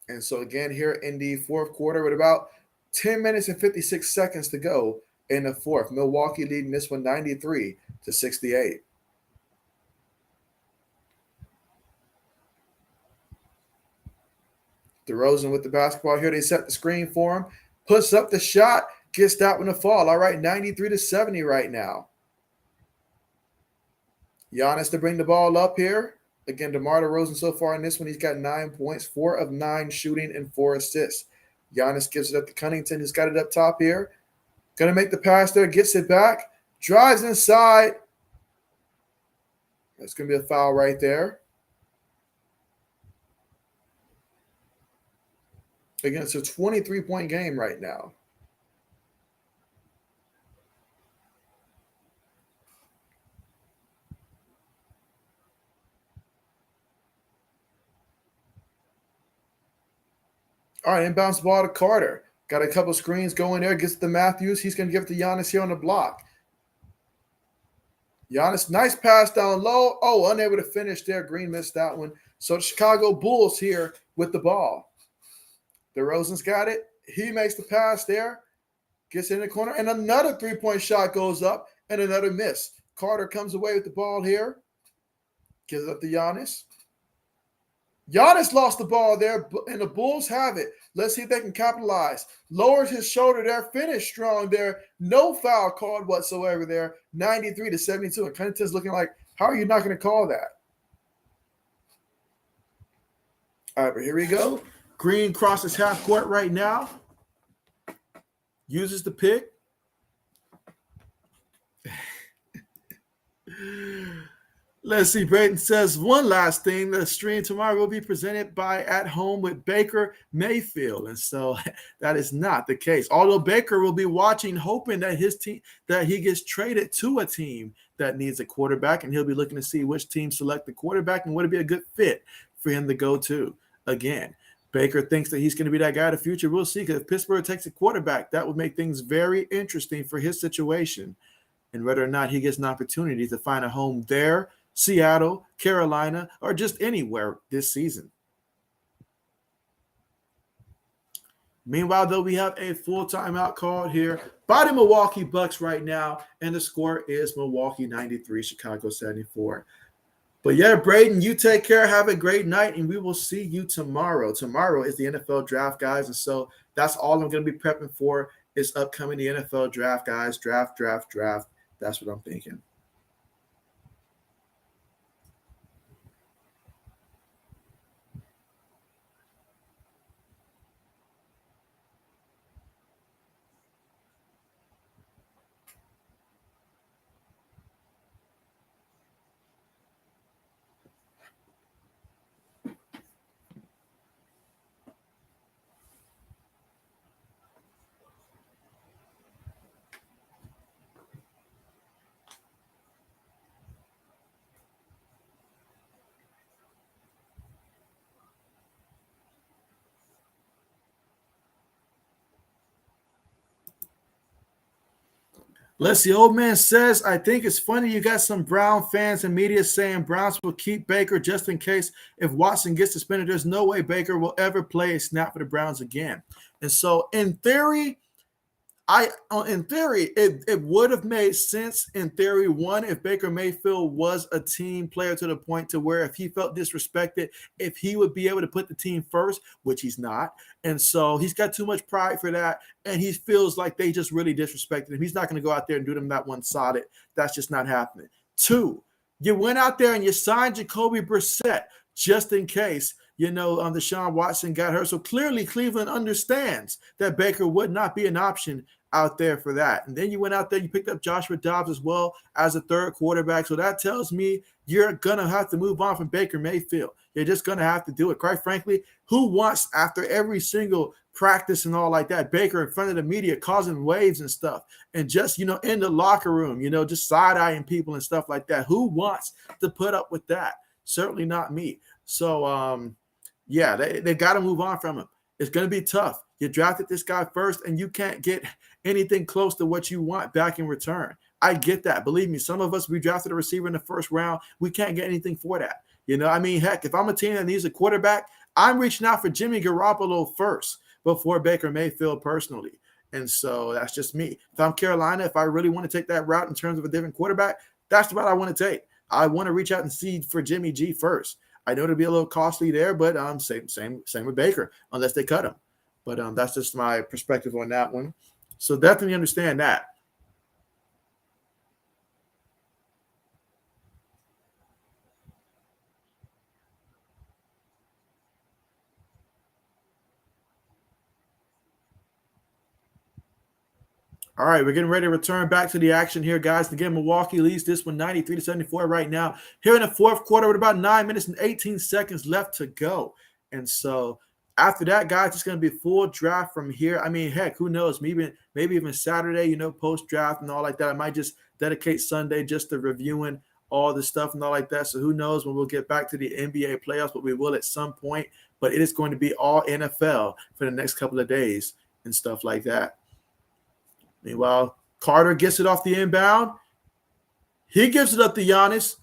And so again, here in the fourth quarter with about 10 minutes and 56 seconds to go in the fourth. Milwaukee leading this one 93 to 68. DeRozan with the basketball here. They set the screen for him. Puts up the shot. Gets that one to fall. All right, 93 to 70 right now. Giannis to bring the ball up here. Again, DeMar DeRozan so far in this one, he's got 9 points, 4 of 9 shooting, and 4 assists. Giannis gives it up to Cunnington, who's got it up top here. Going to make the pass there, gets it back, drives inside. That's going to be a foul right there. Again, it's a 23-point game right now. All right, inbounds ball to Carter. Got a couple screens going there. Gets to Matthews. He's going to give it to Giannis here on the block. Giannis, nice pass down low. Oh, unable to finish there. Green missed that one. So the Chicago Bulls here with the ball. DeRozan's got it. He makes the pass there. Gets in the corner. And another three-point shot goes up and another miss. Carter comes away with the ball here. Gives it up to Giannis. Giannis lost the ball there, and the Bulls have it. Let's see if they can capitalize. Lowers his shoulder there, finished strong there. No foul called whatsoever there. 93-72. And Connington's looking like, how are you not going to call that? All right, but here we go. Green crosses half court right now. Uses the pick. Let's see. Brayton says one last thing. The stream tomorrow will be presented by At Home with Baker Mayfield. And so that is not the case. Although Baker will be watching, hoping that his team, that he gets traded to a team that needs a quarterback. And he'll be looking to see which team select the quarterback and would it be a good fit for him to go to. Again, Baker thinks that he's going to be that guy in the future. We'll see, because if Pittsburgh takes a quarterback, that would make things very interesting for his situation and whether or not he gets an opportunity to find a home there, Seattle, Carolina, or just anywhere this season. Meanwhile, though, we have a full timeout called here by the Milwaukee Bucks right now, and the score is Milwaukee 93, Chicago 74. But yeah, Braden, you take care. Have a great night, and we will see you tomorrow. Tomorrow is the NFL draft, guys, and so that's all I'm going to be prepping for is upcoming the NFL draft, guys. Draft. That's what I'm thinking. Let's see. Old man says, I think it's funny you got some Brown fans and media saying Browns will keep Baker just in case if Watson gets suspended. There's no way Baker will ever play a snap for the Browns again. And so in theory, it would have made sense in theory, one, if Baker Mayfield was a team player to the point to where if he felt disrespected, if he would be able to put the team first, which he's not. And so he's got too much pride for that. And he feels like they just really disrespected him. He's not going to go out there and do them that one solid. That's just not happening. Two, you went out there and you signed Jacoby Brissett just in case, Deshaun Watson got hurt. So clearly Cleveland understands that Baker would not be an option out there for that. And then you went out there, you picked up Joshua Dobbs as well as a third quarterback. So that tells me you're going to have to move on from Baker Mayfield. You're just going to have to do it. Quite frankly, who wants, after every single practice and all like that, Baker in front of the media causing waves and stuff, and just, in the locker room, just side-eyeing people and stuff like that? Who wants to put up with that? Certainly not me. So, they got to move on from him. It's going to be tough. You drafted this guy first, and you can't get anything close to what you want back in return. I get that. Believe me, some of us, we drafted a receiver in the first round. We can't get anything for that. Heck, if I'm a team that needs a quarterback, I'm reaching out for Jimmy Garoppolo first before Baker Mayfield personally. And so that's just me. If I'm Carolina, if I really want to take that route in terms of a different quarterback, that's the route I want to take. I want to reach out and see for Jimmy G first. I know it'll be a little costly there, but same with Baker, unless they cut him. But that's just my perspective on that one. So definitely understand that. All right, we're getting ready to return back to the action here, guys. Again, Milwaukee leads this one 93-74 right now. Here in the fourth quarter with about 9 minutes and 18 seconds left to go. And so after that, guys, it's going to be full draft from here. Heck, who knows? Maybe even Saturday, post-draft and all like that. I might just dedicate Sunday just to reviewing all this stuff and all like that. So who knows when we'll get back to the NBA playoffs, but we will at some point. But it is going to be all NFL for the next couple of days and stuff like that. Meanwhile, Carter gets it off the inbound. He gives it up to Giannis.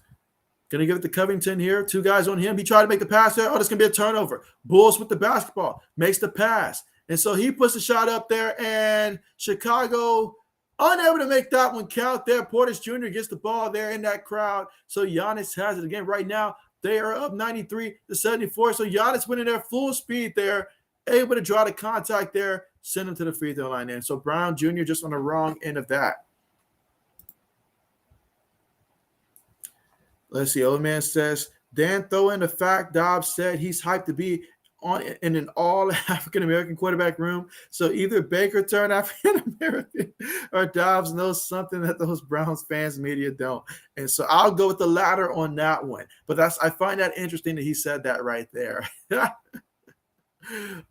Going to give it to Covington here. 2 guys on him. He tried to make the pass there. Oh, this going to be a turnover. Bulls with the basketball. Makes the pass. And so he puts the shot up there, and Chicago unable to make that one count there. Portis Jr. gets the ball there in that crowd. So Giannis has it again. Right now, they are up 93-74. So Giannis winning their full speed there, able to draw the contact there, send him to the free throw line there. So Brown Jr. just on the wrong end of that. Let's see. Old man says, Dan, throw in the fact Dobbs said he's hyped to be in an all African-American quarterback room. So either Baker turned African-American or Dobbs knows something that those Browns fans media don't. And so I'll go with the latter on that one. But I find that interesting that he said that right there.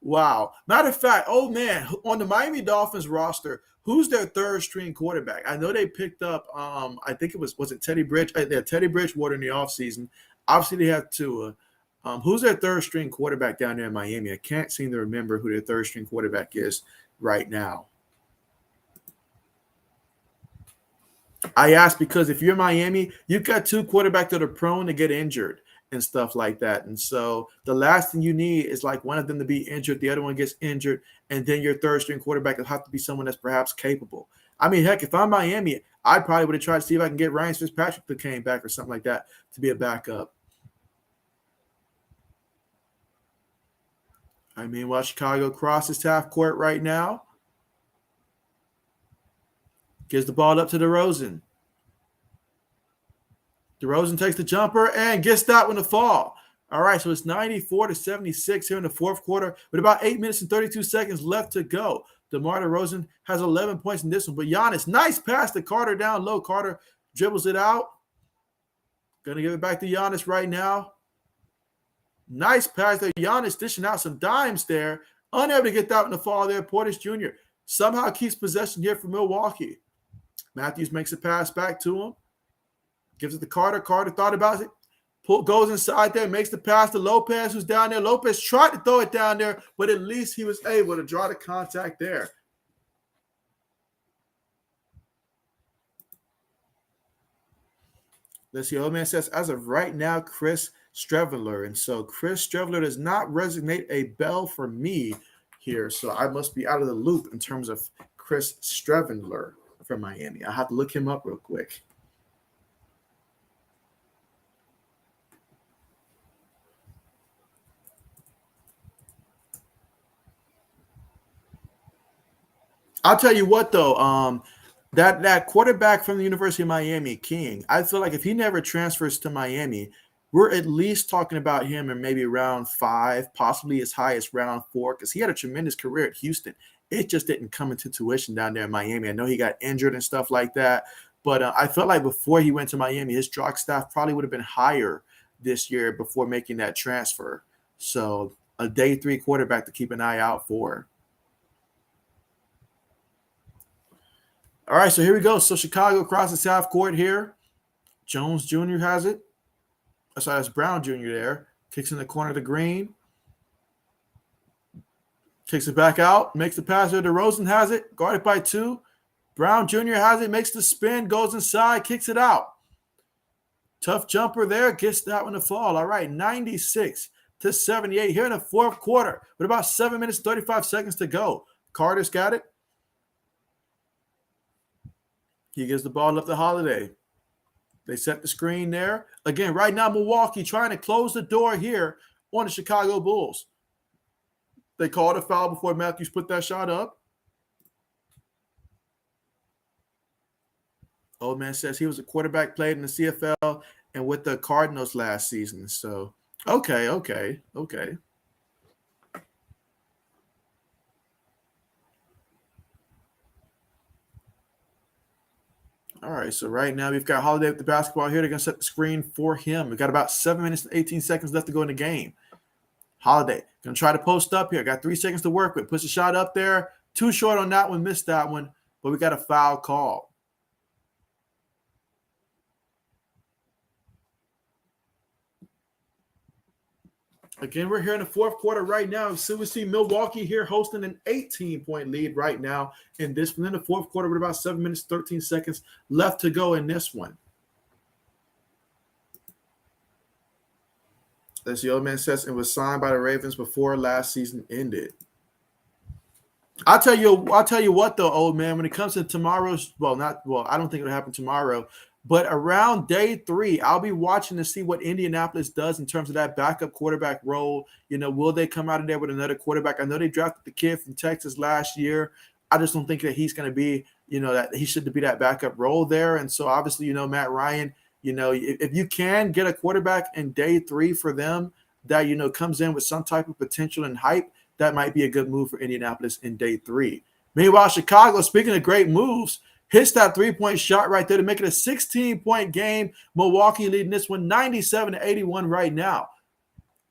Wow. Matter of fact, oh man, on the Miami Dolphins roster, who's their third string quarterback? I know they picked up, I think it was it Teddy Bridgewater in the offseason. Obviously, they have Tua. Who's their third string quarterback down there in Miami? I can't seem to remember who their third string quarterback is right now. I ask because if you're Miami, you've got 2 quarterbacks that are prone to get injured and stuff like that. And so the last thing you need is like one of them to be injured, the other one gets injured, and then your third string quarterback will have to be someone that's perhaps capable. I mean, heck, if I'm Miami, I probably would have tried to see if I can get Ryan Fitzpatrick that came back or something like that to be a backup. I mean, while Chicago crosses half court right now, gives the ball up to DeRozan. DeRozan takes the jumper and gets that one to fall. All right, so it's 94-76 here in the fourth quarter with about 8 minutes and 32 seconds left to go. DeMar DeRozan has 11 points in this one, but Giannis, nice pass to Carter down low. Carter dribbles it out. Going to give it back to Giannis right now. Nice pass there. Giannis dishing out some dimes there. Unable to get that one to fall there. Portis Jr. somehow keeps possession here for Milwaukee. Matthews makes a pass back to him. Gives it to Carter. Carter thought about it. Goes inside there, makes the pass to Lopez, who's down there. Lopez tried to throw it down there, but at least he was able to draw the contact there. Let's see. Old man says, as of right now, Chris Streveler. And so Chris Streveler does not resonate a bell for me here. So I must be out of the loop in terms of Chris Streveler from Miami. I have to look him up real quick. I'll tell you what, though, that quarterback from the University of Miami, King, I feel like if he never transfers to Miami, we're at least talking about him in maybe round 5, possibly as high as round 4, because he had a tremendous career at Houston. It just didn't come into tuition down there in Miami. I know he got injured and stuff like that, but I felt like before he went to Miami, his draft staff probably would have been higher this year before making that transfer. So a day 3 quarterback to keep an eye out for. All right, so here we go. So Chicago crosses half court here. Jones Jr. has it. Sorry, that's Brown Jr. there. Kicks in the corner to Green. Kicks it back out. Makes the pass there. DeRozan has it. Guarded by 2. Brown Jr. has it. Makes the spin. Goes inside. Kicks it out. Tough jumper there. Gets that one to fall. All right, 96-78 here in the fourth quarter with about 7 minutes, 35 seconds to go. Carter's got it. He gives the ball up to Holiday. They set the screen there. Again, right now, Milwaukee trying to close the door here on the Chicago Bulls. They called a foul before Matthews put that shot up. Old man says he was a quarterback, played in the CFL and with the Cardinals last season. So, okay. All right, so right now we've got Holiday with the basketball here. They're going to set the screen for him. We've got about 7 minutes and 18 seconds left to go in the game. Holiday going to try to post up here. Got 3 seconds to work with. Puts a shot up there. Too short on that one. Missed that one. But we got a foul call. Again, we're here in the fourth quarter right now. So we see Milwaukee here hosting an 18-point lead right now in this one in the fourth quarter with about 7 minutes, 13 seconds left to go in this one. As the old man says, it was signed by the Ravens before last season ended. I'll tell you what though, old man, when it comes to tomorrow's, I don't think it'll happen tomorrow, but around day 3, I'll be watching to see what Indianapolis does in terms of that backup quarterback role. Will they come out of there with another quarterback? I know they drafted the kid from Texas last year. I just don't think that he's going to be, that he should be that backup role there. And so obviously, Matt Ryan, if you can get a quarterback in day 3 for them that, comes in with some type of potential and hype, that might be a good move for Indianapolis in day 3. Meanwhile, Chicago, speaking of great moves, hits that 3-point shot right there to make it a 16-point game. Milwaukee leading this one 97-81 right now.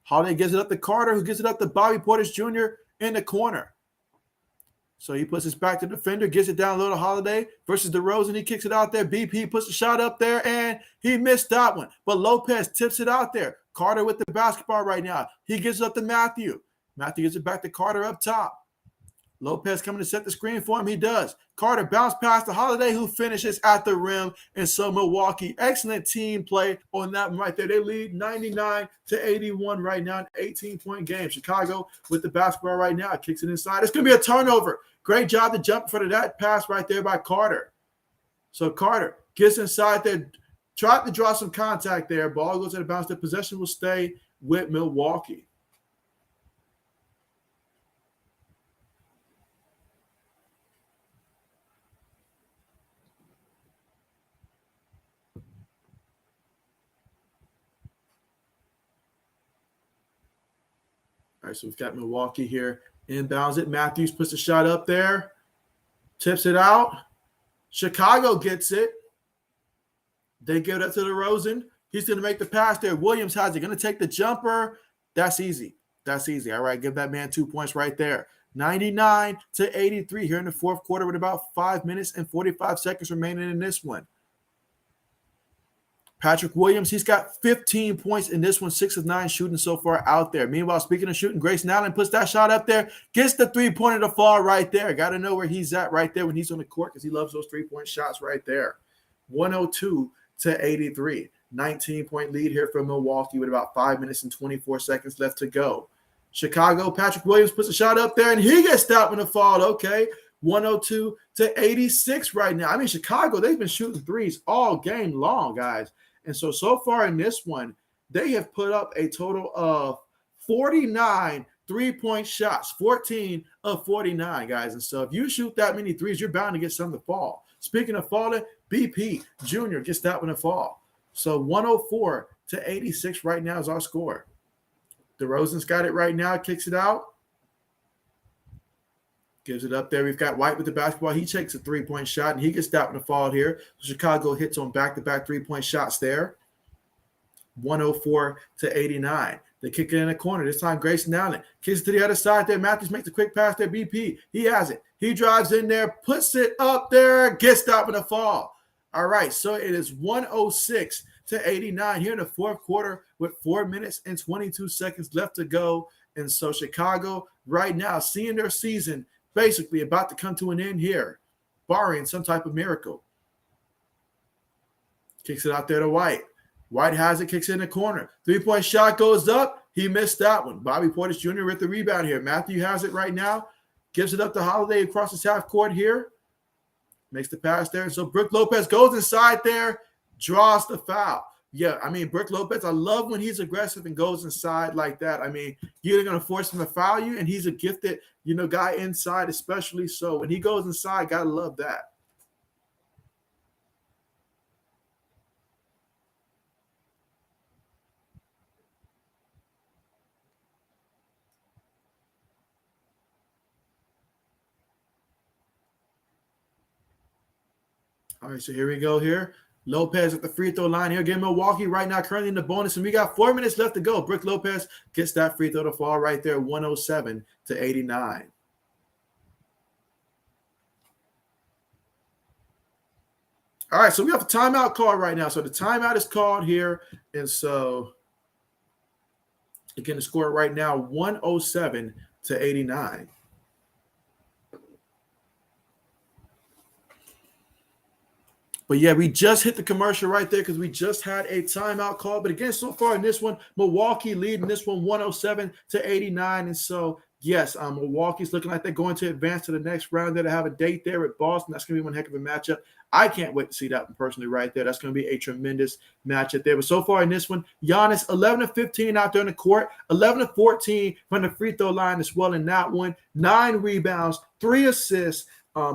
Holiday gives it up to Carter, who gives it up to Bobby Portis Jr. in the corner. So he puts his back to the defender, gets it down low to Holiday versus DeRozan. He kicks it out there. BP puts the shot up there, and he missed that one. But Lopez tips it out there. Carter with the basketball right now. He gives it up to Matthew. Matthew gives it back to Carter up top. Lopez coming to set the screen for him. He does. Carter bounce past to Holiday, who finishes at the rim. And so Milwaukee, excellent team play on that one right there. They lead 99-81 right now, an 18-point game. Chicago with the basketball right now. Kicks it inside. It's going to be a turnover. Great job to jump for that pass right there by Carter. So Carter gets inside there, tried to draw some contact there. Ball goes out of bounds. The possession will stay with Milwaukee. All right, so we've got Milwaukee here. Inbounds it. Matthews puts the shot up there. Tips it out. Chicago gets it. They give it up to DeRozan. He's going to make the pass there. Williams has it. Going to take the jumper. That's easy. All right, give that man 2 points right there. 99-83 here in the fourth quarter with about 5 minutes and 45 seconds remaining in this one. Patrick Williams, he's got 15 points in this one, 6 of 9 shooting so far out there. Meanwhile, speaking of shooting, Grayson Allen puts that shot up there, gets the 3-pointer to fall right there. Got to know where he's at right there when he's on the court because he loves those 3-point shots right there. 102-83. 19-point lead here for Milwaukee with about 5 minutes and 24 seconds left to go. Chicago, Patrick Williams puts a shot up there, and he gets stopped in the fall. Okay, 102-86 right now. I mean, Chicago, they've been shooting threes all game long, guys. And so far in this one, they have put up a total of 49 3-point shots, 14 of 49, guys. And so if you shoot that many threes, you're bound to get some to fall. Speaking of falling, BP Jr. gets that one to fall. So 104-86 right now is our score. DeRozan's got it right now, kicks it out. Gives it up there. We've got White with the basketball. He takes a 3-point shot, and he gets that one to fall here. Chicago hits on back-to-back 3-point shots there. 104-89. They kick it in the corner. This time, Grayson Allen kicks it to the other side there. Matthews makes a quick pass there. BP, he has it. He drives in there, puts it up there, gets that one to fall. All right, so it is 106-89 here in the fourth quarter with 4 minutes and 22 seconds left to go. And so Chicago right now seeing their season basically about to come to an end here, barring some type of miracle. Kicks it out there to White. White has it, kicks it in the corner. 3-point shot goes up. He missed that one. Bobby Portis Jr. with the rebound here. Matthew has it right now. Gives it up to Holiday across his half court here. Makes the pass there. So Brook Lopez goes inside there, draws the foul. Yeah, I mean, Brook Lopez, I love when he's aggressive and goes inside like that. I mean, you're going to force him to foul you, and he's a gifted, guy inside especially. So when he goes inside, got to love that. All right, so here we go here. Lopez at the free throw line here. Again, Milwaukee right now currently in the bonus, and we got 4 minutes left to go. Brook Lopez gets that free throw to fall right there, 107-89. All right, so we have a timeout call right now. So the timeout is called here, and so Again, the score right now 107-89. But yeah, we just hit the commercial right there because we just had a timeout call. But again, so far in this one, Milwaukee leading this one 107-89. And so, yes, Milwaukee's looking like they're going to advance to the next round. They're to have a date there with Boston. That's going to be one heck of a matchup. I can't wait to see that one personally right there. That's going to be a tremendous matchup there. But so far in this one, Giannis 11-15 out there in the court, 11-14 from the free throw line as well in that one. 9 rebounds, 3 assists.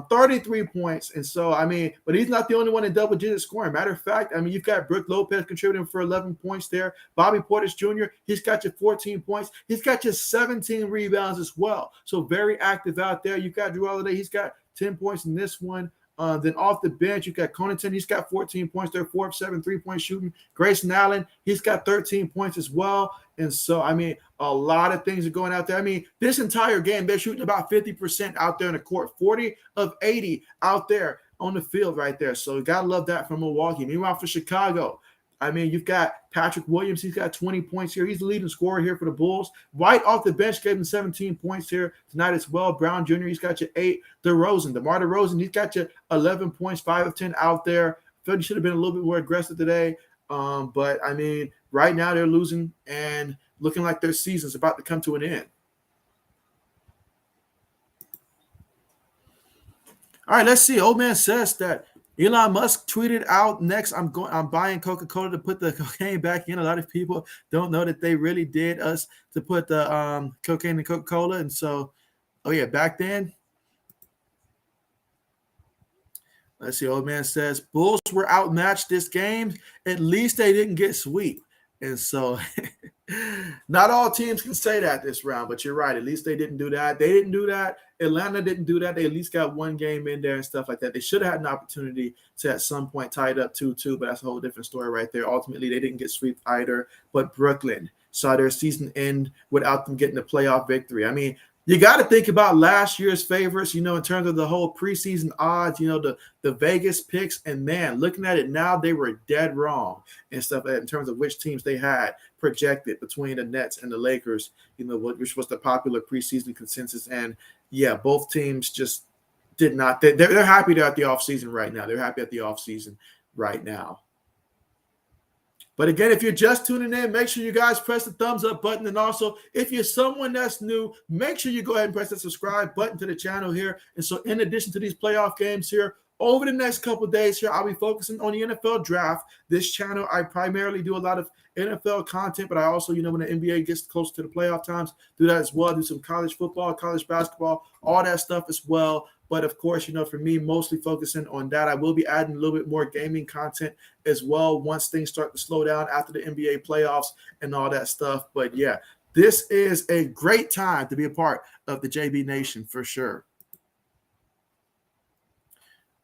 33 points. And so, I mean, but he's not the only one in double-digit scoring. Matter of fact, I mean, you've got Brook Lopez contributing for 11 points there. Bobby Portis Jr., he's got you 14 points. He's got you 17 rebounds as well. So very active out there. You've got Drew Holiday. He's got 10 points in this one. Then off the bench, you've got Connaughton. He's got 14 points there, 4 of 7 3-point shooting. Grayson Allen, he's got 13 points as well. And so, I mean, a lot of things are going out there. I mean, this entire game, they're shooting about 50% out there in the court, 40 of 80 out there on the field right there. So you got to love that from Milwaukee. Meanwhile, for Chicago, I mean, you've got Patrick Williams. He's got 20 points here. He's the leading scorer here for the Bulls. White off the bench gave him 17 points here tonight as well. Brown Jr., he's got you 8. DeMar DeRozan, he's got you 11 points, 5 of 10 out there. Felt he should have been a little bit more aggressive today. But, I mean, right now they're losing and looking like their season's about to come to an end. All right, let's see. Old man says that Elon Musk tweeted out next, I'm buying Coca-Cola to put the cocaine back in. A lot of people don't know that they really did us to put the cocaine in Coca-Cola. And so, oh yeah, back then. Let's see. Old man says Bulls were outmatched this game. At least they didn't get swept. And so not all teams can say that this round, but you're right. At least they didn't do that. They didn't do that. Atlanta didn't do that. They at least got one game in there and stuff like that. They should have had an opportunity to at some point tie it up 2-2, but that's a whole different story right there. Ultimately, they didn't get swept either, but Brooklyn saw their season end without them getting a playoff victory. I mean, you got to think about last year's favorites, in terms of the whole preseason odds, the Vegas picks. And, man, looking at it now, they were dead wrong and stuff in terms of which teams they had projected between the Nets and the Lakers, which was the popular preseason consensus. And, yeah, both teams just did not. They're happy they're at the offseason right now. They're happy at the offseason right now. But again, if you're just tuning in, make sure you guys press the thumbs up button. And also, if you're someone that's new, make sure you go ahead and press the subscribe button to the channel here. And so in addition to these playoff games here, over the next couple of days here, I'll be focusing on the NFL draft. This channel, I primarily do a lot of NFL content, but I also, when the NBA gets close to the playoff times, do that as well. Do some college football, college basketball, all that stuff as well. But of course, for me, mostly focusing on that. I will be adding a little bit more gaming content as well once things start to slow down after the NBA playoffs and all that stuff. But yeah, this is a great time to be a part of the JB Nation for sure.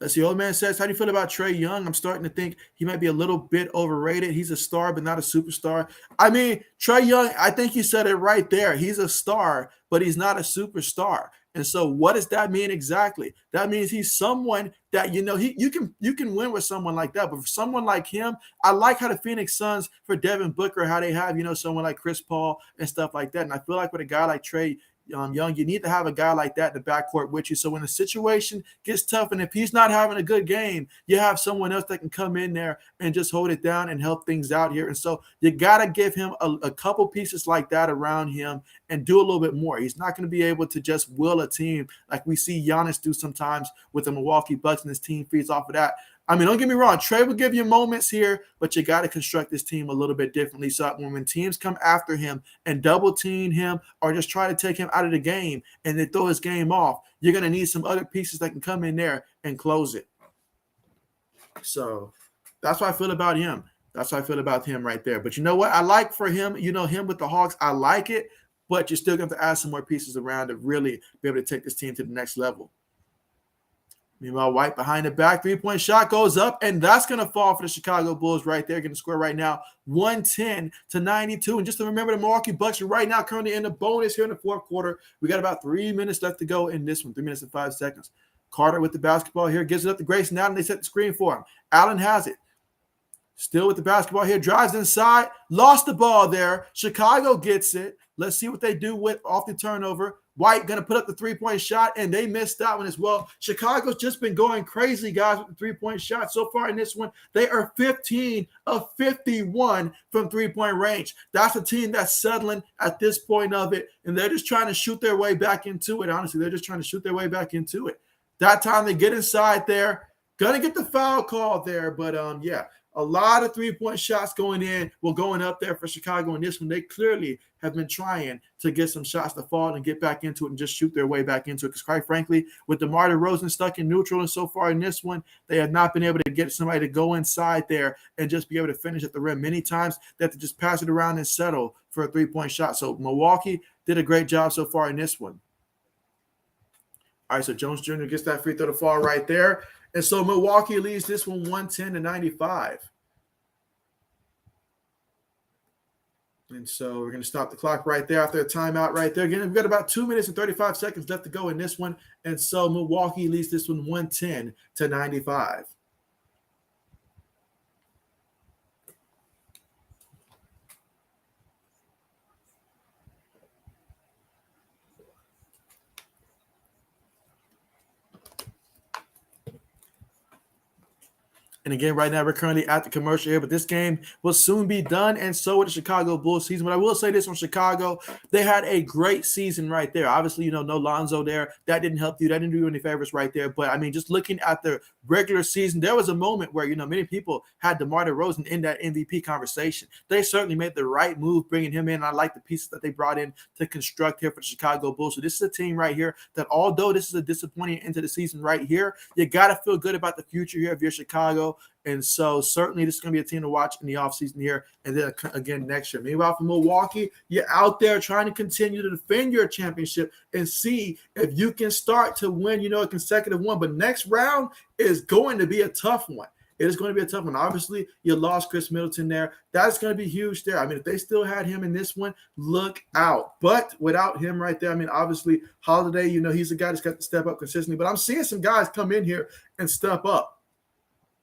Let's see. Old man says, how do you feel about Trae Young? I'm starting to think he might be a little bit overrated. He's a star, but not a superstar. I mean, Trae Young, I think you said it right there. He's a star, but he's not a superstar. And so what does that mean exactly? That means he's someone that, you can win with someone like that. But for someone like him, I like how the Phoenix Suns for Devin Booker, how they have, someone like Chris Paul and stuff like that. And I feel like with a guy like Trae Young, you need to have a guy like that in the backcourt with you. So when the situation gets tough, and if he's not having a good game, you have someone else that can come in there and just hold it down and help things out here. And so you got to give him a couple pieces like that around him and do a little bit more. He's not going to be able to just will a team like we see Giannis do sometimes with the Milwaukee Bucks, and his team feeds off of that. I mean, don't get me wrong. Trae will give you moments here, but you got to construct this team a little bit differently. So when teams come after him and double team him or just try to take him out of the game and they throw his game off, you're going to need some other pieces that can come in there and close it. So that's what I feel about him. That's what I feel about him right there. But you know what? I like for him, him with the Hawks, I like it, but you're still going to add some more pieces around to really be able to take this team to the next level. Meanwhile, White behind the back, three-point shot goes up, and that's going to fall for the Chicago Bulls right there. Getting the score right now, 110-92. And just to remember, the Milwaukee Bucks are right now currently in the bonus here in the fourth quarter. We got about 3 minutes left to go in this one, 3 minutes and 5 seconds. Carter with the basketball here, gives it up to Grayson Allen. They set the screen for him. Allen has it. Still with the basketball here, drives inside, lost the ball there. Chicago gets it. Let's see what they do with off the turnover. White going to put up the three-point shot, and they missed that one as well. Chicago's just been going crazy, guys, with the three-point shot. So far in this one, they are 15 of 51 from three-point range. That's a team that's settling at this point of it, and they're just trying to shoot their way back into it. Honestly, they're just trying to shoot their way back into it. That time they get inside there. Going to get the foul call there, but yeah. A lot of three-point shots going up there for Chicago in this one. They clearly have been trying to get some shots to fall and get back into it and just shoot their way back into it. Because quite frankly, with DeMar DeRozan stuck in neutral and so far in this one, they have not been able to get somebody to go inside there and just be able to finish at the rim. Many times they have to just pass it around and settle for a three-point shot. So Milwaukee did a great job so far in this one. All right, so Jones Jr. gets that free throw to fall right there. And so Milwaukee leads this one 110-95. And so we're going to stop the clock right there after a timeout right there. Again, we've got about 2 minutes and 35 seconds left to go in this one. And so Milwaukee leads this one 110-95. And again, right now we're currently at the commercial here, but this game will soon be done, and so will the Chicago Bulls season. But I will say this on Chicago, they had a great season right there. Obviously, no Lonzo there. That didn't help you. That didn't do you any favors right there. But, I mean, just looking at the regular season, there was a moment where, many people had DeMar DeRozan in that MVP conversation. They certainly made the right move bringing him in. I like the pieces that they brought in to construct here for the Chicago Bulls. So this is a team right here that, although this is a disappointing end to the season right here, you got to feel good about the future here of your Chicago. And so certainly this is going to be a team to watch in the offseason here and then again next year. Meanwhile, for Milwaukee, you're out there trying to continue to defend your championship and see if you can start to win, a consecutive one. But next round is going to be a tough one. It is going to be a tough one. Obviously, you lost Chris Middleton there. That's going to be huge there. I mean, if they still had him in this one, look out. But without him right there, I mean, obviously, Holiday, he's a guy that's got to step up consistently. But I'm seeing some guys come in here and step up.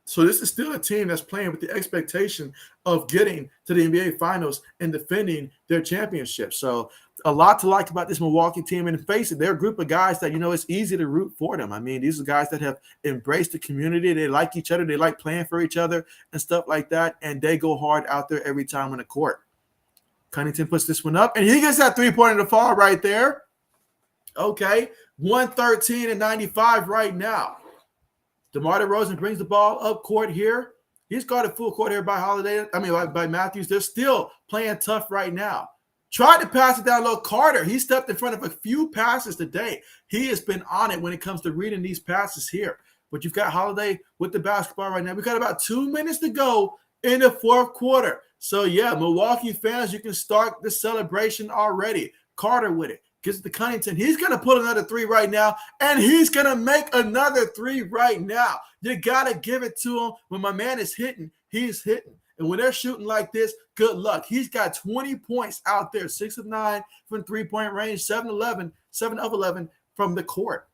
So this is still a team that's playing with the expectation of getting to the NBA Finals and defending their championship. So a lot to like about this Milwaukee team. And face it, they're a group of guys that, it's easy to root for them. I mean, these are guys that have embraced the community. They like each other. They like playing for each other and stuff like that. And they go hard out there every time on the court. Cunnington puts this one up, and he gets that three-pointer to fall right there. Okay, 113-95 right now. DeMar DeRozan brings the ball up court here. He's guarded full court here by Matthews. They're still playing tough right now. Tried to pass it down low. Carter, he stepped in front of a few passes today. He has been on it when it comes to reading these passes here. But you've got Holiday with the basketball right now. We've got about 2 minutes to go in the fourth quarter. So, yeah, Milwaukee fans, you can start the celebration already. Carter with it. Gets to Cunnington. He's going to put another three right now, and he's going to make another three right now. You got to give it to him. When my man is hitting, he's hitting. And when they're shooting like this, good luck. He's got 20 points out there, 6 of 9 from three-point range, 7 of 11 from the court.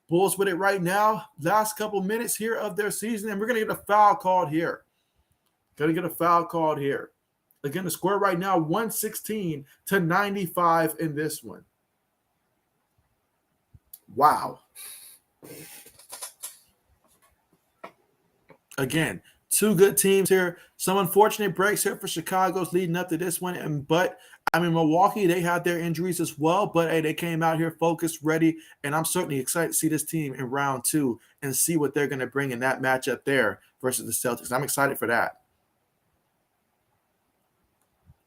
Bulls with it right now. Last couple minutes here of their season, and we're going to get a foul called here. Again, the score right now, 116-95 in this one. Wow. Again, two good teams here. Some unfortunate breaks here for Chicago's leading up to this one. But Milwaukee, they had their injuries as well. But, hey, they came out here focused, ready. And I'm certainly excited to see this team in round 2 and see what they're going to bring in that matchup there versus the Celtics. I'm excited for that.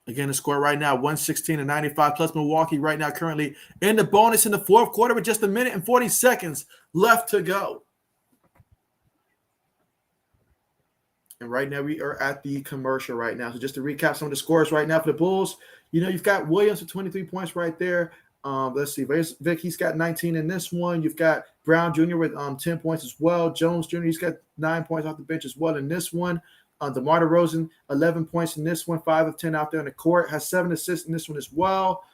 Again, the score right now, 116-95, plus Milwaukee right now currently in the bonus in the fourth quarter with just 1 minute and 40 seconds left to go. And right now we are at the commercial right now. So just to recap some of the scores right now for the Bulls, you've got Williams with 23 points right there. Let's see, Vic, he's got 19 in this one. You've got Brown Jr. with 10 points as well. Jones Jr., he's got 9 points off the bench as well in this one. DeMar DeRozan, 11 points in this one, 5 of 10 out there on the court, has 7 assists in this one as well.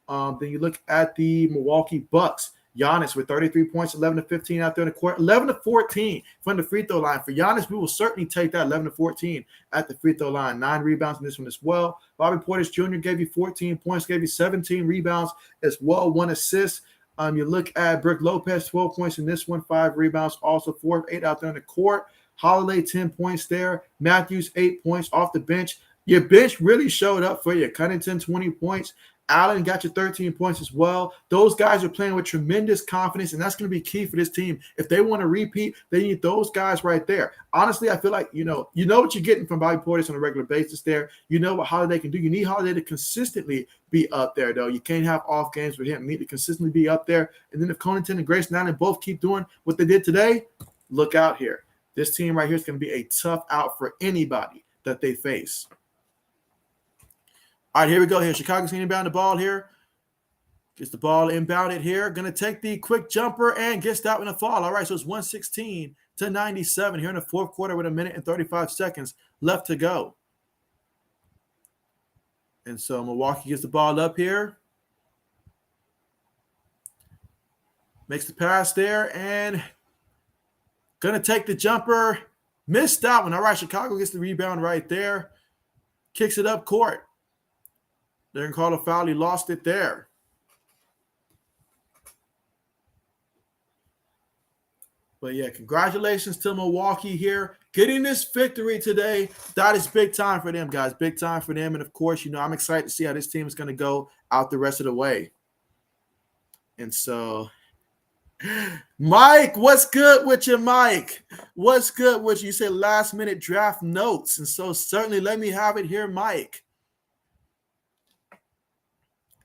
Then you look at the Milwaukee Bucks. Giannis with 33 points, 11 to 15 out there in the court, 11 to 14 from the free throw line. For Giannis, we will certainly take that 11 to 14 at the free throw line. 9 rebounds in this one as well. Bobby Portis Jr. gave you 14 points, gave you 17 rebounds as well, 1 assist. You look at Brook Lopez, 12 points in this one, 5 rebounds, also 4 of 8 out there in the court. Holiday, 10 points there. Matthews, 8 points off the bench. Your bench really showed up for you. Cunningham, 20 points. Allen got you 13 points as well. Those guys are playing with tremendous confidence, and that's going to be key for this team. If they want to repeat, they need those guys right there. Honestly, I feel like, you know what you're getting from Bobby Portis on a regular basis there. You know what Holiday can do. You need Holiday to consistently be up there, though. You can't have off games with him. You need to consistently be up there. And then if Connaughton and Grayson Allen both keep doing what they did today, look out here. This team right here is going to be a tough out for anybody that they face. All right, here we go here. Chicago's going to inbound the ball here. Gets the ball inbounded here. Going to take the quick jumper and gets that one to fall. All right, so it's 116 to 97 here in the fourth quarter with 1 minute and 35 seconds left to go. And so Milwaukee gets the ball up here. Makes the pass there and going to take the jumper. Missed that one. All right, Chicago gets the rebound right there. Kicks it up court. They're going to call a foul. He lost it there. But, yeah, congratulations to Milwaukee here. Getting this victory today, that is big time for them, guys. Big time for them. And, of course, I'm excited to see how this team is going to go out the rest of the way. And so, Mike, what's good with you, Mike? What's good with you? You say last-minute draft notes. And so, certainly, let me have it here, Mike.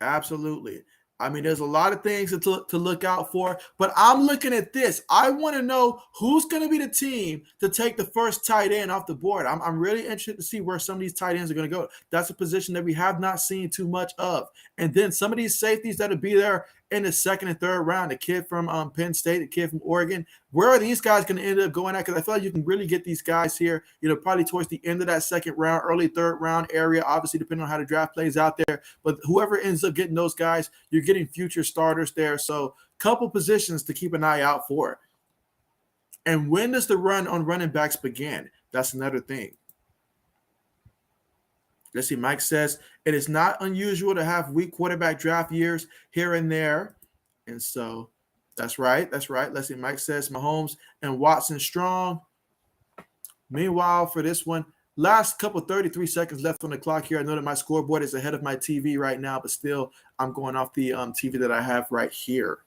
Absolutely. I mean, there's a lot of things to look out for, but I'm looking at this. I want to know who's going to be the team to take the first tight end off the board. I'm really interested to see where some of these tight ends are going to go. That's a position that we have not seen too much of. And then some of these safeties that'll be there in the second and third round, the kid from Penn State, the kid from Oregon, where are these guys going to end up going at? Because I feel like you can really get these guys here, probably towards the end of that second round, early third round area, obviously depending on how the draft plays out there. But whoever ends up getting those guys, you're getting future starters there. So couple positions to keep an eye out for. And when does the run on running backs begin? That's another thing. Let's see, Mike says, it is not unusual to have weak quarterback draft years here and there. And so that's right. That's right. Let's see, Mike says, Mahomes and Watson strong. Meanwhile, for this one, last couple 33 seconds left on the clock here. I know that my scoreboard is ahead of my TV right now, but still I'm going off the TV that I have right here.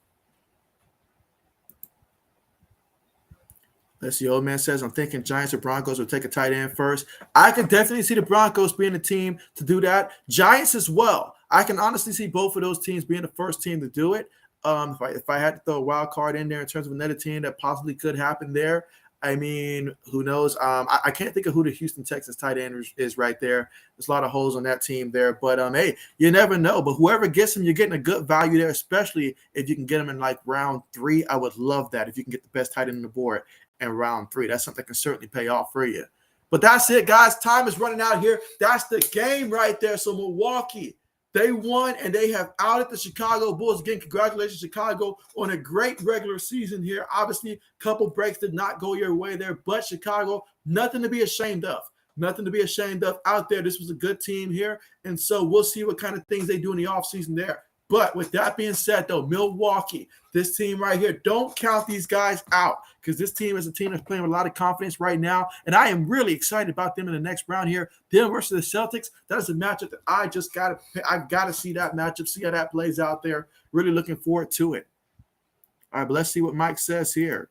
Let's see, old man says, I'm thinking Giants or Broncos will take a tight end first. I can definitely see the Broncos being the team to do that. Giants as well. I can honestly see both of those teams being the first team to do it. If I had to throw a wild card in there in terms of another team that possibly could happen there, I mean, who knows? I can't think of who the Houston Texans tight end is right there. There's a lot of holes on that team there. But, hey, you never know. But whoever gets him, you're getting a good value there, especially if you can get him in, like, round 3. I would love that if you can get the best tight end on the board in round 3. That's something that can certainly pay off for you. But that's it, guys. Time is running out here. That's the game right there. So Milwaukee, they won, and they have outed the Chicago Bulls. Again, congratulations, Chicago, on a great regular season here. Obviously, a couple breaks did not go your way there, but Chicago, nothing to be ashamed of. Nothing to be ashamed of out there. This was a good team here, and so we'll see what kind of things they do in the offseason there. But with that being said, though, Milwaukee, this team right here, don't count these guys out because this team is a team that's playing with a lot of confidence right now, and I am really excited about them in the next round here. Them versus the Celtics, that is a matchup that I got to see that matchup, see how that plays out there. Really looking forward to it. All right, but let's see what Mike says here.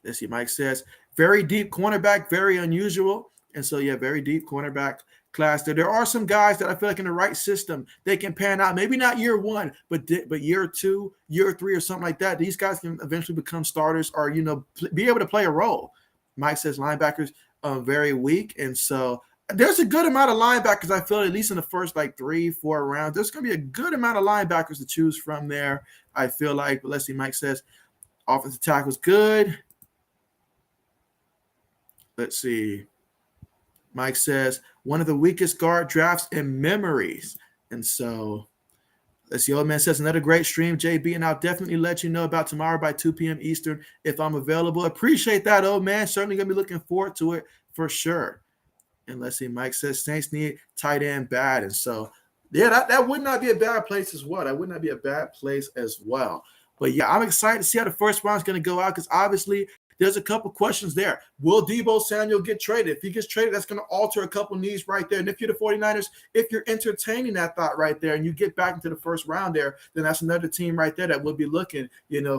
Let's see, Mike says, very deep cornerback, very unusual. And so, yeah, very deep cornerback class there. There are some guys that I feel like in the right system, they can pan out. Maybe not year 1, but year 2, year 3 or something like that. These guys can eventually become starters or, be able to play a role. Mike says linebackers very weak. And so there's a good amount of linebackers, I feel, at least in the first 3, 4 rounds. There's going to be a good amount of linebackers to choose from there, I feel like. But let's see, Mike says offensive tackle's good. Let's see. Mike says, one of the weakest guard drafts in memories. And so Let's see. Old man says another great stream, JB, and I'll definitely let you know about tomorrow by 2 p.m. Eastern if I'm available. Appreciate that, old man. Certainly gonna be looking forward to it for sure. And let's see. Mike says Saints need tight end bad, and so yeah, that would not be a bad place as well. That would not be a bad place as well. But yeah, I'm excited to see how the first round is going to go out because obviously there's a couple questions there. Will Deebo Samuel get traded? If he gets traded, that's going to alter a couple needs right there. And if you're the 49ers, if you're entertaining that thought right there and you get back into the first round there, then that's another team right there that will be looking,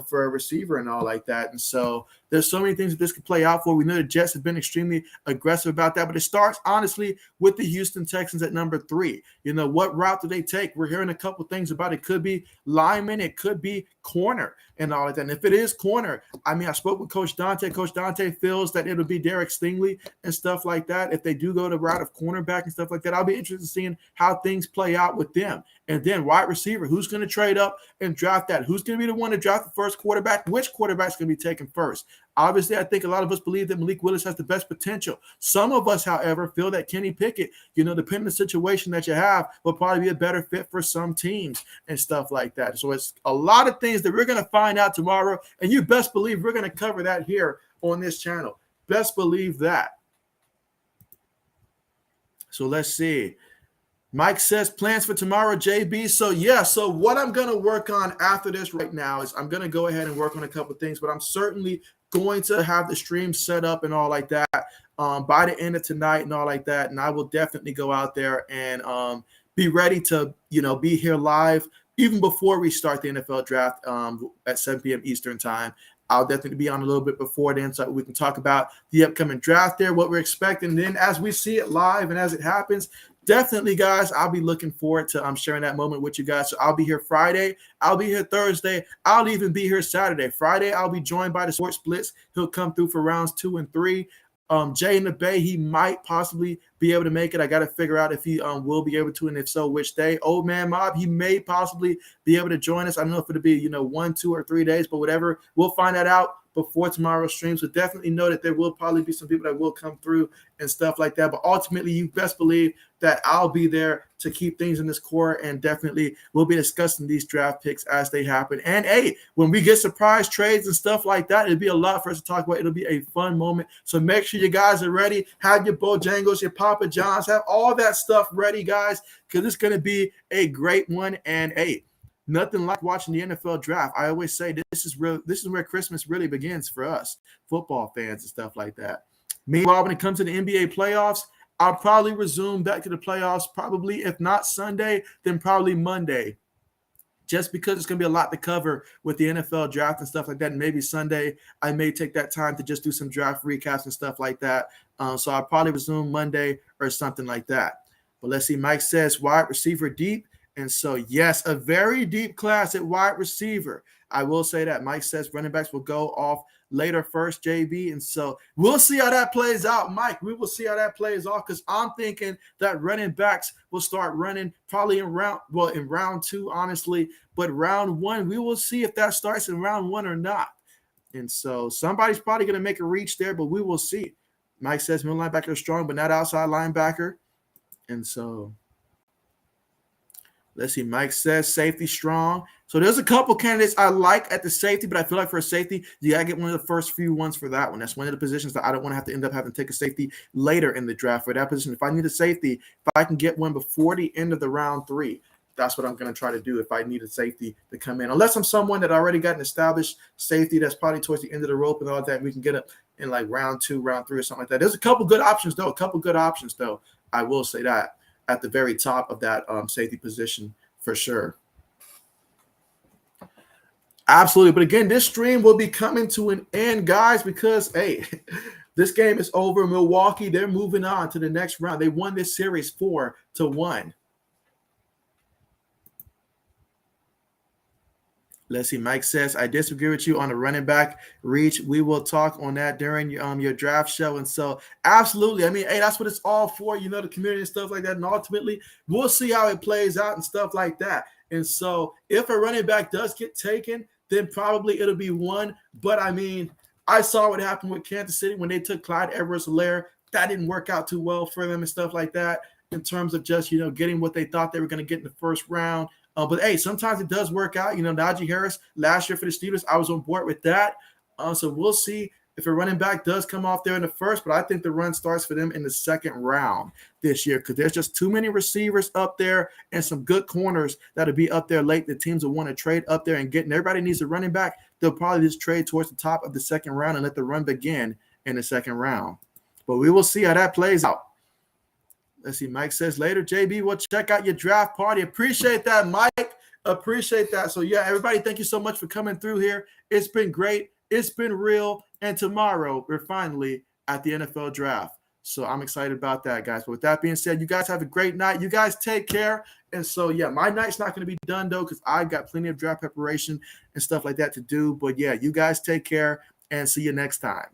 for a receiver and all like that. And so there's so many things that this could play out for. We know the Jets have been extremely aggressive about that, but it starts honestly with the Houston Texans at number 3. What route do they take? We're hearing a couple things about it. Could be lineman, it could be corner and all of that. And if it is corner, I spoke with Coach Dante. Coach Dante feels that it'll be Derek Stingley and stuff like that. If they do go the route of cornerback and stuff like that, I'll be interested in seeing how things play out with them. And then wide receiver, who's going to trade up and draft that? Who's going to be the one to draft the first quarterback? Which quarterback's going to be taken first? Obviously, I think a lot of us believe that Malik Willis has the best potential. Some of us, however, feel that Kenny Pickett, depending on the situation that you have, will probably be a better fit for some teams and stuff like that. So it's a lot of things that we're going to find out tomorrow, and you best believe we're going to cover that here on this channel. Best believe that. So let's see. Mike says plans for tomorrow, JB. So what I'm going to work on after this right now is I'm going to go ahead and work on a couple of things, but I'm certainly going to have the stream set up and all like that by the end of tonight and all like that. And I will definitely go out there and be ready to, be here live even before we start the NFL draft at 7 p.m. Eastern time. I'll definitely be on a little bit before then so we can talk about the upcoming draft there, what we're expecting. And then as we see it live and as it happens, definitely, guys, I'll be looking forward to sharing that moment with you guys. So I'll be here Friday. I'll be here Thursday. I'll even be here Saturday. Friday, I'll be joined by the Sports Blitz. He'll come through for rounds 2 and 3. Jay in the Bay, he might possibly be able to make it. I got to figure out if he will be able to, and if so, which day. Old Man Mob, he may possibly be able to join us. I don't know if it'll be, 1, 2, or 3 days, but whatever. We'll find that out before tomorrow's stream. So definitely know that there will probably be some people that will come through and stuff like that. But ultimately, you best believe that I'll be there to keep things in this core, and definitely we'll be discussing these draft picks as they happen. And hey, when we get surprise trades and stuff like that, it'll be a lot for us to talk about. It'll be a fun moment. So make sure you guys are ready. Have your Bojangles, your Papa Johns, have all that stuff ready, guys, because it's going to be a great one. And hey, nothing like watching the NFL draft. I always say this is where Christmas really begins for us, football fans and stuff like that. Meanwhile, when it comes to the NBA playoffs, I'll probably resume back to the playoffs probably, if not Sunday, then probably Monday, just because it's going to be a lot to cover with the NFL draft and stuff like that. And maybe Sunday, I may take that time to just do some draft recaps and stuff like that. So I'll probably resume Monday or something like that. But let's see. Mike says wide receiver deep. And so, yes, a very deep class at wide receiver. I will say that. Mike says running backs will go off later first, JB. And so we'll see how that plays out, Mike. We will see how that plays off, because I'm thinking that running backs will start running probably in round 2, honestly. But round 1, we will see if that starts in round 1 or not. And so somebody's probably going to make a reach there, but we will see. Mike says middle linebacker is strong, but not outside linebacker. And so let's see. Mike says safety strong. So there's a couple candidates I like at the safety, but I feel like for a safety, you got to get one of the first few ones for that one. That's one of the positions that I don't want to have to end up having to take a safety later in the draft for that position. If I need a safety, if I can get one before the end of the round 3, that's what I'm going to try to do if I need a safety to come in. Unless I'm someone that already got an established safety that's probably towards the end of the rope and all that, we can get it in like round 2, round 3 or something like that. There's a couple good options, though. I will say that at the very top of that safety position for sure. Absolutely. But again, this stream will be coming to an end, guys, because, hey, this game is over. Milwaukee, they're moving on to the next round. They won this series 4-1. Let's see. Mike says, I disagree with you on the running back reach. We will talk on that during your draft show. And so, absolutely. I mean, hey, that's what it's all for, the community and stuff like that. And ultimately, we'll see how it plays out and stuff like that. And so, if a running back does get taken, then probably it'll be one. But, I mean, I saw what happened with Kansas City when they took Clyde Edwards-Helaire. That didn't work out too well for them and stuff like that in terms of just, getting what they thought they were going to get in the first round. But hey, sometimes it does work out. Najee Harris last year for the Steelers, I was on board with that. So we'll see if a running back does come off there in the first, but I think the run starts for them in the second round this year because there's just too many receivers up there and some good corners that'll be up there late. The teams will want to trade up there and get, and everybody needs a running back. They'll probably just trade towards the top of the second round and let the run begin in the second round. But we will see how that plays out. Let's see. Mike says later, JB, we'll check out your draft party. Appreciate that, Mike. Appreciate that. So, yeah, everybody, thank you so much for coming through here. It's been great. It's been real. And tomorrow, we're finally at the NFL draft. So I'm excited about that, guys. But with that being said, you guys have a great night. You guys take care. And so, yeah, my night's not going to be done, though, because I've got plenty of draft preparation and stuff like that to do. But, yeah, you guys take care and see you next time.